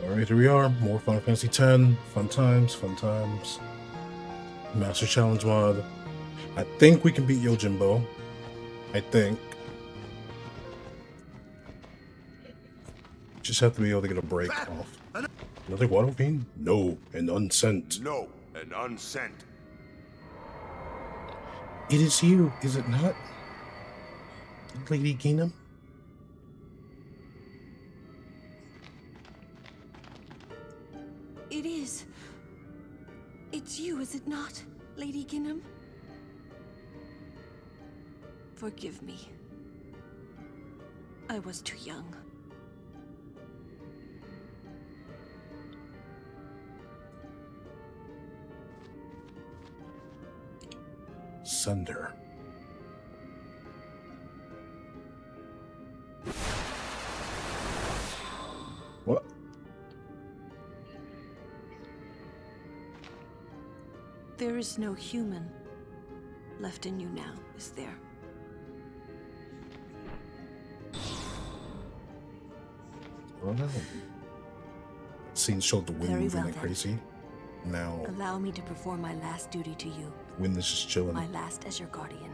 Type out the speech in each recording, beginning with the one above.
Alright, here we are. More Final Fantasy X. Fun times, fun times. Master Challenge mod. I think we can beat Yojimbo. I think. Just have to be able to get a break off. Another water fiend? No, an unsent. No, an unsent. It is you, is it not? Lady Kingdom? It is. It's you, is it not, Lady Ginham? Forgive me. I was too young. Sunder. What? There is no human left in you now, is there? Oh no. Scene showed the wind Very moving well, like then. crazy. Now, Allow me to perform my last duty to you, wind is just chilling. my last as your guardian.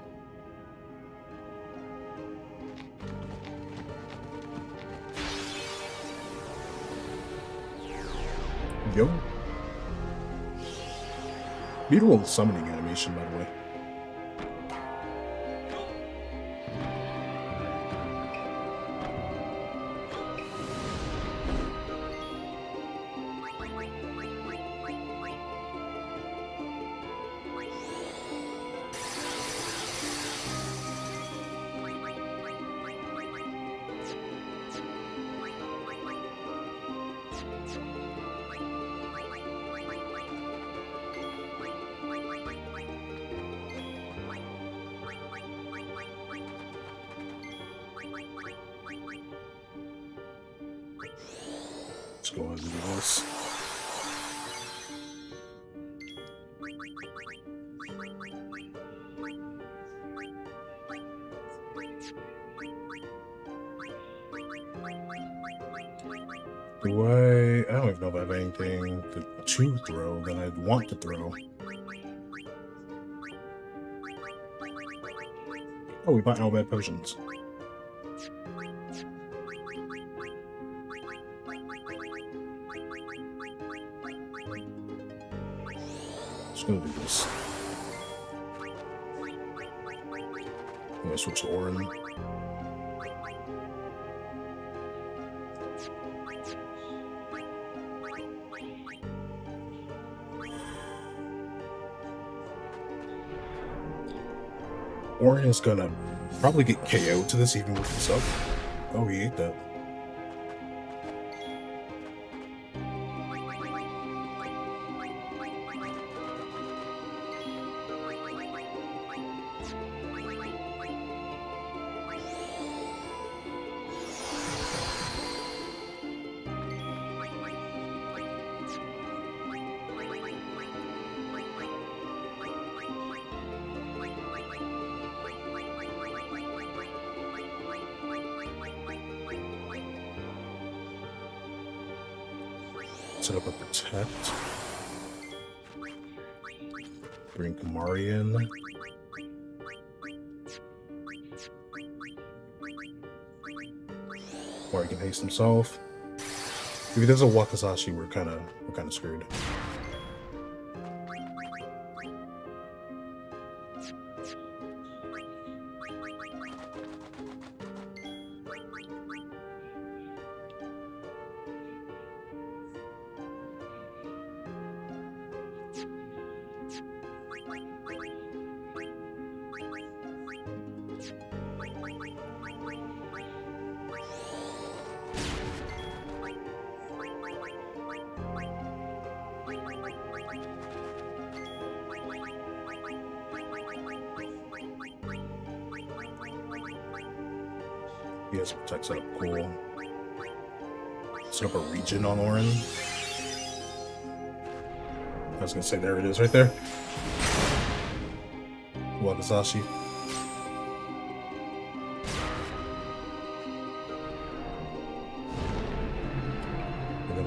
Yo. Beautiful summoning animation, by the way. Let's go ahead and do this. I don't even know if I have anything to throw that I'd want to throw. Oh, we bought Albad potions. Just gonna do this. I'm gonna switch to Orin. Orin is gonna probably get KO'd to this even with this up. Oh, he ate that. Set up a protect. Bring Kamari in. Or he can haste himself. If he does a Wakasashi, we're kinda screwed. He has a protect set up, cool. Set up a region on Orin. I was gonna say, there it is right there. Wakasashi.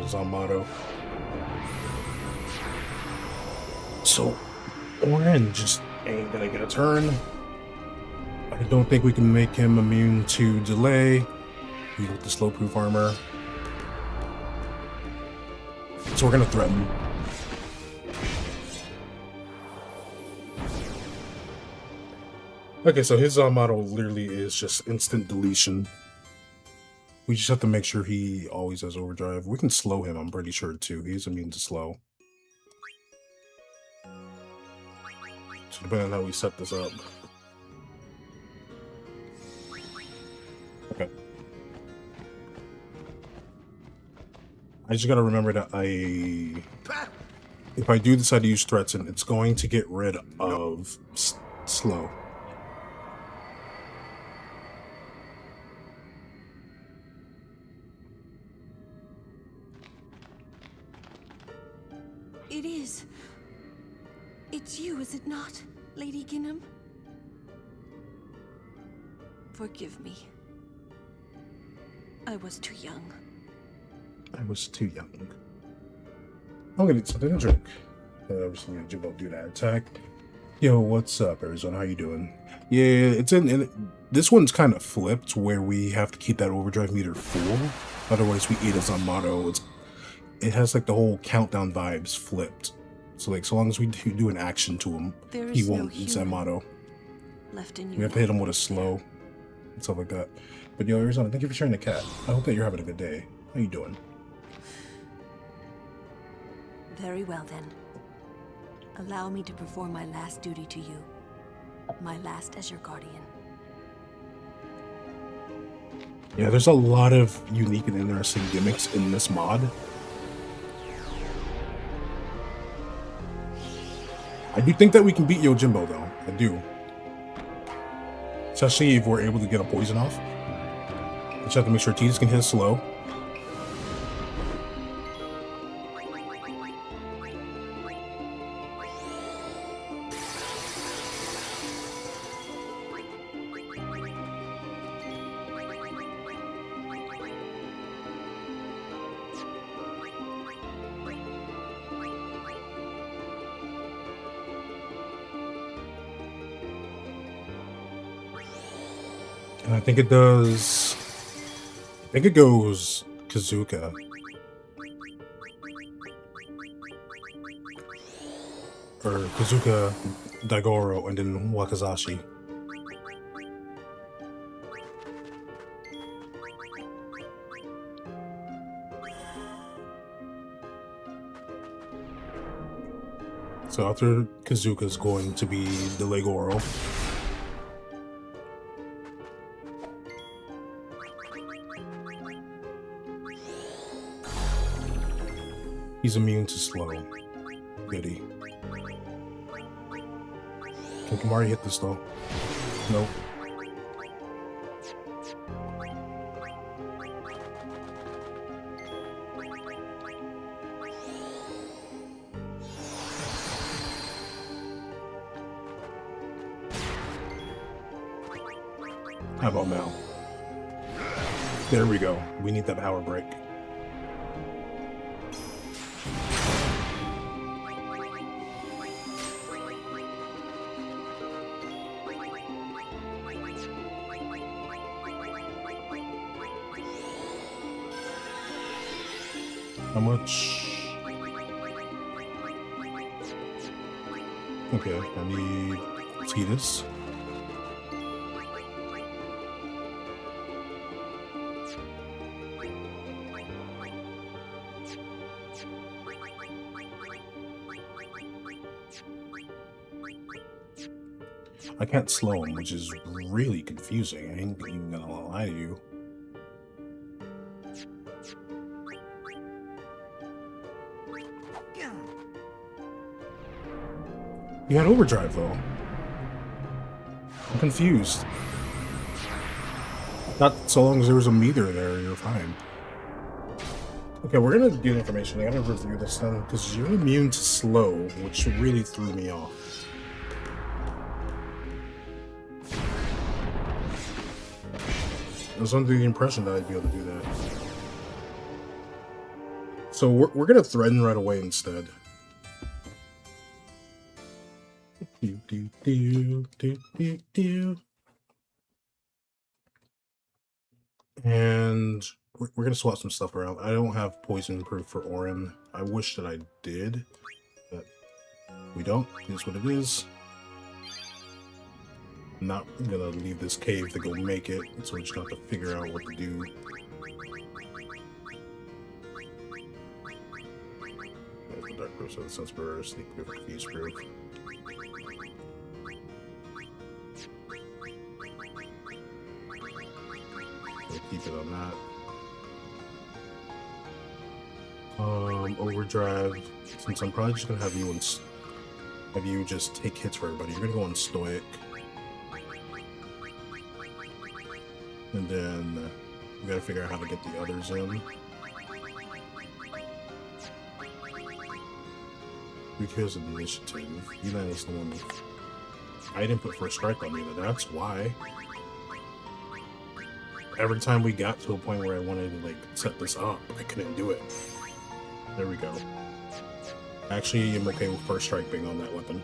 Zamato. So Oren just ain't gonna get a turn. I don't think we can make him immune to delay. With the slow proof armor. So we're gonna threaten. Okay, so his motto literally is just instant deletion. We just have to make sure he always has overdrive. We can slow him, I'm pretty sure, too. He's immune to slow. So depending on how we set this up. Okay. I just gotta remember that if I do decide to use threaten, it's going to get rid of slow. It is. It's you, is it not, Lady Ginham? Forgive me. I was too young. I was too young. I'm gonna need something to drink. Obviously, Jimbo do that attack. Yo, what's up, Arizona? How you doing? Yeah, it's in this one's kind of flipped where we have to keep that overdrive meter full. Otherwise, we eat as on motto. It has like the whole countdown vibes flipped. So like, so long as we do an action to him, he won't use that motto. Left in you. We have to hit him with a slow and stuff like that. But yo, Arizona, thank you for sharing the cat. I hope that you're having a good day. How you doing? Very well then. Allow me to perform my last duty to you. My last as your guardian. Yeah, there's a lot of unique and interesting gimmicks in this mod. I do think that we can beat Yojimbo though. I do. Especially if we're able to get a poison off. Just have to make sure Titus can hit slow. And I think it does. I think it goes Kazuka. Or Kazuka, Daigoro, and then Wakazashi. So after Kazuka is going to be the Legoro. He's immune to slow. Goody. Can Kamari hit this though? Nope. How about now? There we go. We need that power break. How much? Okay, I need Titus. I can't slow him, which is really confusing. I ain't even gonna lie to you. You had overdrive though. I'm confused. Not so long as there was a meter there, you're fine. Okay, we're gonna get information. I gotta review this then, because you're immune to slow, which really threw me off. I was under the impression that I'd be able to do that. So we're gonna threaten right away instead. Do, do, do, do, do, do. And we're gonna swap some stuff around. I don't have poison proof for Orin. I wish that I did, but we don't. Here's what it is. I'm not gonna leave this cave to go make it, so we're just gonna have to figure out what to do. There's the dark proof, so the sense burr, sneak proof, fuse proof. We'll keep it on that. Overdrive. Since I'm probably just gonna have you just take hits for everybody. You're gonna go on stoic, and then we gotta figure out how to get the others in. Because of the initiative, Elan is the one. I didn't put first strike on either. That's why. Every time we got to a point where I wanted to like set this up, I couldn't do it. There we go. Actually, I'm okay with first strike being on that weapon.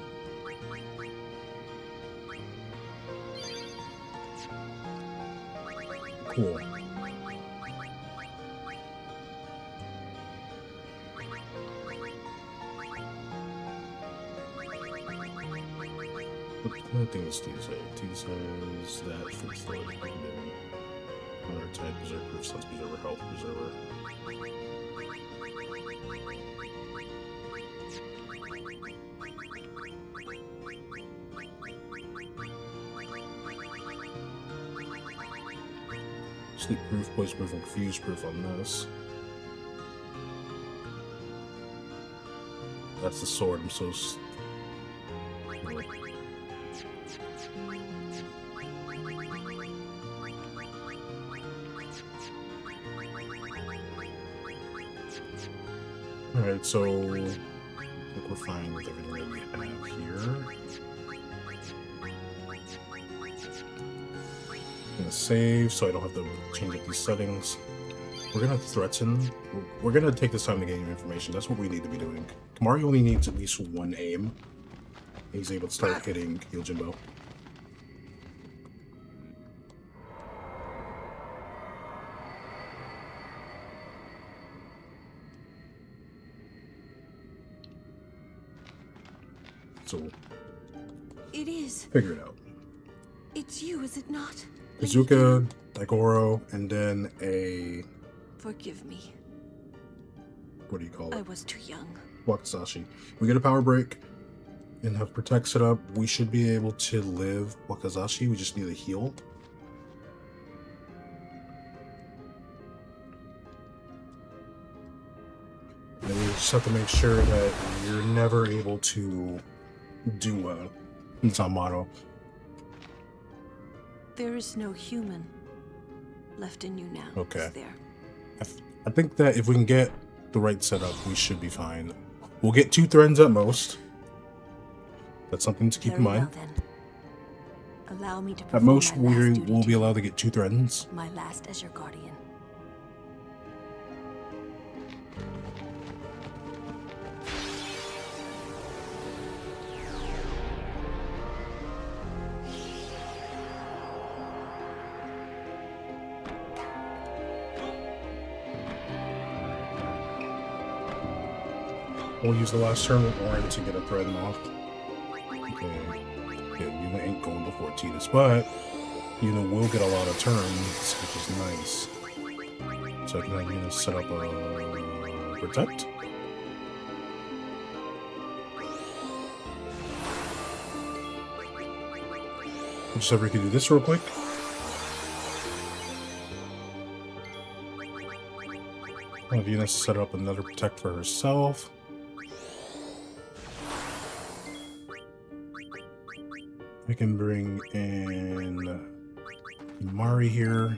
Cool. What thing is T say? T says that fits the counter type, preserve proof, sense preserver, health preserver. Sleep proof, poison proof, and fuse proof on this. That's the sword. I'm so. Alright, so I think we're fine with everything that we have here. I'm gonna save so I don't have to change up these settings. We're gonna threaten. We're gonna take this time to gain information. That's what we need to be doing. Kamari only needs at least one aim. He's able to start hitting Yojimbo. So it is. Figure it out. It's you, is it not? Izuka, Daigoro, and then a. Forgive me. What do you call it? I was too young. Wakasashi. We get a power break and have protect set up. We should be able to live Wakasashi. We just need a heal. And we just have to make sure that you're never able to do a Zamato. There is no human left in you now. Okay. Is there? I think that if we can get the right setup, we should be fine. We'll get 2 threads at most. That's something to keep in mind. Well, then. Allow me to At perform most, my last duty we'll be to allowed to get 2 threads. my last as your guardian. We'll use the last turn with Orin to get a thread off. Okay. Yeah, Yuna ain't going before Titus, but Yuna will get a lot of turns, which is nice. So I can have Yuna set up a protect. Just so we can do this real quick. Have Yuna set up another protect for herself. We can bring in Mari here.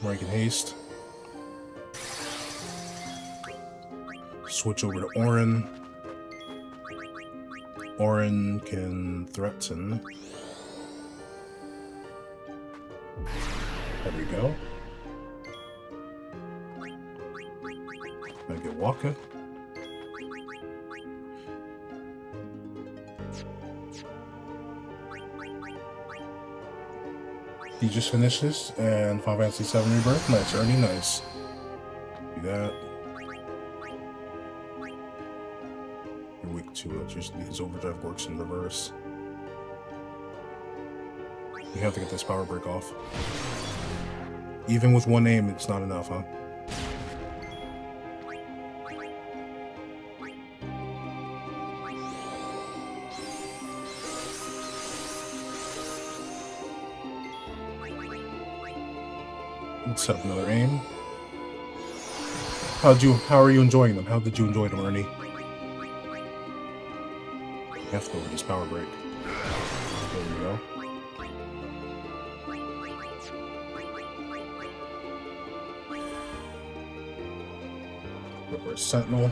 Mari can haste. Switch over to Orin. Orin can threaten. There we go. Walker. He just finished this, and Final Fantasy VII Rebirth. Nice, already nice. Do that. You're weak to it. Just his overdrive works in reverse. You have to get this power break off. Even with one aim, it's not enough, huh? Let's set up another aim. How are you enjoying them? How did you enjoy them, Ernie? You have to go with this power break. There we go. Go for a Sentinel.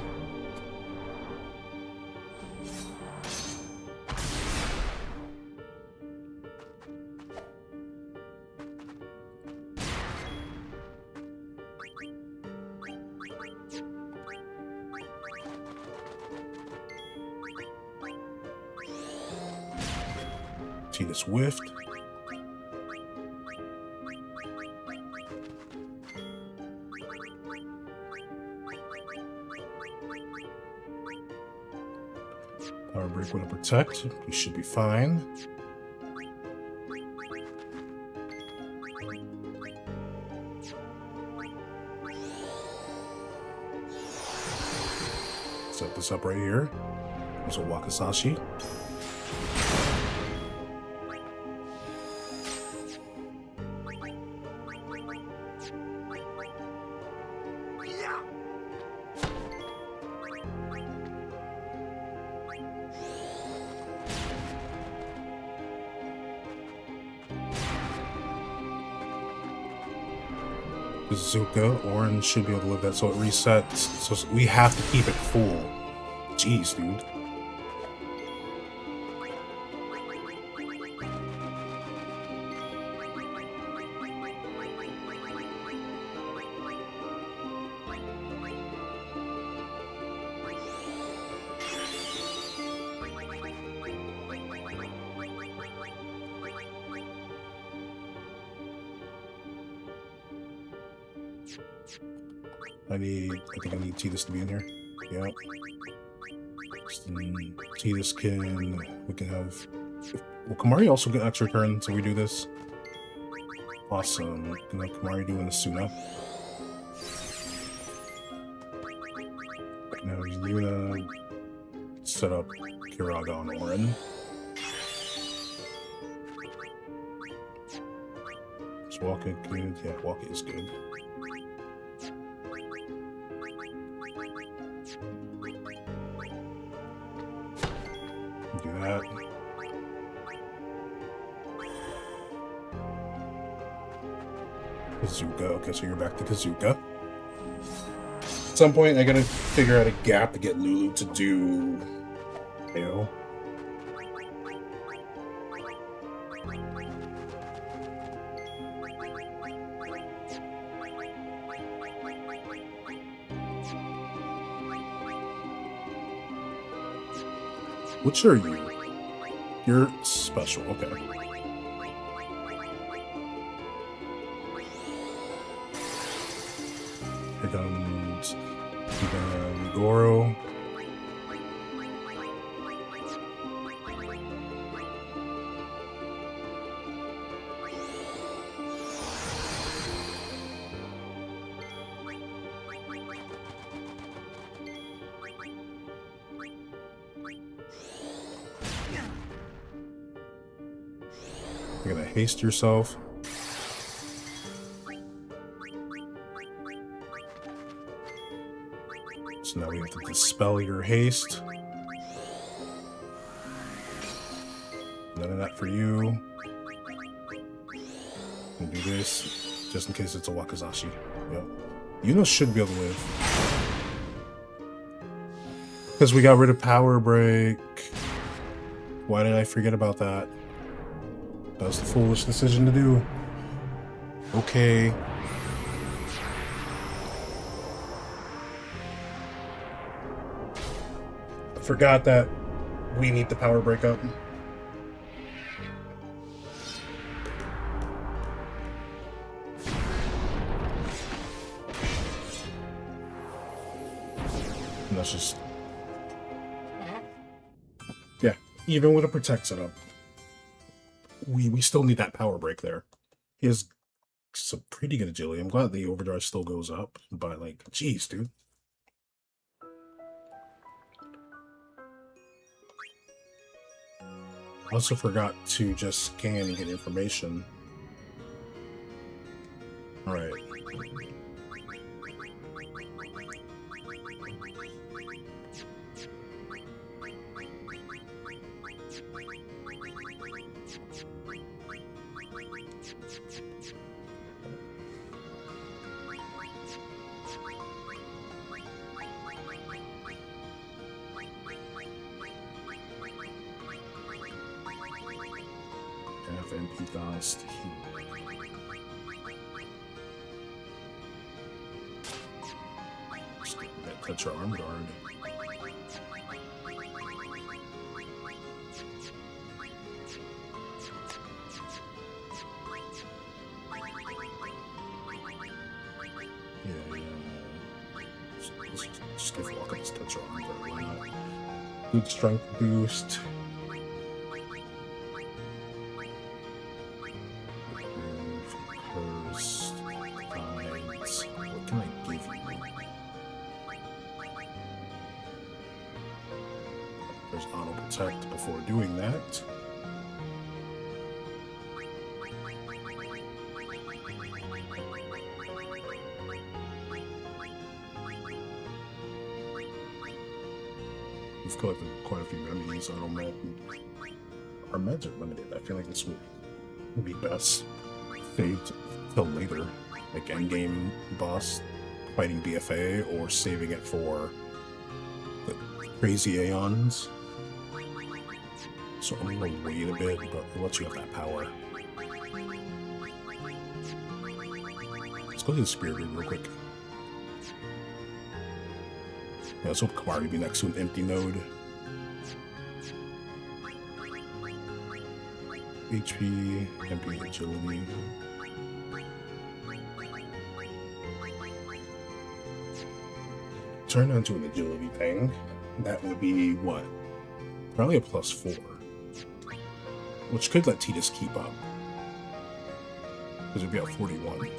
See this whiffed. Power break with a protect. We should be fine. Set this up right here. There's a Wakasashi. Bazooka, orange should be able to live that, so it resets. So we have to keep it full. Jeez, dude. I think I need Tidus to be in here. Yeah. Tidus we can have... Will Kamari also get extra turn so we do this? Awesome. Can have Kamari doing the Suna. Now you're gonna set up Kiraga on Orin. Is Walker good? Yeah, Walker is good. Do that. Kazuka. Okay, so you're back to Kazuka. At some point, I gotta figure out a gap to get Lulu to do... AO. Which are you? You're special, okay. Here comes Goro. You're gonna haste yourself. So now we have to dispel your haste. None of that for you. We'll do this just in case it's a Wakazashi. Yep. Yuna should be able to live. Because we got rid of Power Break. Why did I forget about that? That was the foolish decision to do. Okay. Forgot that we need the power breakup. And that's just... Yeah, even with a protect setup, we still need that power break there. He has some pretty good agility. I'm glad the overdrive still goes up, but like, jeez, dude. Also forgot to just scan and get information. Alright. FMP dust. Touch your arm guard. Yeah. Just give Walker this touch your arm guard. Why not? Good strength boost. What can I give you? There's auto protect before doing that. We've collected quite a few remedies. I don't know. Our meds are limited. I feel like this would be best saved till later, like endgame boss fighting BFA, or saving it for the crazy Aeons. So I'm gonna wait a bit, but it lets you have that power. Let's go to the Spirit Grid real quick. Yeah, let's hope Kamari be next to an empty node. HP, MP agility. Turn onto an agility thing. That would be what? Probably a +4. Which could let Titus keep up. Because it would be at 41.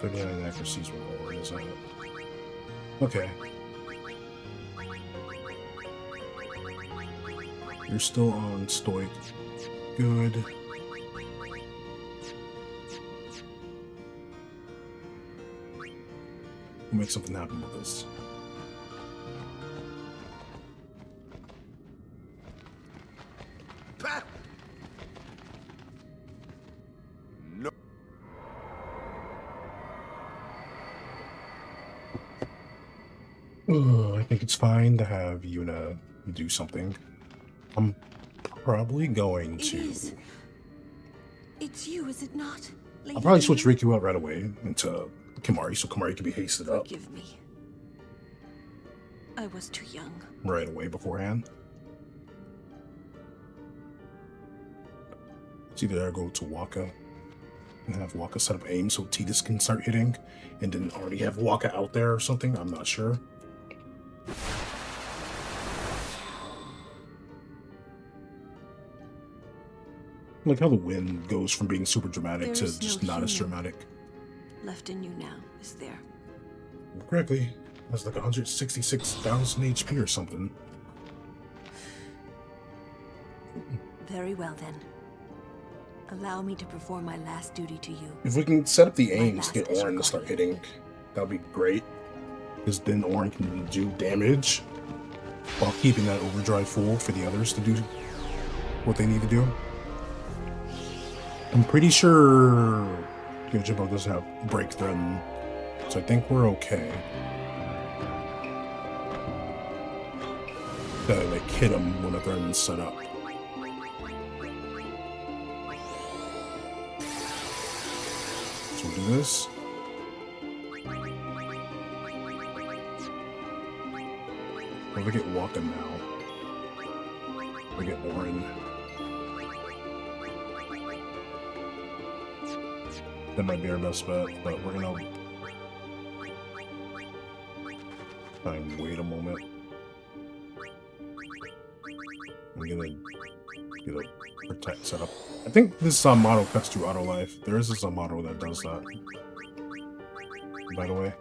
.39 accuracies with Aura, is that it? Okay. You're still on Stoic. Good. We'll make something happen with this. I think it's fine to have Yuna do something. I'm probably going to... It is. It's you, is it not? Lady I'll probably Yuna? switch Riku out right away into Kimari, so Kimari can be hasted up Forgive me. I was too young. right away beforehand. It's either I go to Waka and have Waka set up aim so Titus can start hitting, and then already have Waka out there or something. I'm not sure. Like how the wind goes from being super dramatic There to is no just not as human dramatic. left in you now, is there? Correctly, that's like 166,000 HP or something. Very well then. Allow me to perform my last duty to you. If we can set up the My aims to last get Orin to start hitting, that would be great. Because then Orin can do damage while keeping that overdrive full for the others to do what they need to do. I'm pretty sure Yojimbo doesn't have break threaten, so I think we're okay. gotta like hit them when they're in set up. So we'll do this. What if I get walking now? We get Orin. That might be our best bet, but we're gonna try and wait a moment. I'm gonna get a protect setup. I think this motto cuts through auto life. There is this motto that does that. By the way.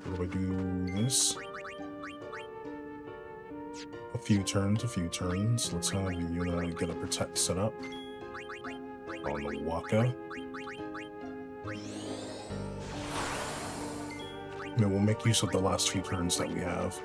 What do I do this? A few turns. Let's have you get a protect set up on the Waka. And we'll make use of the last few turns that we have.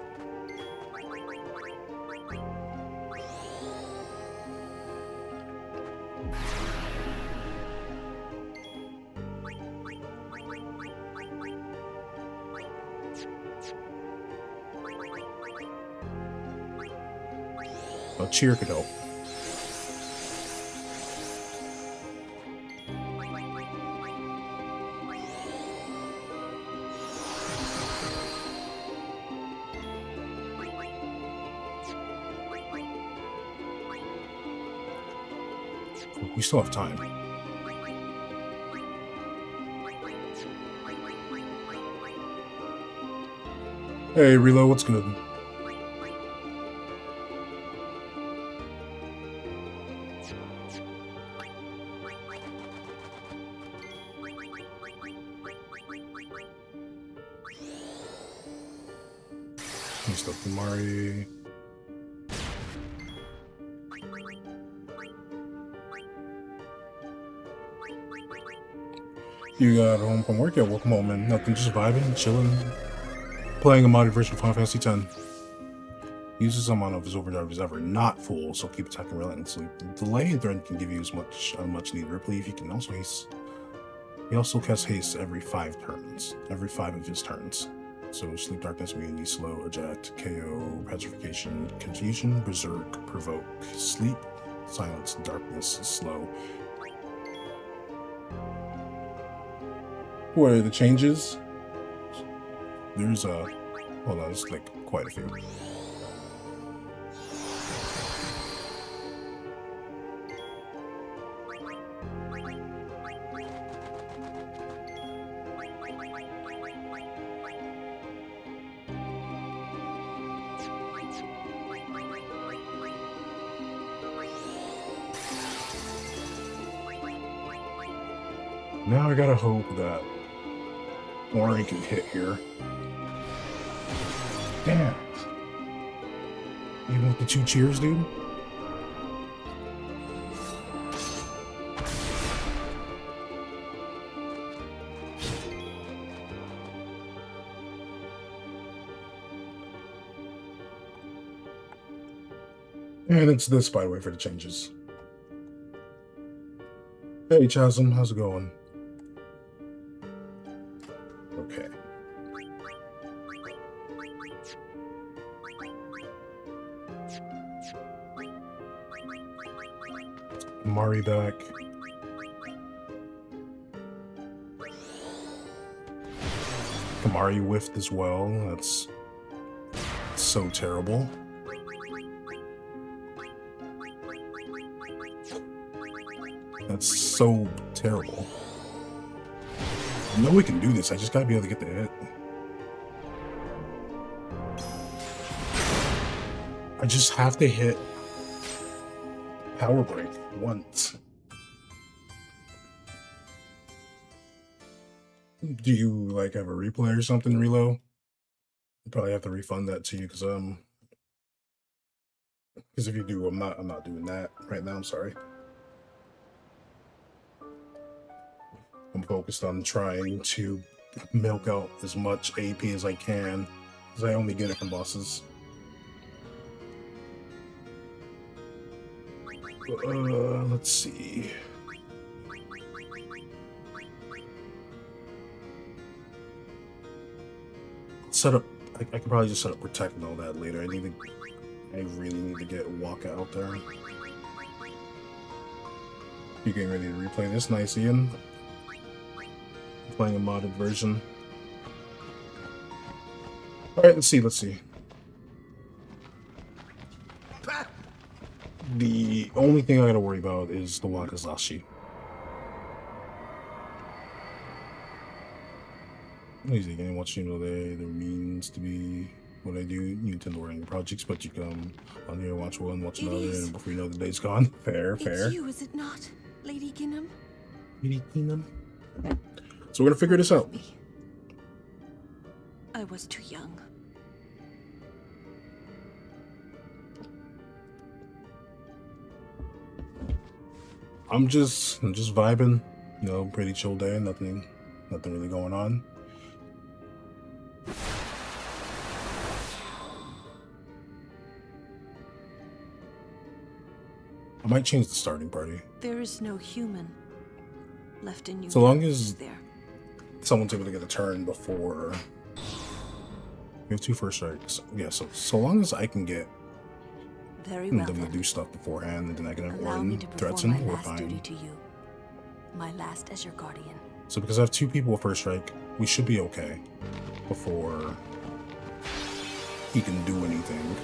A cheer could help. We still have time. Hey, Reload, what's good? Mr. Kumari. You got home from work? Yeah, welcome home, man. Nothing, just vibing, chilling, playing a modded version of Final Fantasy X. Uses amount of his overdrive is ever not full, so keep attacking relentlessly. Delay and threat can give you as much needed reprieve. He also casts haste every 5 turns. Every 5 of his turns. So sleep, darkness, immunity, slow, eject, KO, petrification, confusion, berserk, provoke, sleep, silence, darkness, slow. What are the changes? There's hold on, there's like quite a few. Now I gotta hope that Orin can hit here. Damn. Even with the 2 cheers, dude? And it's this, by the way, for the changes. Hey, Chasm, how's it going? Okay. Mari back. Kamari whiffed as well. That's so terrible. That's so terrible. I know we can do this. I just gotta be able to get the hit. I just have to hit Power Break once. Do you like have a replay or something, Relo? You probably have to refund that to you because if you do, I'm not doing that right now. I'm sorry. I'm focused on trying to milk out as much AP as I can, because I only get it from bosses. Let's see. Set up. I can probably just set up protect and all that later. I really need to get Waka out there. You getting ready to replay this? Nice, Ian. Playing a modded version. Alright, let's see. The only thing I gotta worry about is the Wakazashi. Easy again, watch there means to be what I do. You tend to work on your projects, but you come on here, watch one, watch another, and before you know the day's gone. Fair. It's you, is it not, Lady Ginham? Lady Ginham? So we're gonna figure this out. I was too young. I'm just vibing, you know, pretty chill day, nothing really going on. I might change the starting party. There is no human left in you. So long as someone's able to get a turn before we have 2 first strikes. Yeah, so long as I can get them to do stuff beforehand, and then I can have one threaten, we're fine. To you. My last as your guardian. So because I have 2 people with first strike, we should be okay before he can do anything.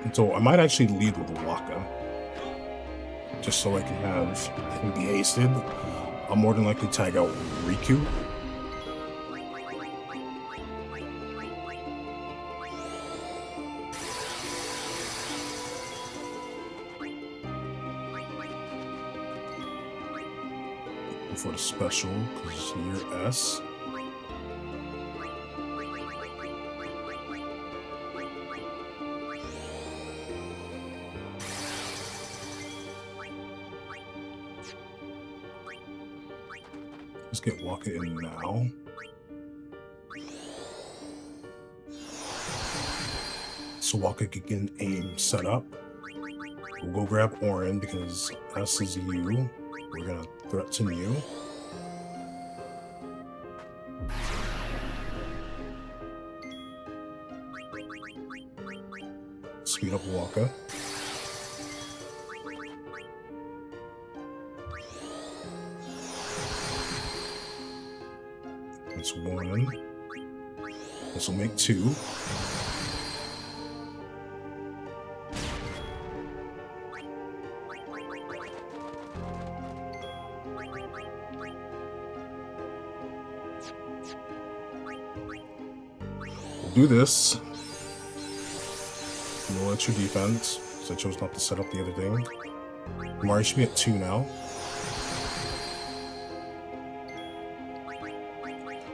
And so I might actually lead with Waka, just so I can have him be hasted. I'll more than likely tag out Riku. For the special, because you're S. Let's get Waka in now. So Waka can get aim set up. We'll go grab Orin because S is you. We're gonna threaten you. Speed up Waka. That's 1. This will make 2. Do this. No extra defense, so I chose not to set up the other thing. Mari should be at 2 now.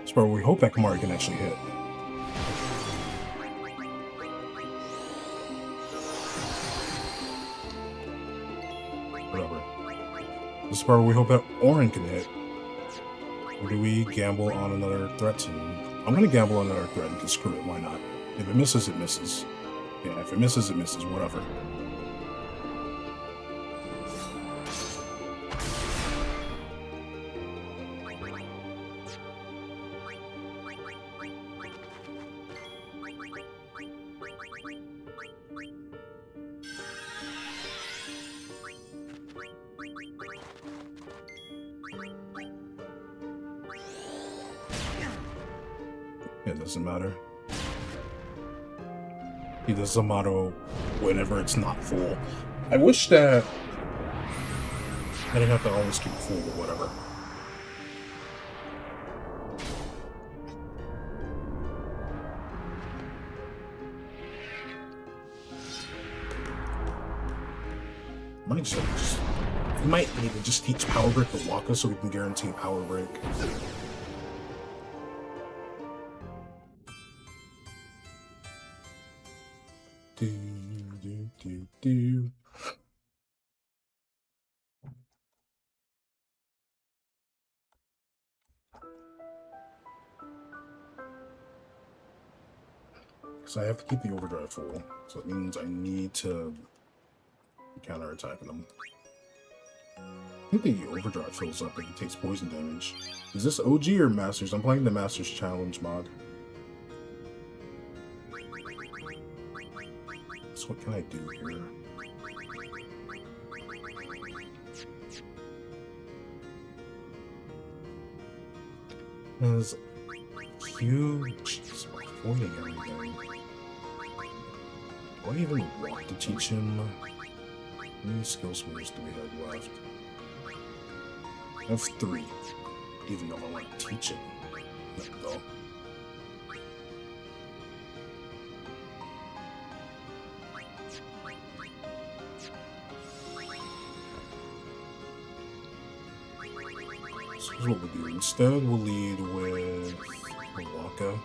So we hope that Kamari can actually hit. Whatever. This is where we hope that Orin can hit. Or do we gamble on another threat team? I'm gonna gamble on another threat because screw it, why not? If it misses, it misses. Yeah, if it misses, it misses, whatever. It doesn't matter. He does the motto whenever it's not full. I wish that I didn't have to always keep full, but whatever. We might need to just teach Power Break to Waka so we can guarantee a Power Break. Do. because I have to keep the overdrive full. So it means I need to counterattack them. I think the overdrive fills up and he takes poison damage. Is this OG or Masters? I'm playing the Masters Challenge mod. So what can I do here? There's huge avoiding everything. Do I even want to teach him? How many skill smears do we have left? I have 3. Even though I want to teach him. Though. So here's what we'll do. Instead, we'll lead with Waka.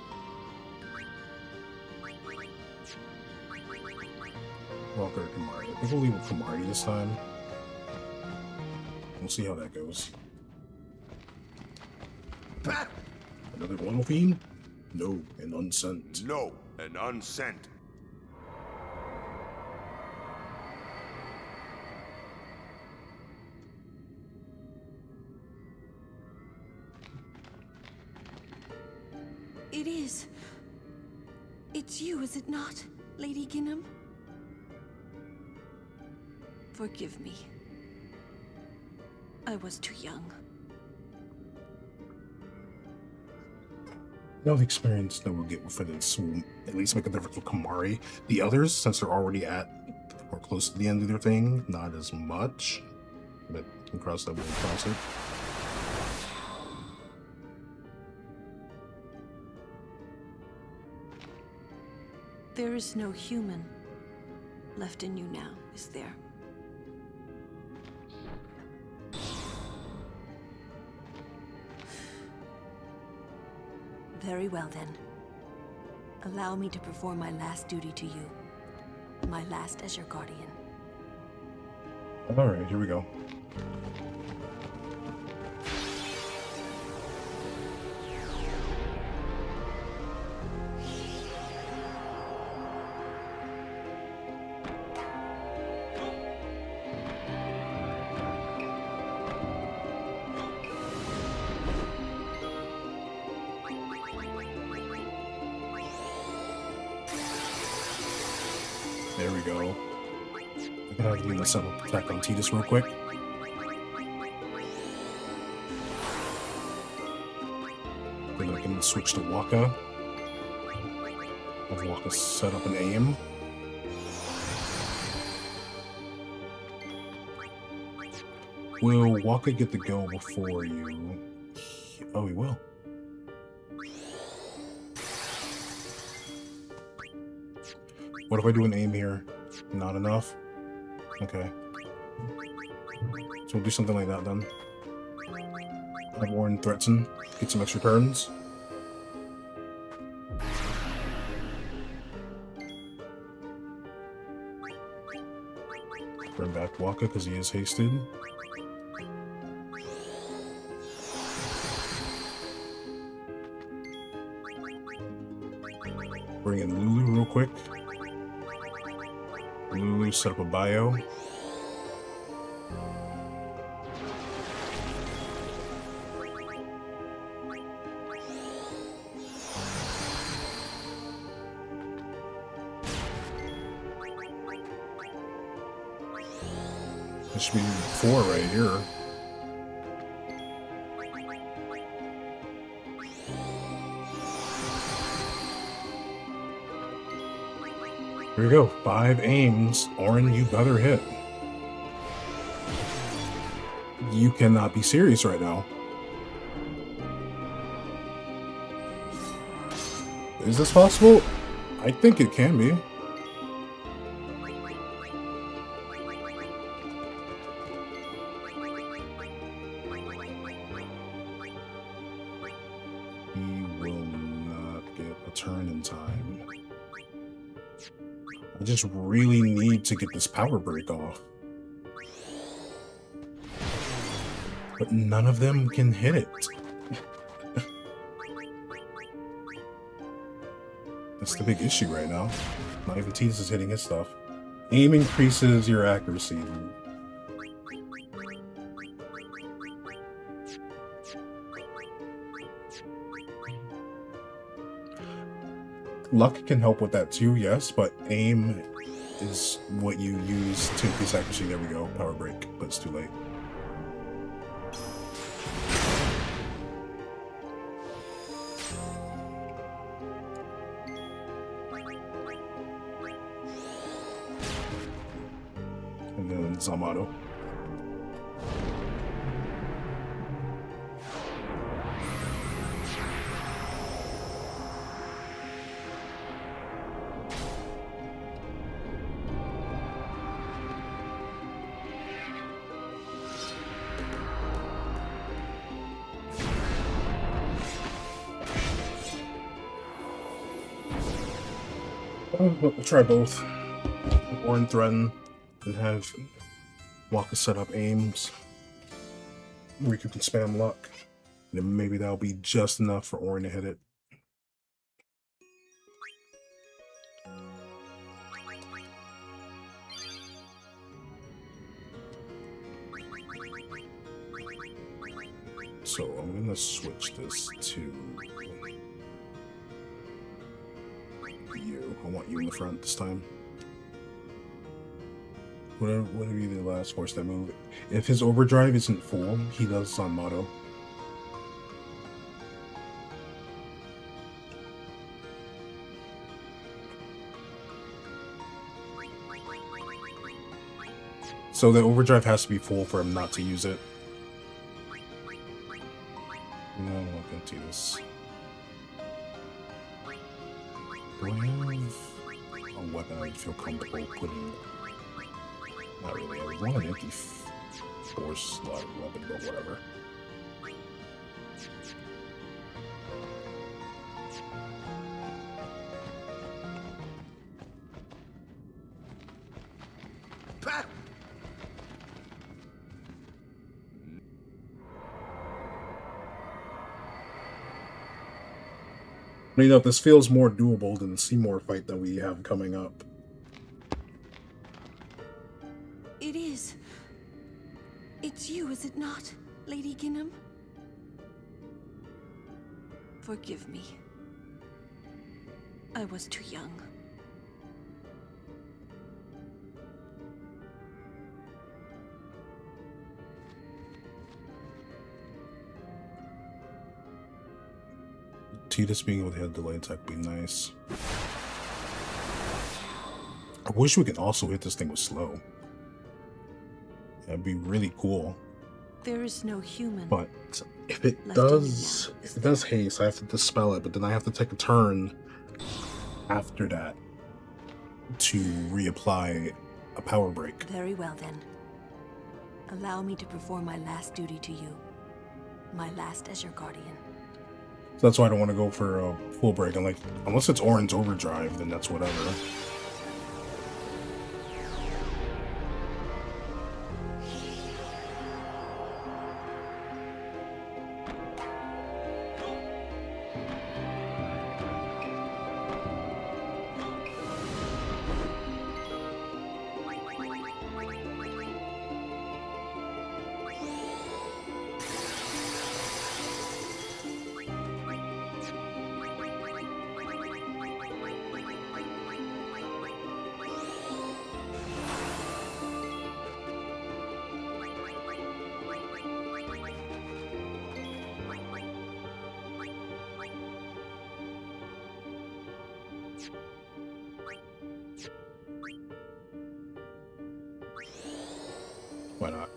Walker or Kamari. I think we'll leave with Kamari this time. We'll see how that goes. Another one fiend? No, an unsent. No, an unsent. It is. It's you, is it not, Lady Ginham? Forgive me. I was too young. Now the experience that we'll get for this will at least make a difference with Kamari. The others, since they're already at or close to the end of their thing, not as much. But you can cross that way and cross it. There is no human left in you now, is there? Very well, then. Allow me to perform my last duty to you. My last as your guardian. Alright, here we go. There we go. I'm gonna do the subtle attack on Titus real quick. Then I can switch to Waka. Have Waka set up an aim. Will Waka get the go before you? Oh, he will. What if I do an aim here? Not enough? Okay. So we'll do something like that then. Have Warren threaten, get some extra turns. Bring back Waka because he is hasted. Bring in Lulu real quick. Lulu set up a bio. This should be 4 right here. Here we go. 5 aims. Orin, you better hit. You cannot be serious right now. Is this possible? I think it can be. He will not get a turn in time. I just really need to get this power break off. But none of them can hit it. That's the big issue right now. Not even Tidus is hitting his stuff. Aim increases your accuracy. Luck can help with that too, yes, but aim is what you use to increase accuracy. There we go, power break, but it's too late. And then Zamato. We'll try both. Orin threaten and have Waka set up aims. Riku can spam luck. And then maybe that'll be just enough for Orin to hit it. So I'm gonna switch this to you. I want you in the front this time. Whatever be the last force that move. If his overdrive isn't full, he does on motto. So the overdrive has to be full for him not to use it. No, I'm not gonna do this. Do I have a weapon I feel comfortable putting? Not really. I want an empty force slot weapon, but whatever. You know, this feels more doable than the Seymour fight that we have coming up. It is. It's you, is it not, Lady Ginham? Forgive me. I was too young. Tidus being able to hit delay attack would be nice. I wish we could also hit this thing with slow. That'd be really cool. There is no human. But if it does haste, I have to dispel it, but then I have to take a turn after that to reapply a power break. Very well then. Allow me to perform my last duty to you. My last as your guardian. So that's why I don't want to go for a full break. I'm like, unless it's Orange Overdrive, then that's whatever. Why not?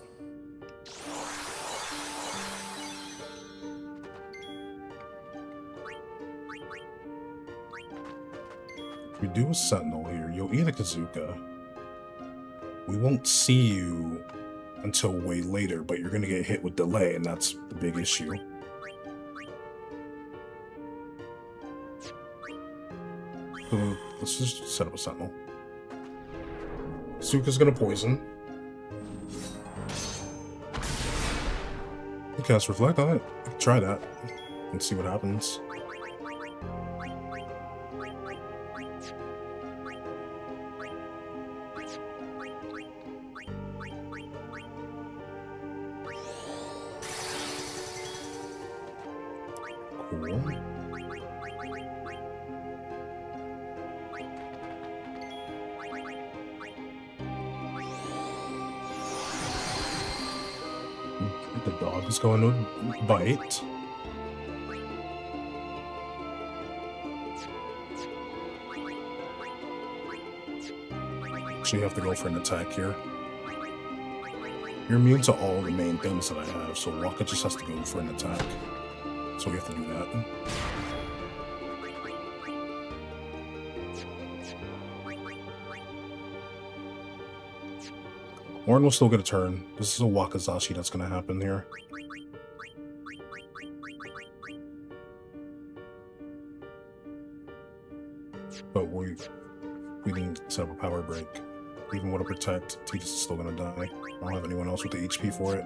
If we do a Sentinel here, you'll eat a Kazuka. We won't see you until way later, but you're gonna get hit with delay, and that's the big issue. So let's just set up a Sentinel. Kazuka's gonna poison. You cast Reflect on it. Try that and see what happens. Cool. The dog is going to bite. Actually, you have to go for an attack here. You're immune to all the main things that I have, so Waka just has to go for an attack. So we have to do that. Orin will still get a turn. This is a Wakazashi that's going to happen here. But we didn't set up a power break. Even with a protect, Titus is still going to die. I don't have anyone else with the HP for it.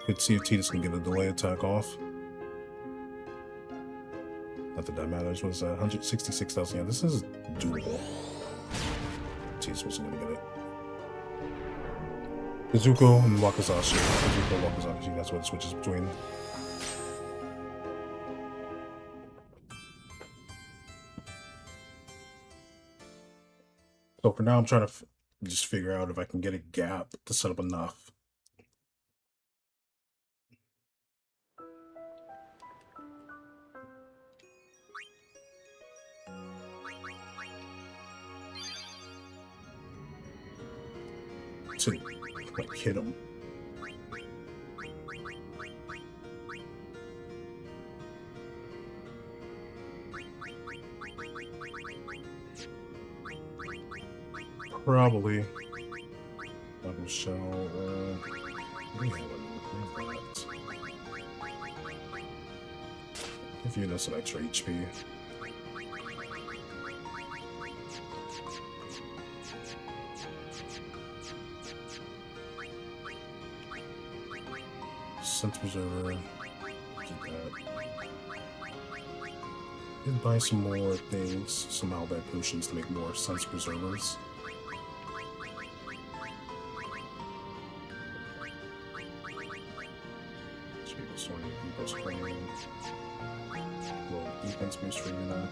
Let's see if Titus can get a delay attack off. Not that that matters. Was 166,000. Yeah, this is doable. Titus wasn't gonna get it. Izuku and Wakazashi. Izuku, Wakazashi. That's what it switches between. So for now, I'm trying to just figure out if I can get a gap to set up enough. To like hit him. Probably. Double shell. Give you this an extra HP. Sense Preserver. Keep that. And buy some more things, some Malbec potions to make more Sense Preservers. This one, Epo's Crane. Little defense boost for you now.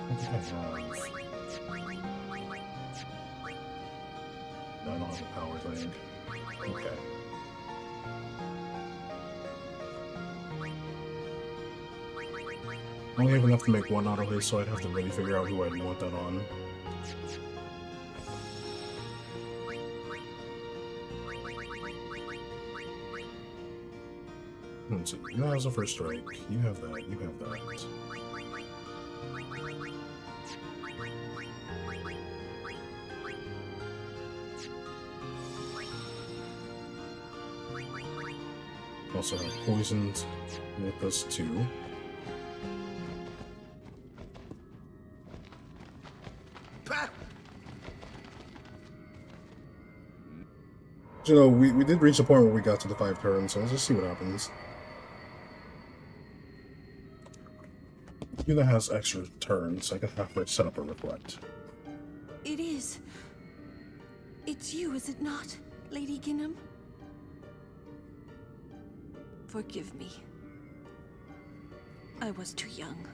I think I have. I don't have a power thing. Okay. I only have enough to make one auto hit, so I'd have to really figure out who I'd want that on. Let's see. You have a first strike. You have that. You have that. Also have poisoned with us too. You know, we did reach the point where we got to the 5 turns, so let's just see what happens. Yuna has extra turns, so I can have her set up a reflect. It is. It's you, is it not, Lady Ginham? Forgive me. I was too young.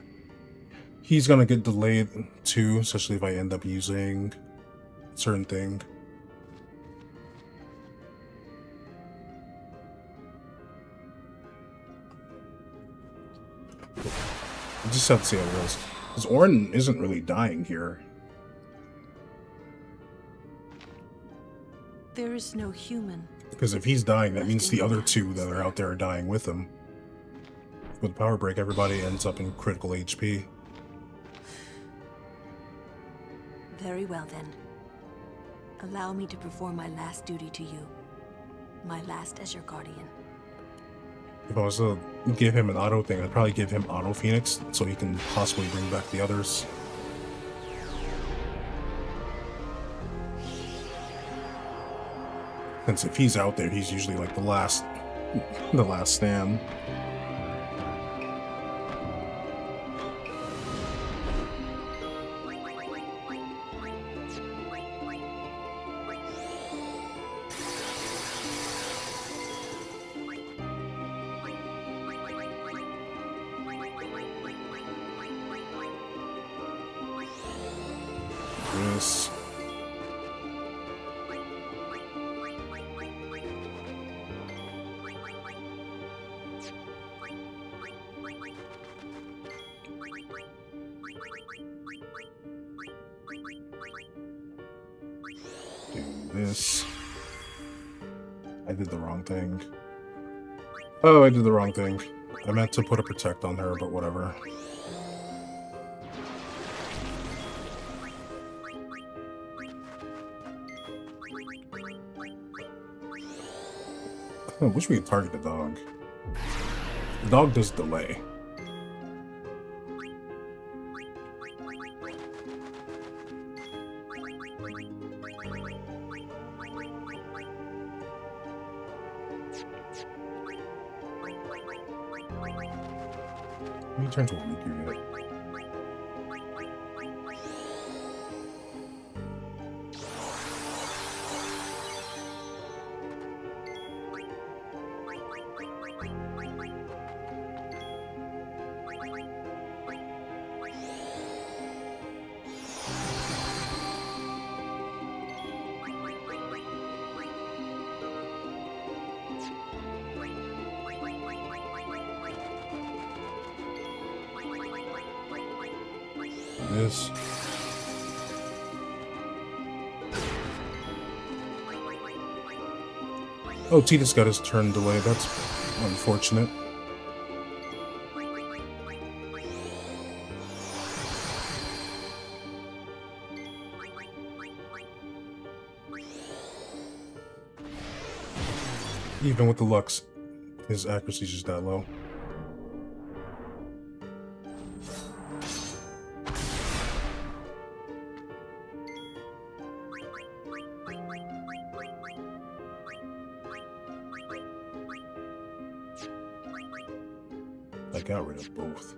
He's gonna get delayed too, especially if I end up using a certain thing. I just have to see how it goes. Because Orin isn't really dying here. There is no human. Because if he's dying, that means the other two that are out there are dying with him. With Power Break, everybody ends up in critical HP. Very well then. Allow me to perform my last duty to you. My last as your guardian. If I was to give him an auto thing, I'd probably give him Auto Phoenix, so he can possibly bring back the others. Since if he's out there, he's usually like the last The Last Stand. This. Do this. I did the wrong thing. Oh, I did the wrong thing. I meant to put a protect on her, but whatever. I wish we could target the dog. The dog does delay. Let me turn to a weak unit. This. Oh, Titus got his turn delayed. That's unfortunate. Even with the Lux, his accuracy's just that low. I got rid of both.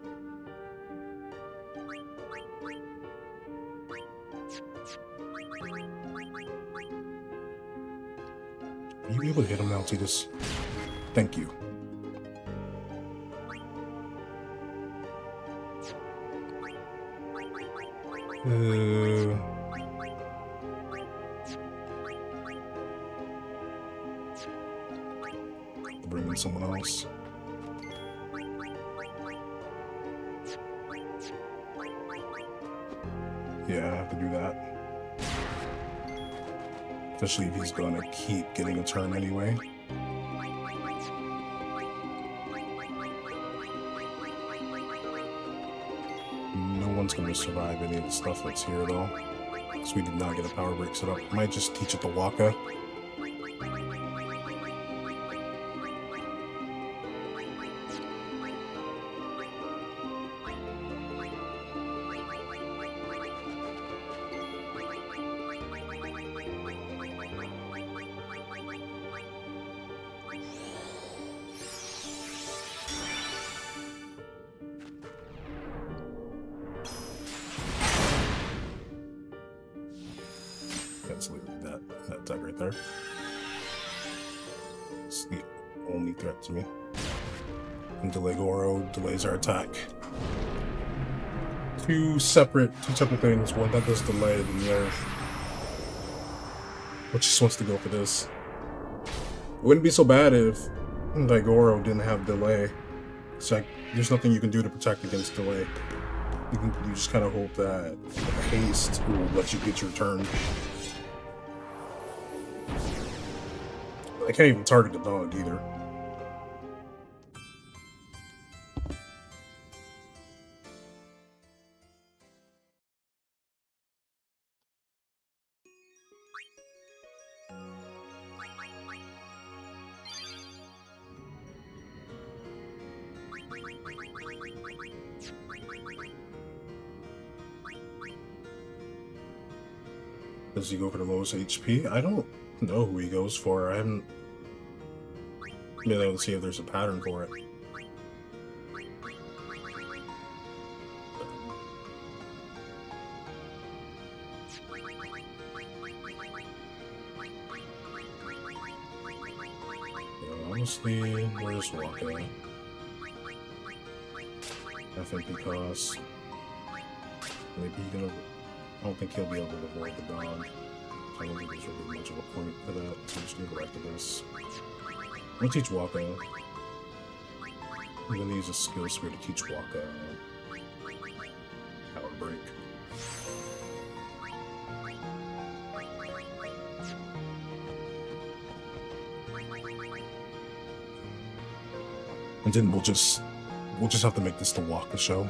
Are you able to hit him now, Titus? Thank you. Bring in someone else. Yeah, I have to do that. Especially if he's gonna keep getting a turn anyway. No one's gonna survive any of the stuff that's here though. Because we did not get a power break set up. I might just teach it to Waka. Cancel that attack right there. It's the only threat to me. And delay Goro delays our attack. Two separate things. One that does delay, and the other which just wants to go for this. It wouldn't be so bad if Daigoro didn't have delay. It's like there's nothing you can do to protect against delay. You just kind of hope that haste will let you get your turn. I can't even target the dog either. Does he go for the lowest HP? I don't know who he goes for. I haven't Maybe I'll see if there's a pattern for it. Yeah, honestly, we're just walking. FMP cost. Maybe he can. I don't think he'll be able to avoid the dog. So I don't think there's really much of a point for that. So I'm just gonna go back to this. I'm gonna teach walking. I'm gonna use a skill sphere to teach walk power break. And then we'll just have to make this the Waka show.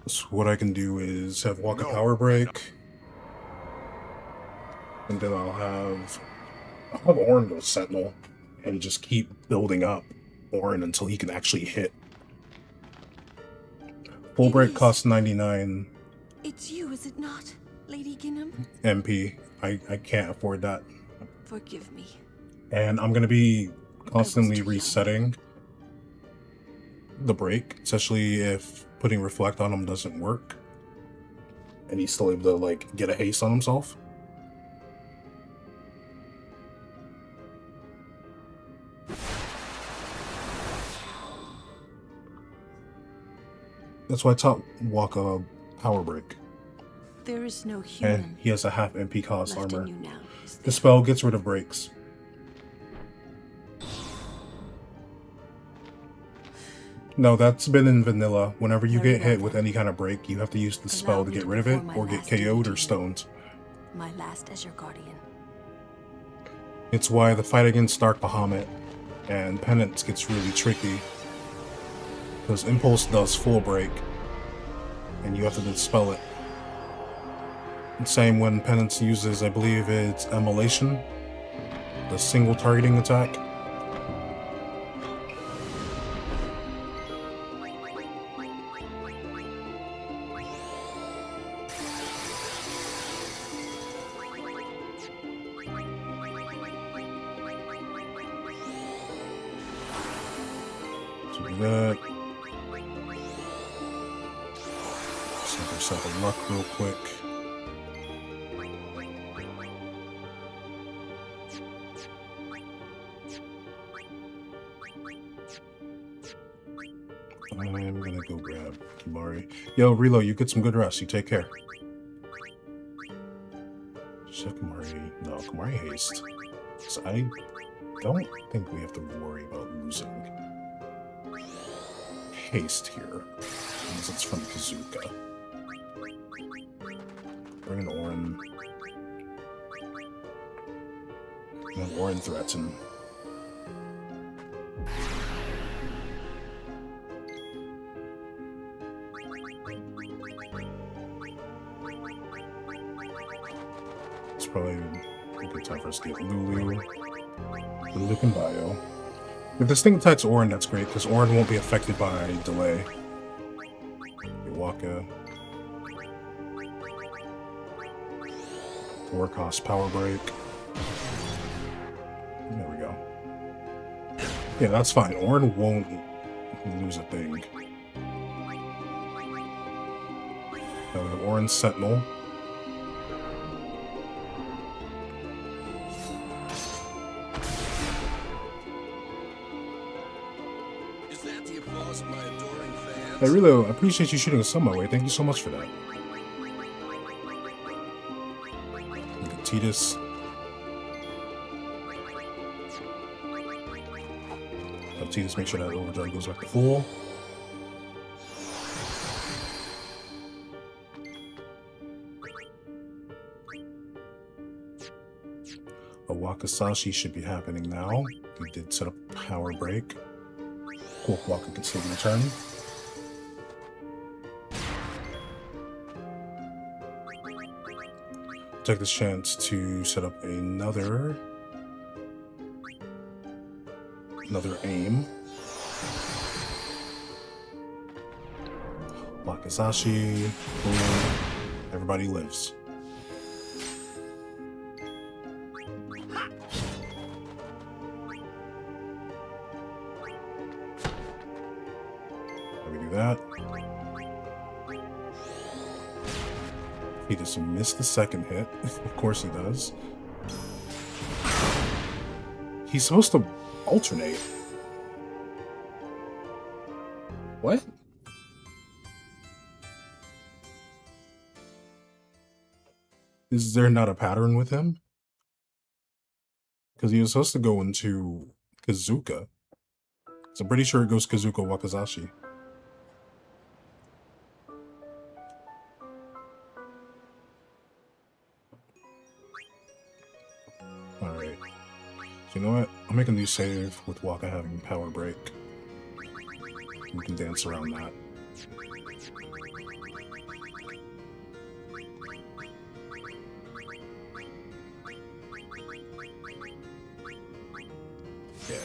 So what I can do is have Waka power break, and then I'll have Orin go Sentinel, and just keep building up Orin until he can actually hit. Full break costs 99. It's you, is it not, Lady Ginham? MP. I can't afford that. Forgive me. And I'm going to be constantly resetting the break, especially if putting Reflect on him doesn't work. And he's still able to, like, get a haste on himself. That's why I taught Waka power break. There is no human. And he has a half MP cost left armor. in you now, is The there? spell gets rid of breaks. No, that's been in vanilla. Whenever you Very get hit well with then. any kind of break, you have to use the Allow spell to me get to rid of it, perform my or get last duty KO'd to or you. stoned. My last as your guardian. It's why the fight against Dark Bahamut and Penance gets really tricky. Because Impulse does full break, and you have to dispel it. And same when Penance uses, I believe it's Immolation, the single targeting attack. So do that. Set yourself a luck real quick. I'm gonna go grab Kimari. Yo, Relo, you get some good rest. You take care. So Kimari. No, Kimari haste. So I don't think we have to worry about losing haste here. Unless it's from Kazuka. Bring an Orin. And Orin threats him. It's probably a good time for us to get Lulu. Lulu can bio. If this thing attacks Orin, that's great, because Orin won't be affected by delay. Waka. 4 cost power break. There we go. Yeah, that's fine. Orin won't lose a thing. Now we have Orin Sentinel. Is that the applause of my adoring fans? Hey, Relo, I appreciate you shooting a sub my way. Thank you so much for that. Look at Titus. Have Titus make sure that overdrive goes back to full. A Wakasashi should be happening now. We did set up a power break. Cool, Waka can still return. Take this chance to set up another aim. Wakazashi. Boom. Everybody lives. Let me do that. He just missed the second hit. Of course he does. He's supposed to alternate. What? Is there not a pattern with him? Because he was supposed to go into Kazuka. So I'm pretty sure it goes Kazuka Wakazashi. Alright. So you know what? I'll make a new save with Waka having power break. We can dance around that. Yeah,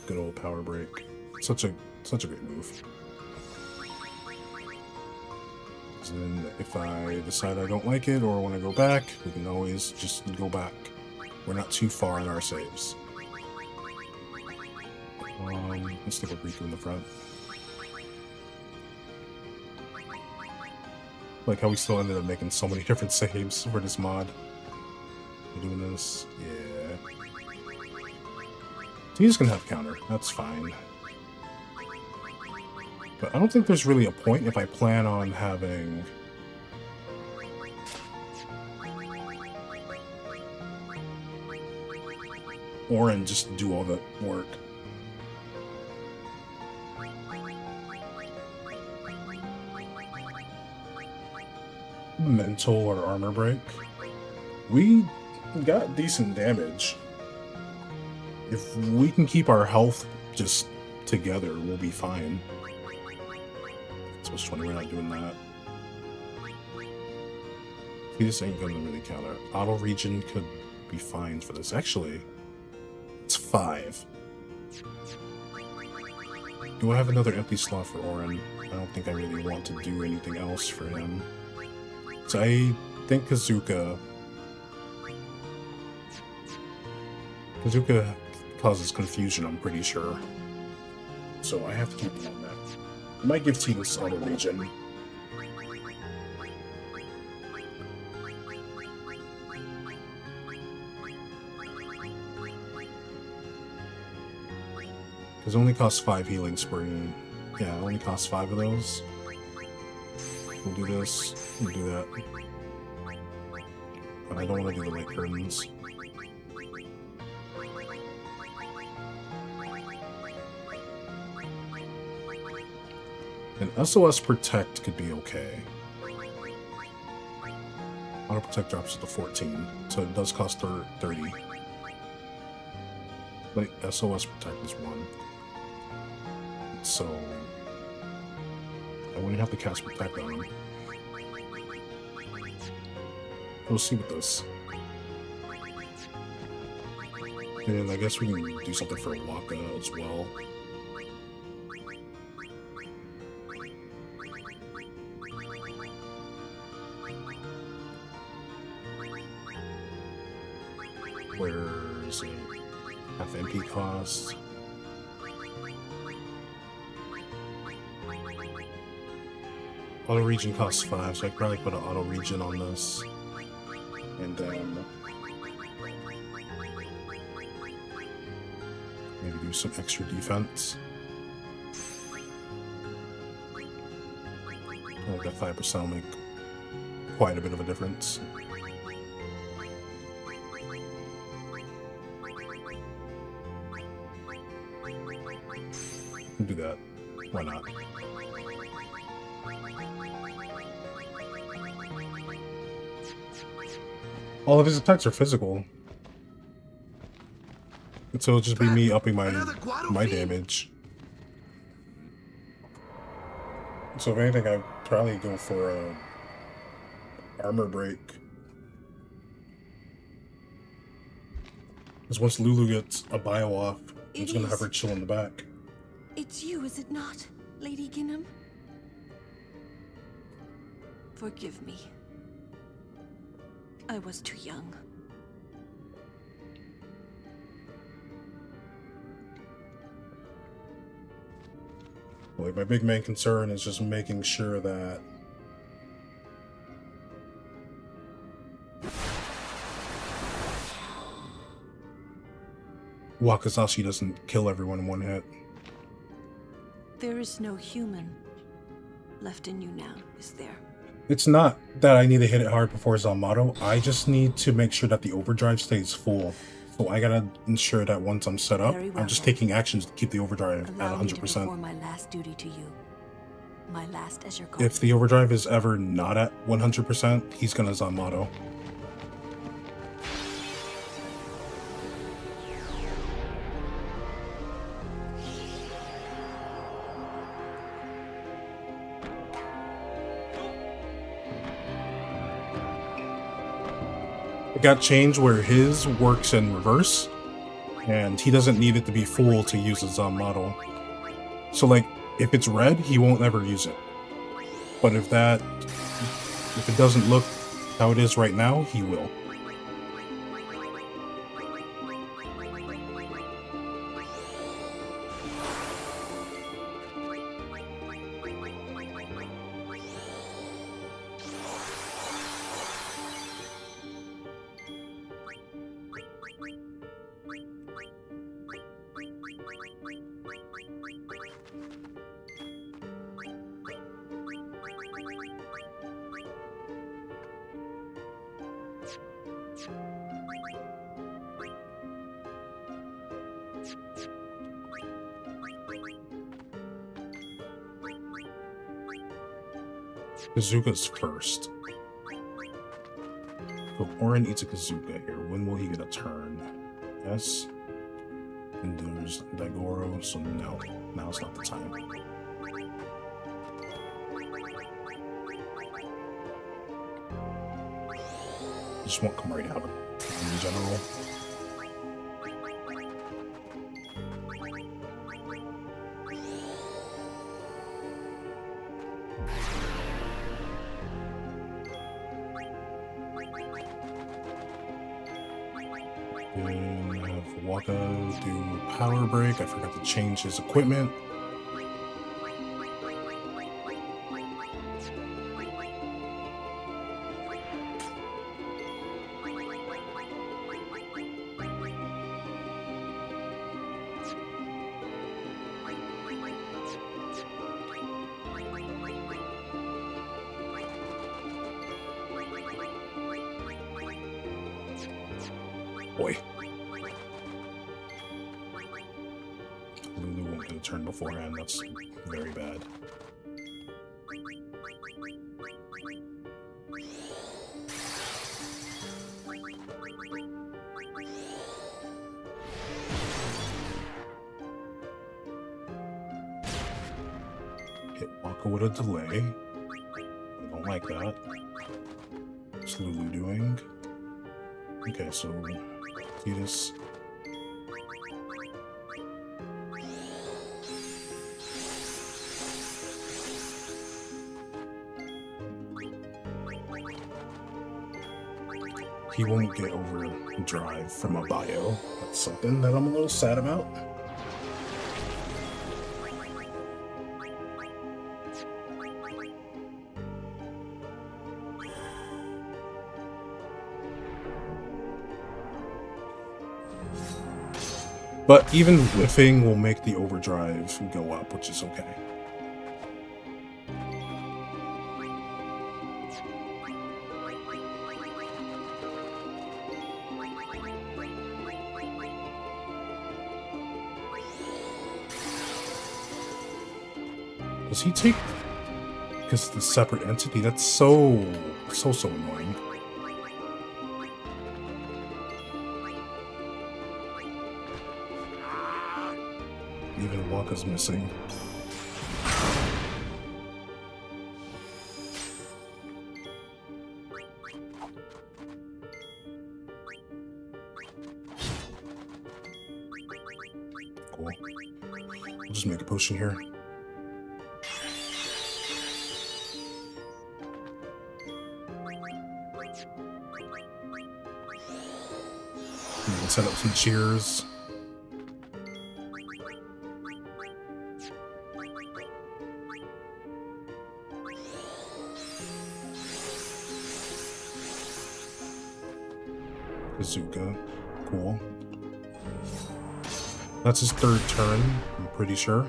good old power break. Such a great move. And then if I decide I don't like it or want to go back, we can always just go back. We're not too far in our saves. Let's stick with Riku in the front. Like how we still ended up making so many different saves for this mod. We're doing this, yeah. So he's gonna have counter, that's fine. But I don't think there's really a point if I plan on having... Orin just do all the work. Mental or armor break. We got decent damage. If we can keep our health just together, we'll be fine. So it's 20, we're not doing that. He just ain't gonna really counter. Auto regen could be fine for this. Actually, it's 5. Do I have another empty slot for Orin? I don't think I really want to do anything else for him. So I think Kazuka causes confusion, I'm pretty sure. So I have to keep him on that. I might give Tidus auto regen. Because it only costs 5 healing spring. Yeah, it only costs 5 of those. We'll do this, we'll do that. But I don't want to do the light curtains. And SOS Protect could be okay. Auto Protect drops to 14, so it does cost 30. But SOS Protect is 1. So I wouldn't have to cast Protect on him. We'll see with this. And I guess we can do something for Waka as well. Where is it? Half MP cost. Auto regen costs 5, so I could probably put an auto regen on this. And then maybe do some extra defense. I think that 5% will make quite a bit of a difference. Do that. Why not? All of his attacks are physical. And so it'll just be me upping my damage. So if anything, I'd probably go for a armor break. Because once Lulu gets a bio off, I'm just gonna have her chill in the back. It's you, is it not, Lady Ginham? Forgive me. I was too young. Like, my big main concern is just making sure that Wakasashi doesn't kill everyone in one hit. There is no human left in you now, is there? It's not that I need to hit it hard before Zamato. I just need to make sure that the overdrive stays full. So I gotta ensure that once I'm set up, Very well, I'm just then. taking actions to keep the overdrive at Allow me to 100%. perform my last duty to you. My last as your guardian. If the overdrive is ever not at 100%, he's gonna Zamato. It got changed where his works in reverse, and he doesn't need it to be full to use a Zamato. So, like, if it's red, he won't ever use it. But if it doesn't look how it is right now, he will. Kazuka's first. So Orin eats a Kazuka here. When will he get a turn? Yes. And there's Daigoro, so no. Now's not the time. I just won't come right out in general. Then I have Waka do power break. I forgot to change his equipment. Boy. Lulu won't get a turn beforehand. That's very bad. Hit Waka with a delay. I don't like that. What's Lulu doing? Okay, so Titus. He won't get overdrive from a bio. That's something that I'm a little sad about. But even whiffing will make the overdrive go up, which is okay. Does he take... Because the separate entity? That's so annoying. Even Waka's missing. Cool. We'll just make a potion here. set up some cheers. Bazooka. Cool. That's his third turn, I'm pretty sure.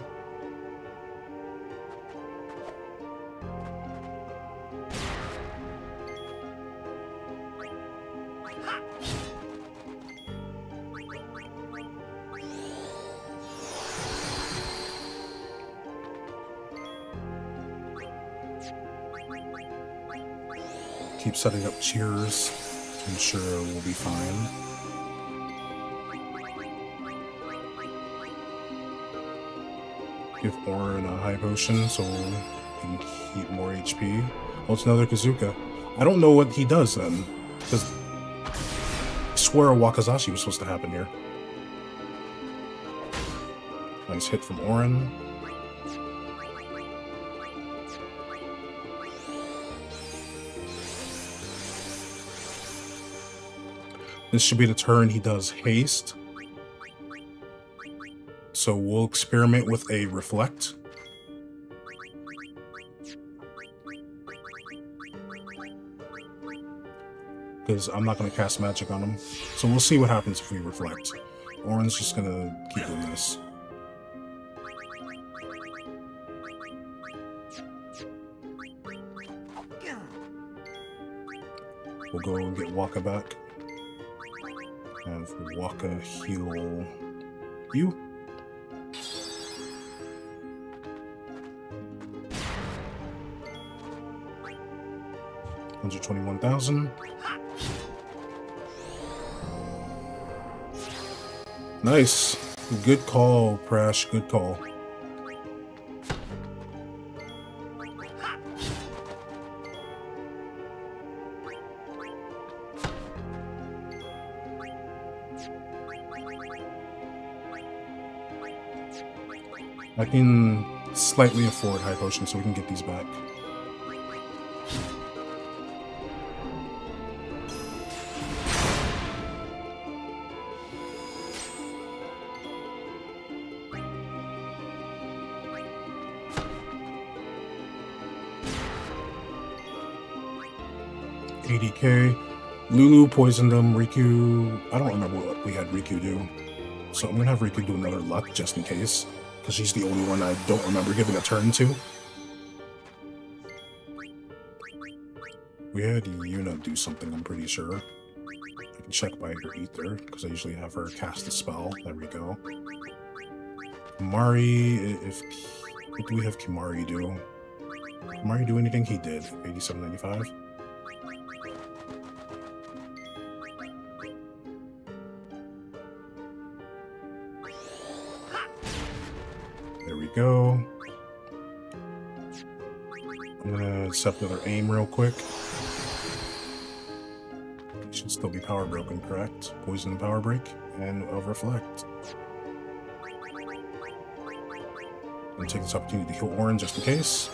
Keep setting up cheers. I'm sure we'll be fine. Give Orin a high potion so he can keep more HP. Oh, it's another Kazuka. I don't know what he does then. Because I swear a Wakazashi was supposed to happen here. Nice hit from Orin. This should be the turn he does haste. So we'll experiment with a reflect. Because I'm not going to cast magic on him. So we'll see what happens if we reflect. Orin's just going to keep doing this. We'll go and get Waka back. Have Waka heal you. $121,000. Nice. Good call, Prash. Good call. I can slightly afford high potion so we can get these back. $80K. Lulu poisoned them. Riku... I don't remember what we had Riku do. So I'm gonna have Riku do another luck just in case. Because she's the only one I don't remember giving a turn to. We had Yuna do something, I'm pretty sure. I can check by her ether, because I usually have her cast a spell. There we go. Kimari, what do we have Kimari do? Kimari do anything? He did. 87.95. There we go. I'm gonna accept another aim real quick. Should still be power broken, correct? Poison and power break, and I'll reflect. I'm gonna take this opportunity to heal Orin just in case.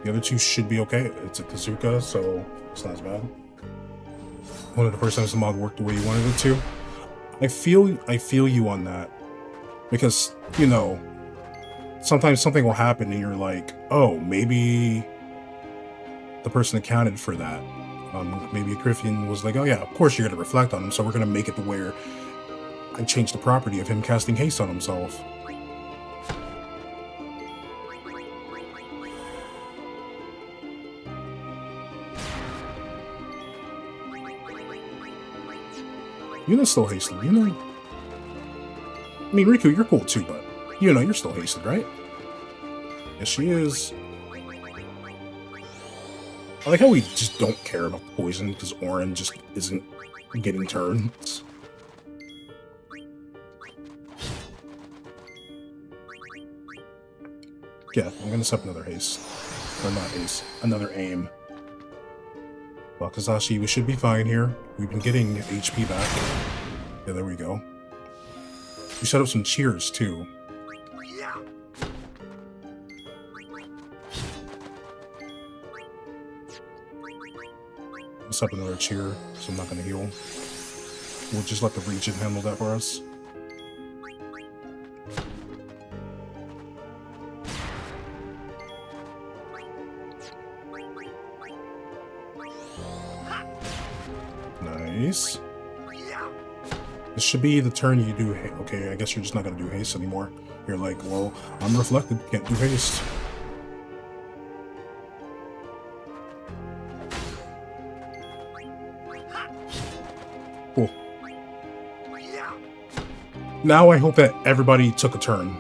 The other two should be okay. It's a Kazuka, so it's not as bad. One of the first times the mod worked the way you wanted it to. I feel you on that. Because, you know, sometimes something will happen and you're like, oh, maybe the person accounted for that. Maybe Griffin was like, oh yeah, of course you're going to reflect on him, so we're going to make it to where I change the property of him casting haste on himself. Yuna's still hasted. Yuna... I mean, Riku, you're cool too, but you know, you're still hasted, right? Yes, she is. I like how we just don't care about poison because Orin just isn't getting turns. Yeah, I'm gonna set another haste. Or not haste, another aim. Wakazashi, we should be fine here. We've been getting HP back. Yeah, there we go. We set up some cheers, too. Let's up another cheer, so I'm not going to heal. We'll just let the region handle that for us. Nice. This should be the turn you do. Okay, I guess you're just not gonna do haste anymore. You're like, well, I'm reflected, can't do haste. Cool. Now I hope that everybody took a turn.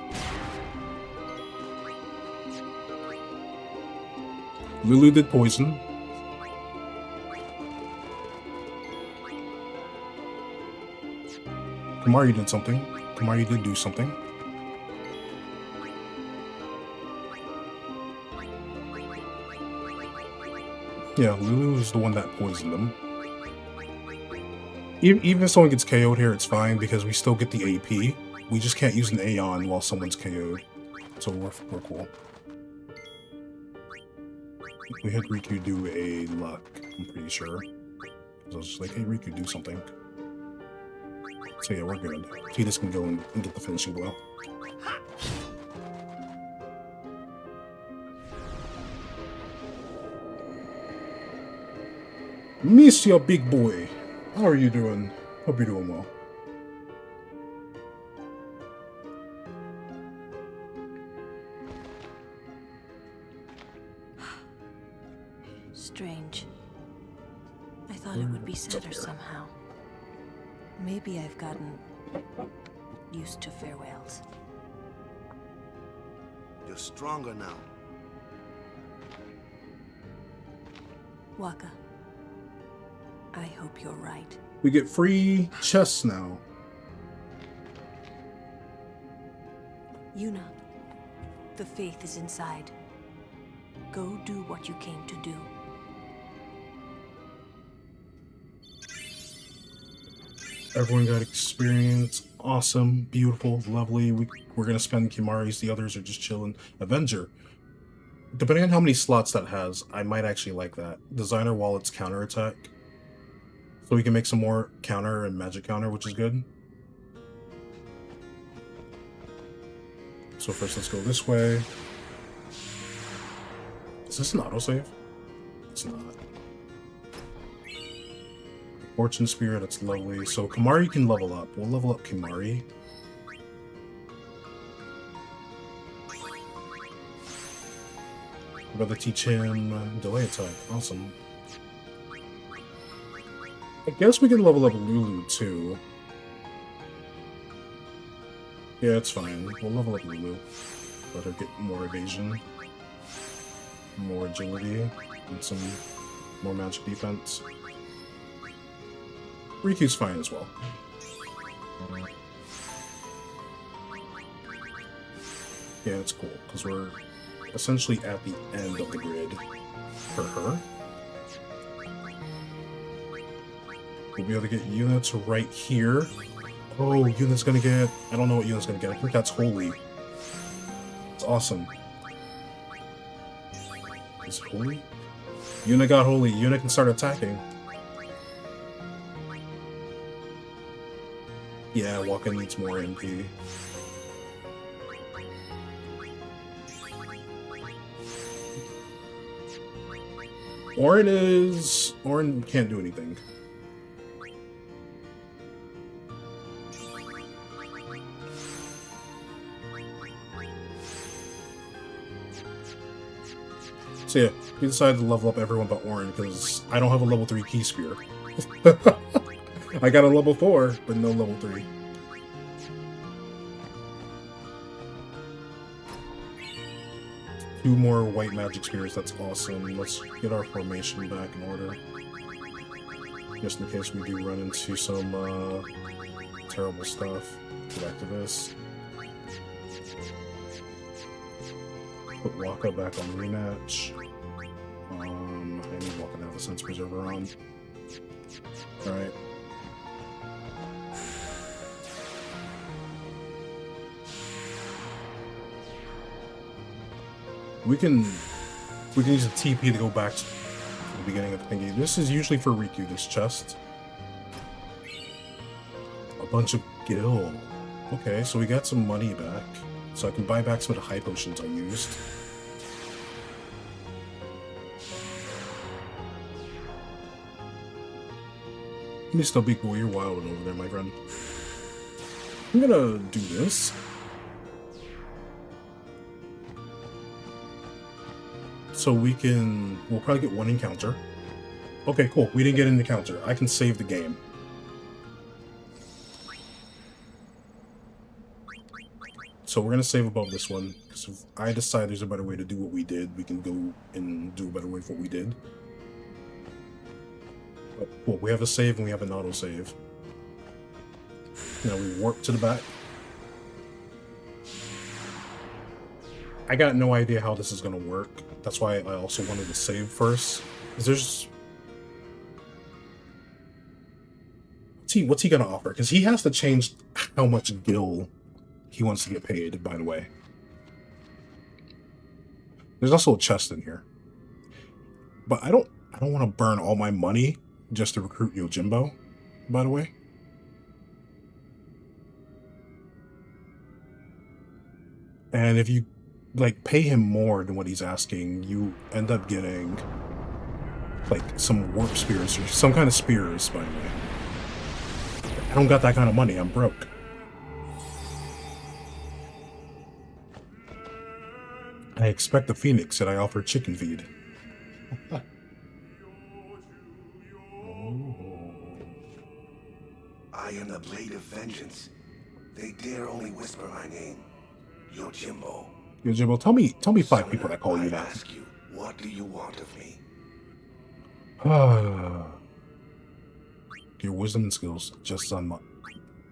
Lulu did poison. Kamari did something. Kamari did do something. Yeah, Lulu is the one that poisoned them. Even if someone gets KO'd here, it's fine because we still get the AP. We just can't use an Aeon while someone's KO'd. So we're cool. We had Riku do a luck, I'm pretty sure. I was just like, hey Riku, do something. So yeah, we're good. Tidus can go and get the finishing blow. Monsieur Big Boy, how are you doing? Hope you're doing well. Strange. I thought it would be sadder somehow. Maybe I've gotten used to farewells. You're stronger now. Waka, I hope you're right. We get free chests now. Yuna, the faith is inside. Go do what you came to do. Everyone got experience. Awesome, beautiful, lovely. We're gonna spend Kimari's. The others are just chilling. Avenger. Depending on how many slots that has, I might actually like that. Designer Wallet's counterattack. So we can make some more counter and magic counter, which is good. So first let's go this way. Is this an autosave? It's not. Fortune Spirit, that's lovely. So Kimari can level up. We'll level up Kimari. I'd rather teach him delay attack. Awesome. I guess we can level up Lulu too. Yeah, it's fine. We'll level up Lulu. Let her get more evasion, more agility, and some more magic defense. Riku's fine as well. Yeah, it's cool, because we're essentially at the end of the grid for her. We'll be able to get Yuna to right here. Oh, Yuna's gonna get... I don't know what Yuna's gonna get. I think that's Holy. It's awesome. Is it Holy? Yuna got Holy. Yuna can start attacking. Yeah, Waka needs more MP. Orin can't do anything. So yeah, we decided to level up everyone but Orin because I don't have a level 3 Key Spear. I got a level 4, but no level 3. Two more white magic spears, that's awesome. Let's get our formation back in order. Just in case we do run into some terrible stuff. Go back to this. Put Waka back on rematch. I need Waka to have a sense preserver on. Alright. We can use a TP to go back to the beginning of the thingy. This is usually for Riku, this chest. bunch of gil. Okay, so we got some money back. So I can buy back some of the high potions I used. Mr. Big Boy, you're wilding over there, my friend. I'm gonna do this. So we'll probably get one encounter. Okay, cool. We didn't get an encounter. I can save the game. So we're gonna save above this one, because if I decide there's a better way to do what we did, we can go and do a better way for what we did. But, cool, we have a save and we have an auto-save. Now we warp to the back. I got no idea how this is gonna work. That's why I also wanted to save first. Because what's he gonna offer? Because he has to change how much gil he wants to get paid, by the way. There's also a chest in here. But I don't want to burn all my money just to recruit Yojimbo, by the way. And if you like pay him more than what he's asking, you end up getting like some warp spears or some kind of spears, by the way. I don't got that kind of money, I'm broke. I expect the phoenix that I offer chicken feed. I am the blade of vengeance. They dare only whisper my name. Yojimbo. Yojimbo, tell me 5 people that call you I that. ask you, what do you want of me? Your wisdom and skills just on my...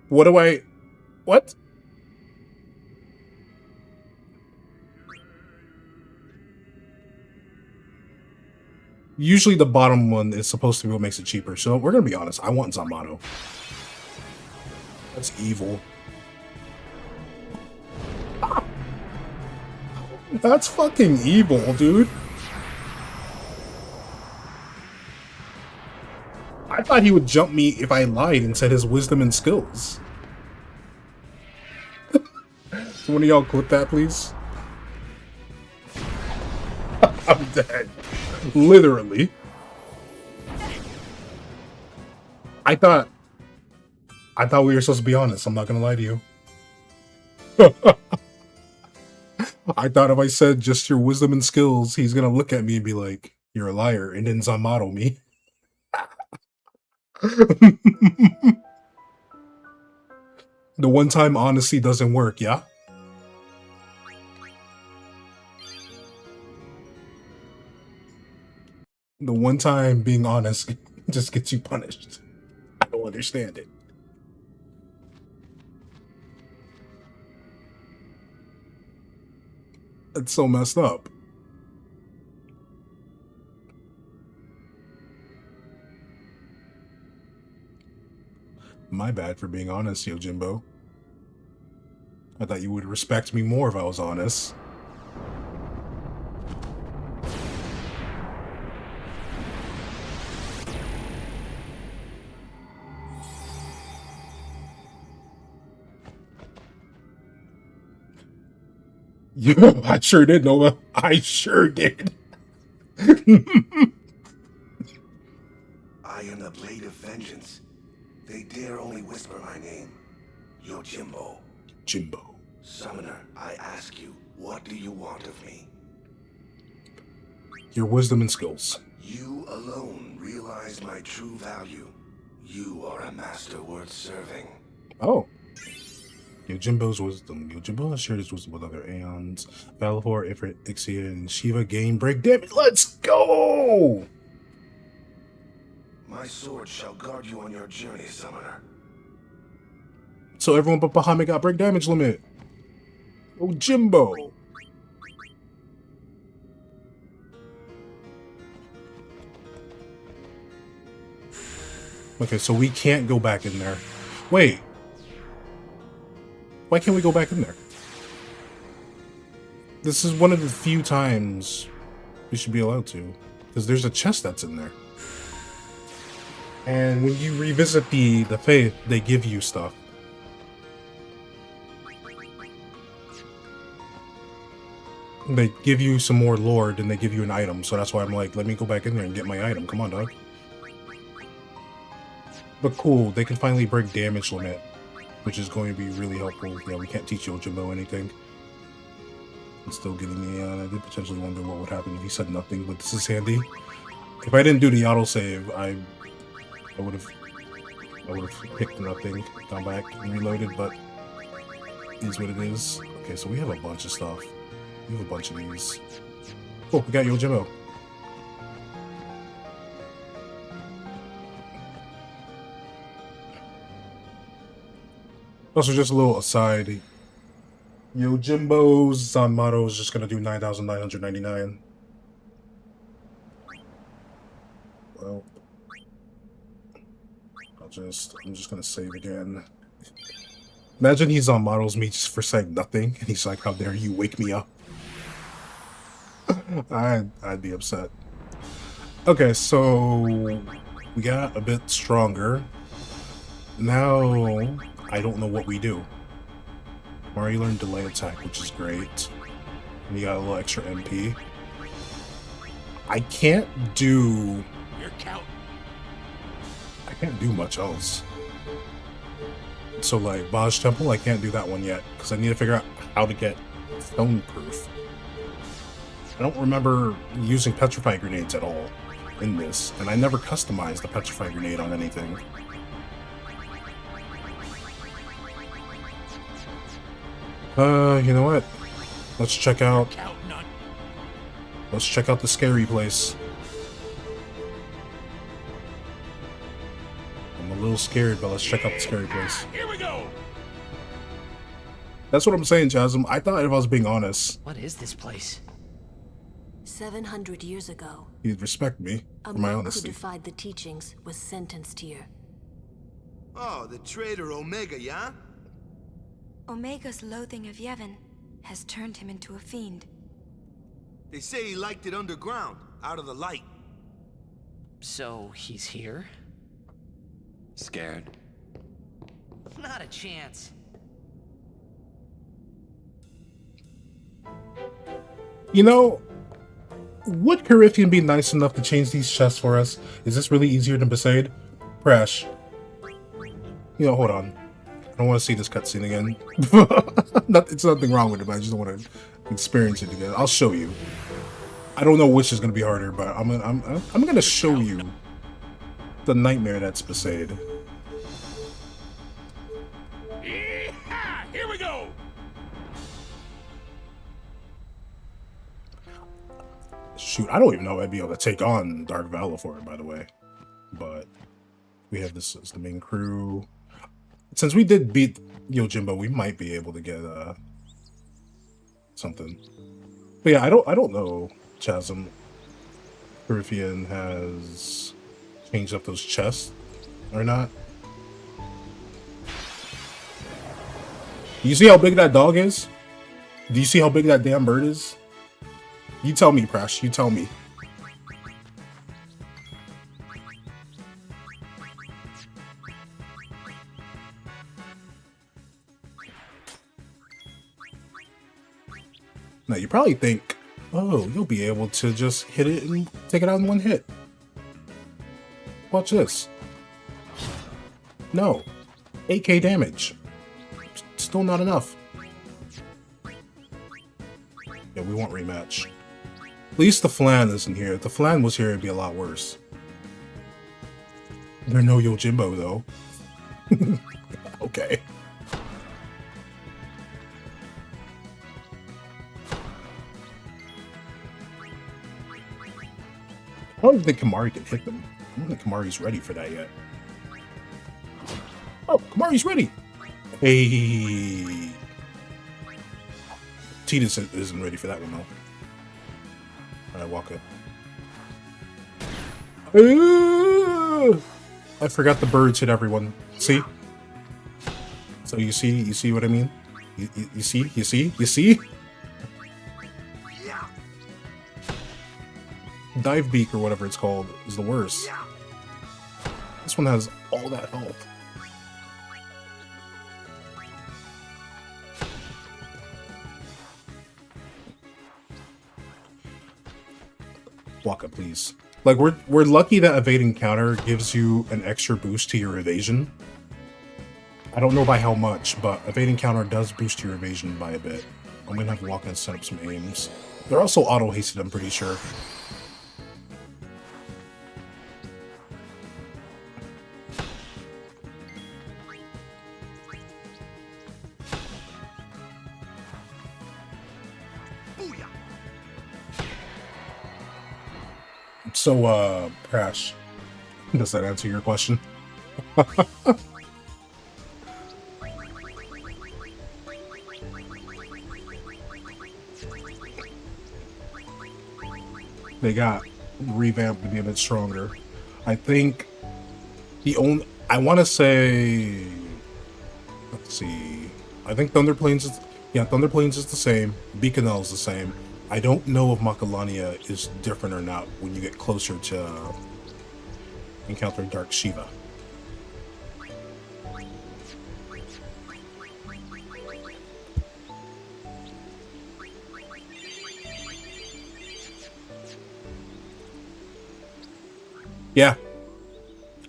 What? Usually the bottom one is supposed to be what makes it cheaper, so we're gonna be honest, I want Zamato. That's evil. That's fucking evil, dude. I thought he would jump me if I lied and said his wisdom and skills. So one of y'all clip that, please? I'm dead. Literally. I thought we were supposed to be honest. I'm not gonna lie to you. I thought if I said just your wisdom and skills, he's gonna look at me and be like, "You're a liar," and then Zamato me. The one time honesty doesn't work, yeah? The one time being honest just gets you punished. I don't understand it. It's so messed up. My bad for being honest, Yojimbo. I thought you would respect me more if I was honest. Yeah, I sure did, Nova. I sure did. I am the blade of vengeance. They dare only whisper my name. Yojimbo. Jimbo. Summoner, I ask you, what do you want of me? Your wisdom and skills. You alone realize my true value. You are a master worth serving. Oh. Yojimbo's wisdom. Yojimbo has shared his wisdom with other Aeons. Valor, Ifrit, Ixia, and Shiva gain break damage. Let's go! My sword shall guard you on your journey, Summoner. So everyone but Bahamut got break damage limit. Oh, Jimbo. Okay, so we can't go back in there. Wait. Why can't we go back in there? This is one of the few times we should be allowed to. Because there's a chest that's in there. And when you revisit the faith, they give you stuff. They give you some more lore, then they give you an item. So that's why I'm like, let me go back in there and get my item. Come on, dog. But cool, they can finally break damage limit, which is going to be really helpful. Yeah, we can't teach Yojimbo anything. It's still getting me on. I did potentially wonder what would happen if he said nothing, but this is handy. If I didn't do the autosave, I would have picked nothing, gone back and reloaded, but it is what it is. Okay, so we have a bunch of stuff. We have a bunch of these. Oh, we got Yojimbo. Also, just a little aside. Yojimbo's Zanmaru is just gonna do 9,999. Well, I'm just gonna save again. Imagine he Zanmaru's me just for saying nothing, and he's like, "How dare you wake me up?" I'd be upset. Okay, so we got a bit stronger. Now I don't know what we do. Mario learned delay attack, which is great. And you got a little extra MP. I can't do much else. So like Baj Temple, I can't do that one yet because I need to figure out how to get stone proof. I don't remember using petrify grenades at all in this, and I never customized the petrify grenade on anything. You know what? Let's check out the scary place. I'm a little scared, but let's check out the scary place. Here we go. That's what I'm saying, Chasm. I thought, if I was being honest, What is this place? 700 years ago, he'd respect me a for my monk who honesty. defied the teachings was sentenced here. Oh, the traitor Omega, yeah? Omega's loathing of Yevon has turned him into a fiend. They say he liked it underground, out of the light. So he's here? Scared? Not a chance. You know, would Coryphean be nice enough to change these chests for us? Is this really easier than Besaid? Prash. You know, hold on. I don't want to see this cutscene again. It's nothing wrong with it, but I just don't want to experience it again. I'll show you. I don't know which is going to be harder, but I'm going to show you the nightmare that's Besaid. Yeehaw! Here we go. Shoot, I don't even know if I'd be able to take on Dark Valor for it, by the way. But we have this as the main crew. Since we did beat Yojimbo, we might be able to get something. But yeah, I don't know, Chasm. Coryphean has changed up those chests or not. Do you see how big that dog is? Do you see how big that damn bird is? You tell me, Prash. You tell me. Now, you probably think, oh, you'll be able to just hit it and take it out in one hit. Watch this. No. 8k damage. Still not enough. Yeah, we won't rematch. At least the Flan isn't here. If the Flan was here, it'd be a lot worse. There's no Yojimbo, though. Okay. I don't even think Kamari can hit them. I don't think Kamari's ready for that yet. Oh, Kamari's ready! Hey! Tidus isn't ready for that one, though. Alright, walk it. I forgot the birds hit everyone. See? So you see what I mean? You see? Dive Beak or whatever it's called is the worst. This one has all that health. Waka, please. Like, we're lucky that evading counter gives you an extra boost to your evasion. I don't know by how much, but evading counter does boost your evasion by a bit. I'm gonna have to walk and set up some aims. They're also auto-hasted, I'm pretty sure. So, Crash, does that answer your question? They got revamped to be a bit stronger. I think I want to say, let's see, I think Thunder Plains is, yeah, Thunder Plains is the same, Beaconel is the same. I don't know if Macalania is different or not when you get closer to encountering Dark Shiva. Yeah.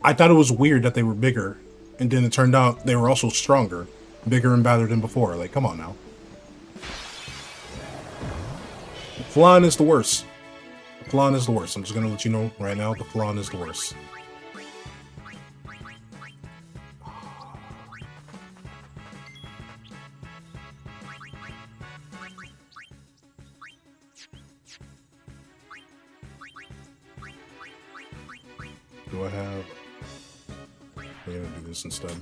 I thought it was weird that they were bigger, and then it turned out they were also stronger. Bigger and badder than before. Like, come on now. Flan is the worst. Flan is the worst. I'm just gonna let you know right now, the Flan is the worst. Do I have... I'm gonna do this instead.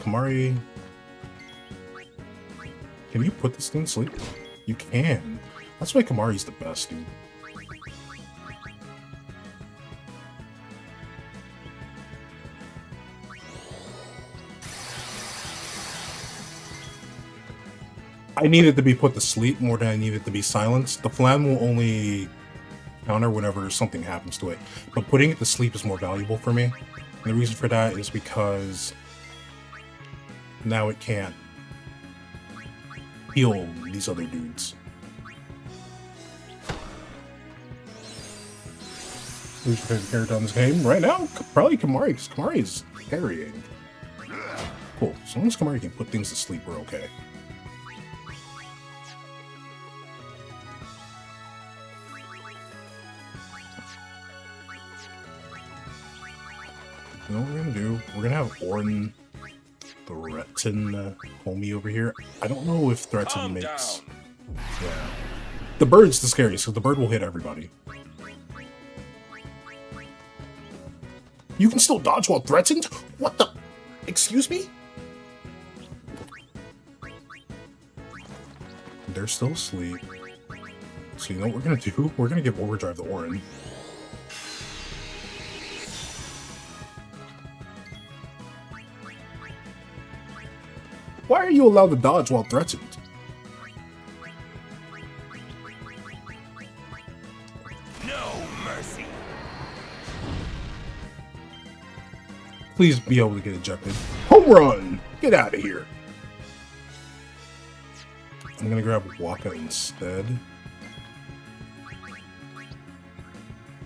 Kamari... Can you put this thing to sleep? You can. That's why Kamari's the best, dude. I need it to be put to sleep more than I need it to be silenced. The Flan will only counter whenever something happens to it, but putting it to sleep is more valuable for me. And the reason for that is because now it can't heal these other dudes. Who's your favorite character on this game? Right now, probably Kamari, because Kamari is carrying. Cool. As long as Kamari can put things to sleep, we're okay. You know what we're gonna do? We're gonna have Orin Threaten homie over here. I don't know if Threaten makes... Yeah. The bird's the scariest, so the bird will hit everybody. You can still dodge while threatened? What the... Excuse me? They're still asleep. So you know what we're gonna do? We're gonna give Overdrive to Orin. Why are you allowed to dodge while threatened? No mercy. Please be able to get ejected. Home run! Get out of here. I'm gonna grab Waka instead.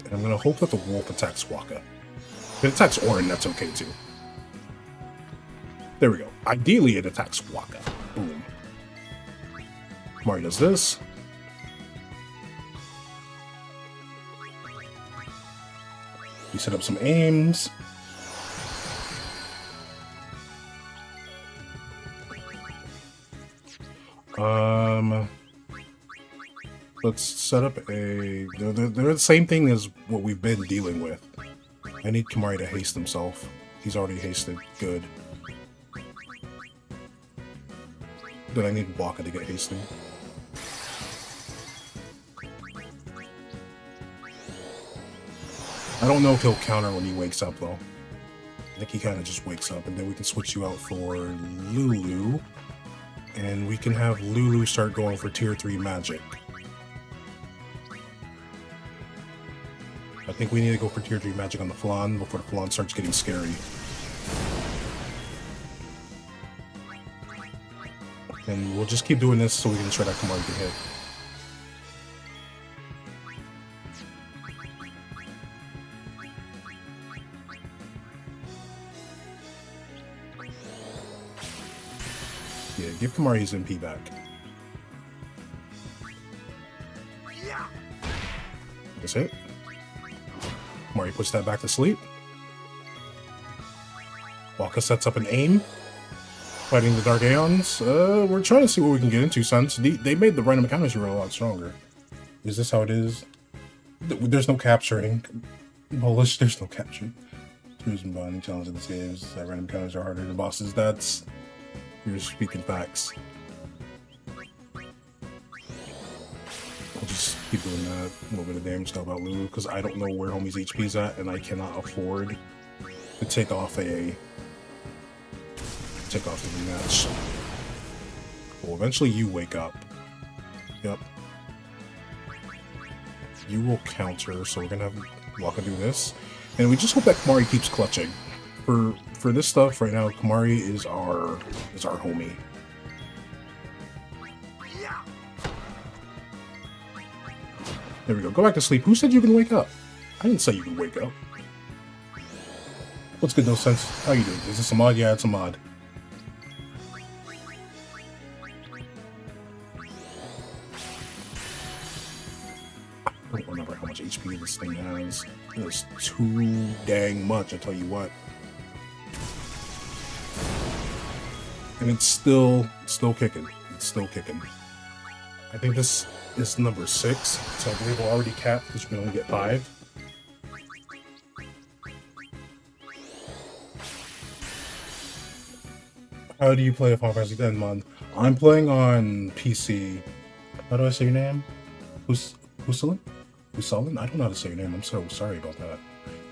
And I'm gonna hope that the wolf attacks Waka. If it attacks Orin, that's okay too. There we go. Ideally, it attacks Waka. Boom. Mario does this. We set up some aims. Let's set up a... They're the same thing as what we've been dealing with. I need Kamari to haste himself. He's already hasted. Good. Then I need Waka to get hasted. I don't know if he'll counter when he wakes up, though. I think he kind of just wakes up, and then we can switch you out for Lulu. And we can have Lulu start going for tier 3 magic. I think we need to go for tier 3 magic on the Flan before the Flan starts getting scary. And we'll just keep doing this so we can ensure that Kamari can hit. Yeah, give Kamari his MP back. That's it. Kamari puts that back to sleep. Waka sets up an aim. Fighting the Dark Aeons. We're trying to see what we can get into, Sons. They made the random encounters a lot stronger. Is this how it is? There's no capturing. Polish, there's no capturing. There's some bonding challenge in this game. That random encounters are harder than bosses. That's... You're speaking facts. I'll just keep doing that. A little bit of damage now about Lulu, because I don't know where homie's HP is at, and I cannot afford to take off the rematch. Well, eventually you wake up. Yep. You will counter, so we're gonna have Waka do this. And we just hope that Kamari keeps clutching. For this stuff right now, Kamari is our homie. There we go. Go back to sleep. Who said you can wake up? I didn't say you can wake up. What's good, no sense? How you doing? Is this a mod? Yeah, it's a mod. I don't remember how much HP this thing has. It's too dang much, I tell you what. And it's still kicking. It's still kicking. I think this is number 6, so I believe we're already capped because you can only get 5. How do you play a Final Fantasy X mod? I'm playing on PC. How do I say your name? Husalin? I don't know how to say your name. I'm so sorry about that.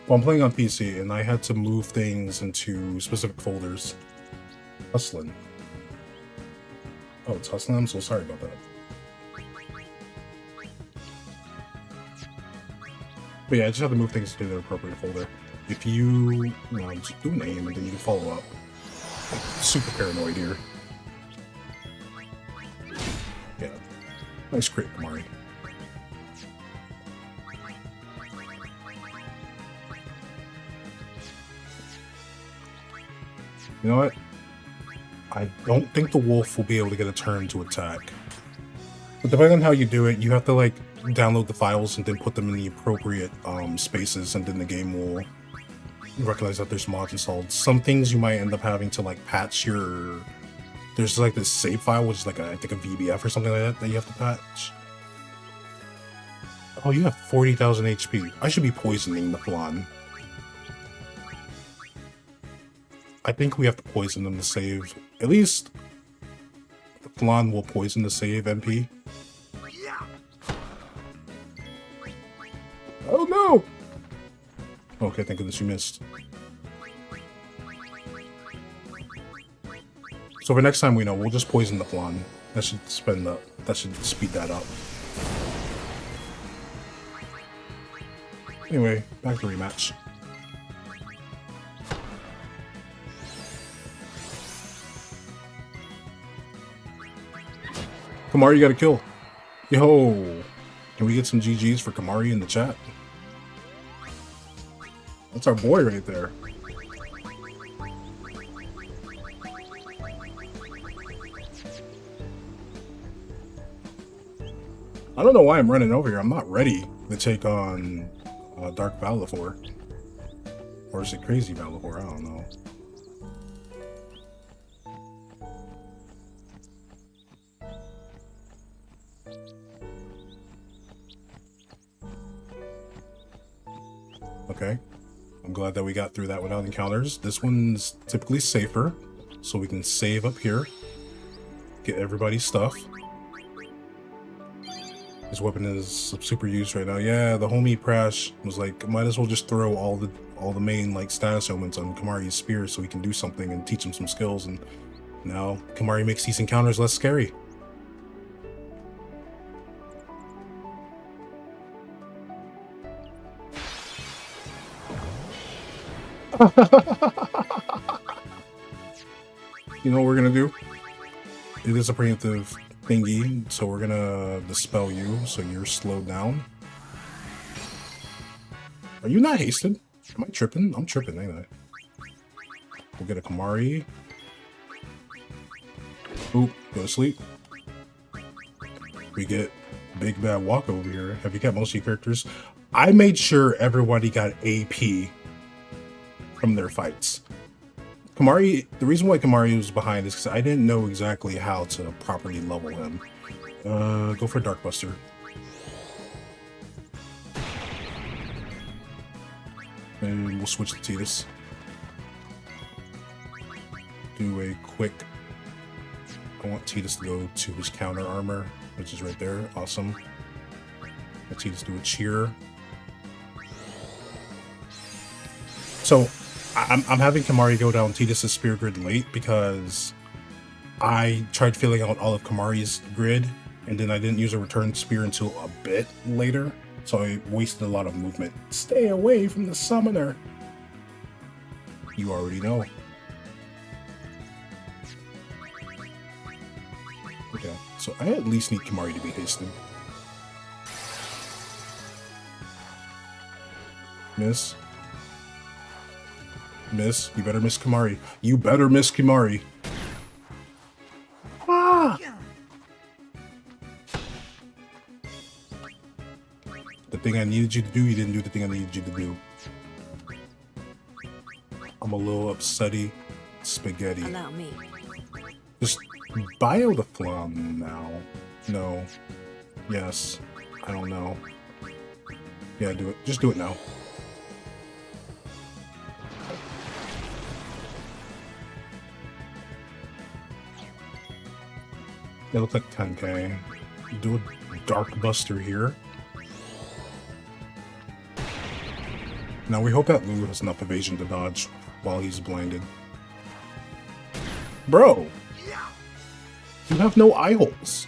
Well, I'm playing on PC, and I had to move things into specific folders. Hustling. Oh, it's hustling? I'm so sorry about that. But yeah, I just have to move things to their appropriate folder. If you, just do an aim and then you can follow up. I'm super paranoid here. Yeah. Nice crit, Kamari. You know what? I don't think the wolf will be able to get a turn to attack. But depending on how you do it, you have to like download the files and then put them in the appropriate spaces, and then the game will recognize that there's mods installed. Some things you might end up having to like patch your... There's like this save file, which is like I think a VBF or something like that you have to patch. Oh, you have 40,000 HP. I should be poisoning the Flan. I think we have to poison them to save. At least the Flan will poison to save MP. Oh no! Okay, thank goodness you missed. So for next time we know, we'll just poison the Flan. That should speed that up. Anyway, back to rematch. Kamari, you got a kill. Yo! Can we get some GGs for Kamari in the chat? That's our boy right there. I don't know why I'm running over here. I'm not ready to take on Dark Valifor. Or is it Crazy Valifor? I don't know. Okay. I'm glad that we got through that without encounters. This one's typically safer, so we can save up here. Get everybody's stuff. His weapon is super used right now. Yeah, the homie Prash was like, might as well just throw all the main like status elements on Kamari's spear so we can do something and teach him some skills, and now Kamari makes these encounters less scary. You know what we're gonna do? It is a preemptive thingy, so we're gonna dispel you, so you're slowed down. Are you not hasted? Am I tripping? I'm tripping, ain't I? We'll get a Kamari. Oop, go to sleep. We get Big Bad Walk over here. Have you got most of your characters? I made sure everybody got AP from their fights. Kamari, the reason why Kamari was behind is because I didn't know exactly how to properly level him. Go for Darkbuster. And we'll switch to Tidus. Do a quick... I want Tidus to go to his counter armor, which is right there. Awesome. Let Tidus do a cheer. So, I'm having Kamari go down Tidus' spear grid late because I tried filling out all of Kamari's grid, and then I didn't use a return spear until a bit later. So I wasted a lot of movement. Stay away from the summoner. You already know. Okay, so I at least need Kamari to be hasted. Miss. Miss. You better miss Kamari. You better miss Kamari. Ah! The thing I needed you to do, you didn't do the thing I needed you to do. I'm a little upsetty. Spaghetti. Allow me. Just bio the flam now. No. Yes. I don't know. Yeah, do it. Just do it now. It looks like 10k. Do a Dark Buster here. Now we hope that Lulu has enough evasion to dodge while he's blinded. Bro! You have no eye holes.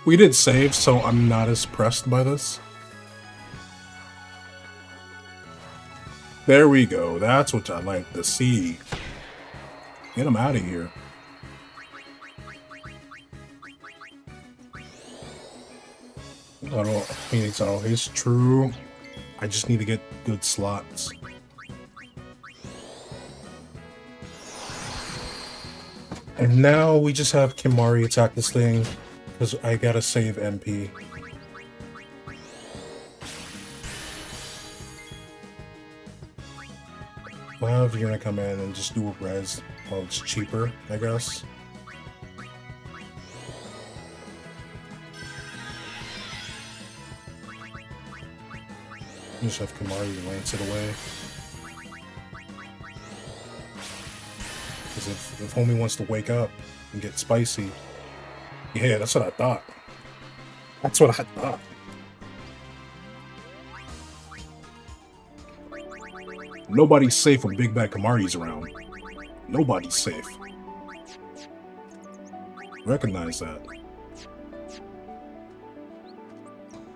We did save, so I'm not as pressed by this. There we go. That's what I like to see. Get him out of here. Phoenix Auto is true. I just need to get good slots. And now we just have Kimari attack this thing. Because I gotta save MP. Well, if you're gonna come in and just do a res, well, it's cheaper, I guess. Just have Kamari lance it away. Because if homie wants to wake up and get spicy. Yeah, that's what I thought. That's what I thought. Nobody's safe when Big Bad Kamari's around. Nobody's safe. Recognize that.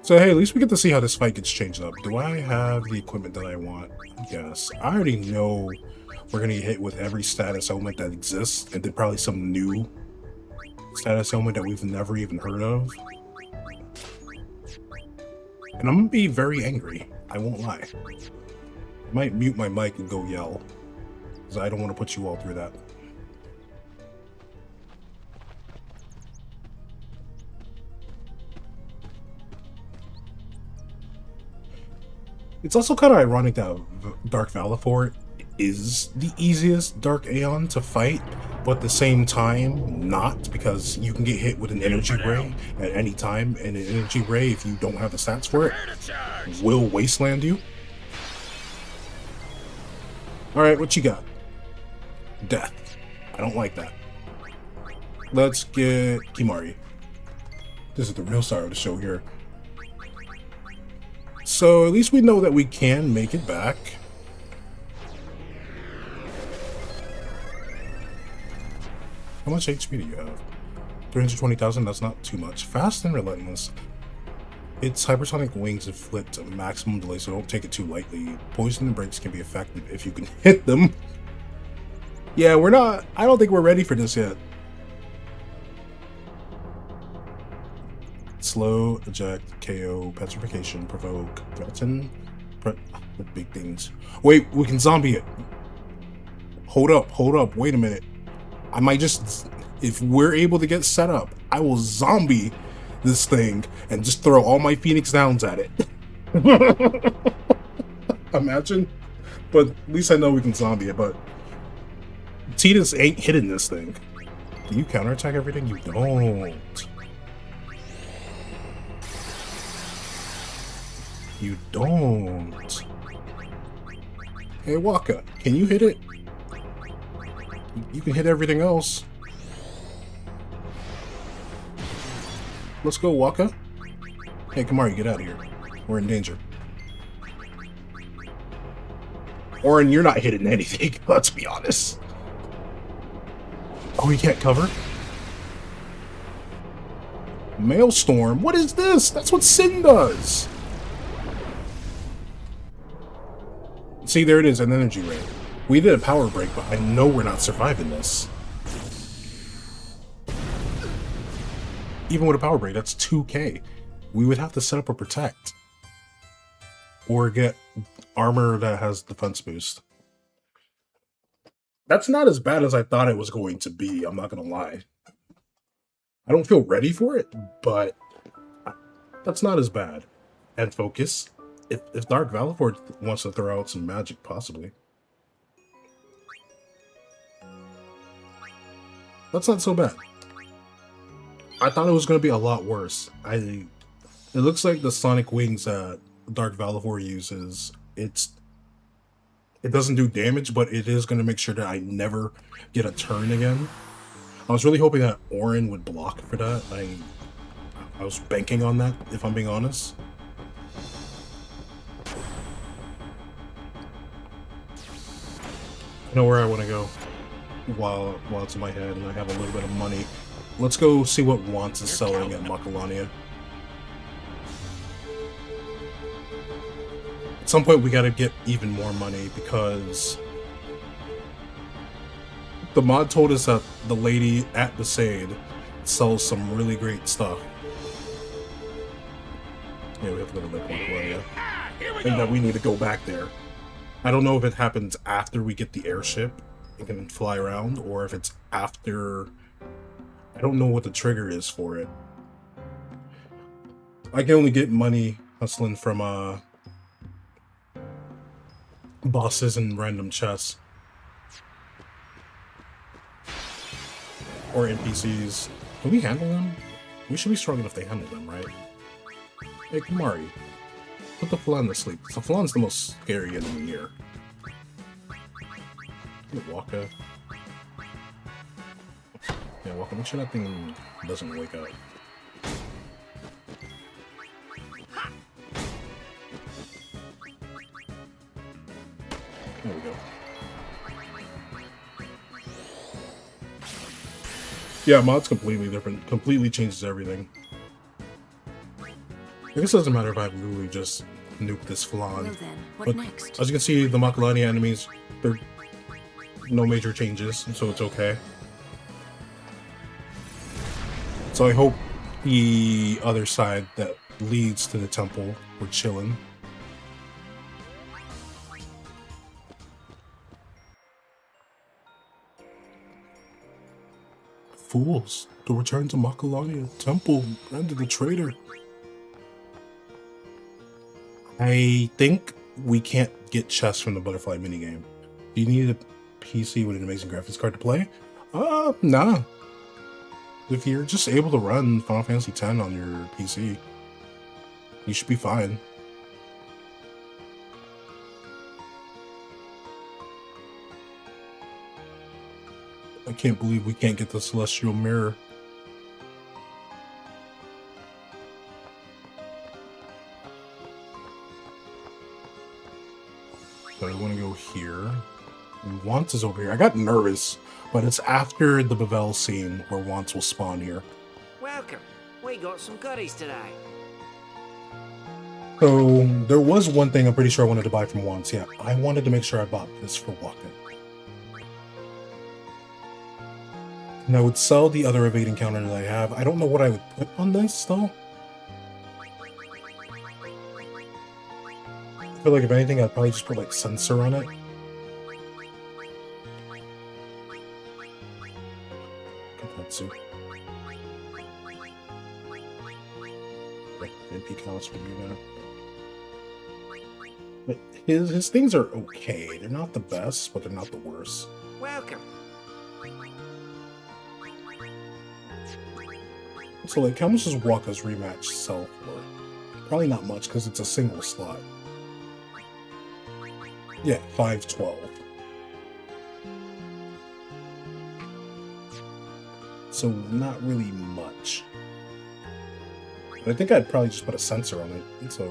So hey, at least we get to see how this fight gets changed up. Do I have the equipment that I want? Yes. I already know we're gonna get hit with every status element that exists, and then probably some new status element that we've never even heard of. And I'm gonna be very angry. I won't lie. I might mute my mic and go yell. Because I don't want to put you all through that. It's also kind of ironic that Dark Valifor is the easiest Dark Aeon to fight, but at the same time, not, because you can get hit with an energy ray at any time, and an energy ray, if you don't have the stats for it, will wasteland you. Alright, what you got? Death. I don't like that. Let's get Kimari. This is the real star of the show here. So, at least we know that we can make it back. How much HP do you have? 320,000, that's not too much. Fast and relentless. Its hypersonic wings inflict a maximum delay, so don't take it too lightly. Poison and breaks can be effective if you can hit them. Yeah, we're not... I don't think we're ready for this yet. Slow, eject, KO, petrification, provoke, threaten... the big things. Wait, we can zombie it. Hold up, wait a minute. I might just... If we're able to get set up, I will zombie this thing and just throw all my Phoenix Downs at it. Imagine. But at least I know we can zombie it, but Tidus ain't hitting this thing. Do you counterattack everything? You don't. You don't. Hey Waka, can you hit it? You can hit everything else. Let's go, Waka. Hey, Kamari, get out of here. We're in danger. Orin, you're not hitting anything, let's be honest. Oh, he can't cover? Maelstrom? What is this? That's what Sin does! See, there it is, an energy ray. We did a power break, but I know we're not surviving this. Even with a power break, that's 2k. We would have to set up a protect. Or get armor that has defense boost. That's not as bad as I thought it was going to be, I'm not gonna lie. I don't feel ready for it, but that's not as bad. And focus. If Dark Valivor wants to throw out some magic, possibly. That's not so bad. I thought it was going to be a lot worse. It looks like the sonic wings that Dark Valivor uses, it doesn't do damage, but it is going to make sure that I never get a turn again. I was really hoping that Orin would block for that. I was banking on that, if I'm being honest. I know where I want to go while it's in my head and I have a little bit of money. Let's go see what Wants is selling at Makalania. At some point we gotta get even more money because the mod told us that the lady at Besaid sells some really great stuff. Yeah, we have to go to Makalania. And that we need to go back there. I don't know if it happens after we get the airship and can fly around, or if it's after... I don't know what the trigger is for it. I can only get money hustling from bosses and random chests. Or NPCs. Can we handle them? We should be strong enough to handle them, right? Hey, Kamari. Put the Flan to sleep. The Flan's the most scary enemy here. Waka. Yeah, Waka, make sure that thing doesn't wake up. There we go. Yeah, mod's completely different. Completely changes everything. I guess it doesn't matter if I literally just nuke this flan. Well then, what But next? as you can see, the Makalani enemies, they're no major changes, so it's okay. So I hope the other side that leads to the temple, we're chilling. Fools, to return to Makalani temple, granted the traitor. I think we can't get chests from the butterfly minigame. Do you need a PC with an amazing graphics card to play? Nah. If you're just able to run Final Fantasy X on your PC, you should be fine. I can't believe we can't get the Celestial Mirror. So I want to go here. Once is over here. I got nervous, but it's after the Bevel scene where Once will spawn here. Welcome. We got some goodies today. So there was one thing I'm pretty sure I wanted to buy from Once. Yeah, I wanted to make sure I bought this for walking. And I would sell the other evading counter that I have. I don't know what I would put on this though. I feel like if anything, I'd probably just put like sensor on it. Katsu. MP counts for you now. But his things are okay. They're not the best, but they're not the worst. Welcome. So like, how much does Waka's rematch sell for? Probably not much because it's a single slot. Yeah, 512. So not really much. But I think I'd probably just put a sensor on it. So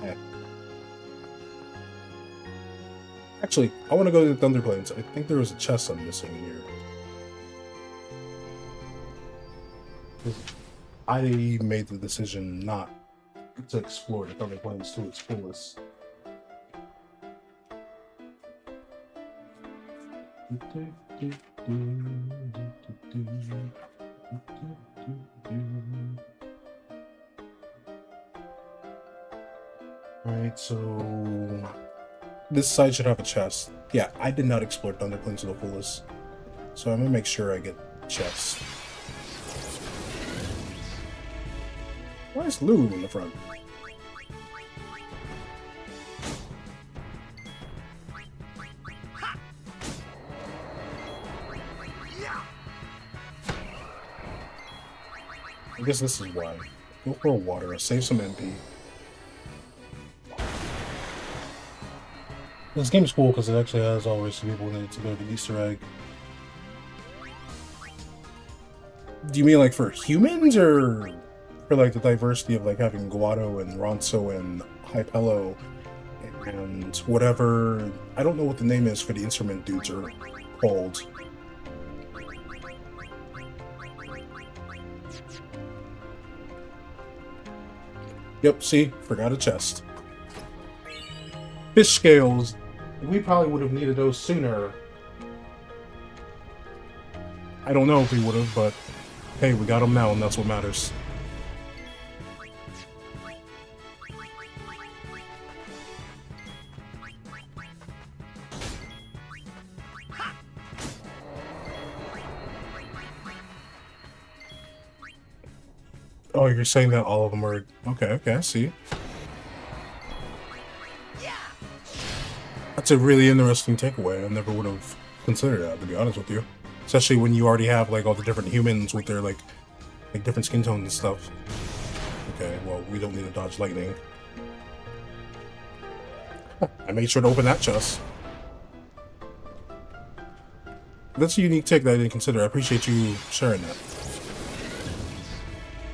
yeah. Actually, I want to go to the Thunderplains. I think there was a chest I'm missing here. I made the decision not to explore the Thunderplains to its fullest. Alright, so this side should have a chest. Yeah, I did not explore Thunderplains to the fullest. So I'm gonna make sure I get chests. Why is Lulu in the front? I guess this is why. Go for a water, save some MP. This game is cool because it actually has always people that it's a bit of an Easter egg. Do you mean like for humans or for like the diversity of like having Guado and Ronso and Hypello and whatever? I don't know what the name is for the instrument dudes are called. Yep, see? Forgot a chest. Fish scales. We probably would have needed those sooner. I don't know if we would have, but hey, we got them now, and that's what matters. Oh, you're saying that all of them are... Okay, I see. That's a really interesting takeaway. I never would have considered that, to be honest with you. Especially when you already have, like, all the different humans with their, like different skin tones and stuff. Okay, well, we don't need to dodge lightning. I made sure to open that chest. That's a unique take that I didn't consider. I appreciate you sharing that.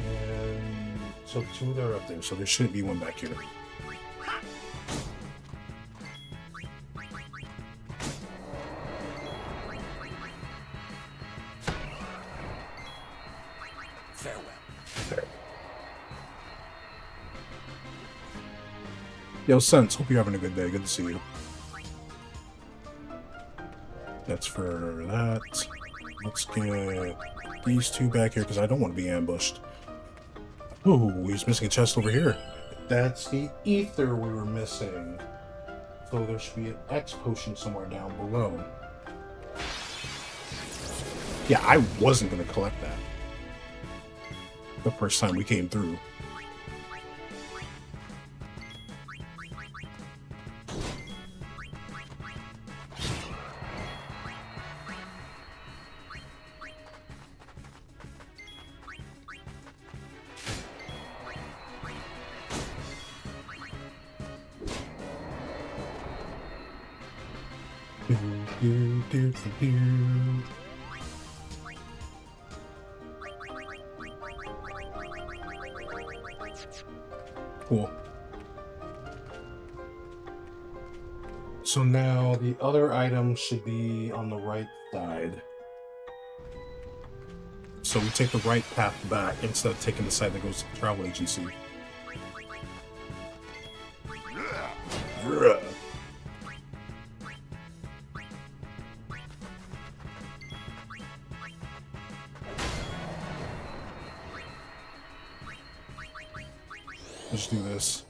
And so two are up there, so there shouldn't be one back here. Yo, Sense, hope you're having a good day. Good to see you. That's for that. Let's get these two back here because I don't want to be ambushed. Ooh, we was missing a chest over here. That's the ether we were missing. So there should be an X potion somewhere down below. Yeah, I wasn't going to collect that the first time we came through. Cool. So now the other item should be on the right side. So we take the right path back instead of taking the side that goes to the travel agency. Bruh. Let's do this.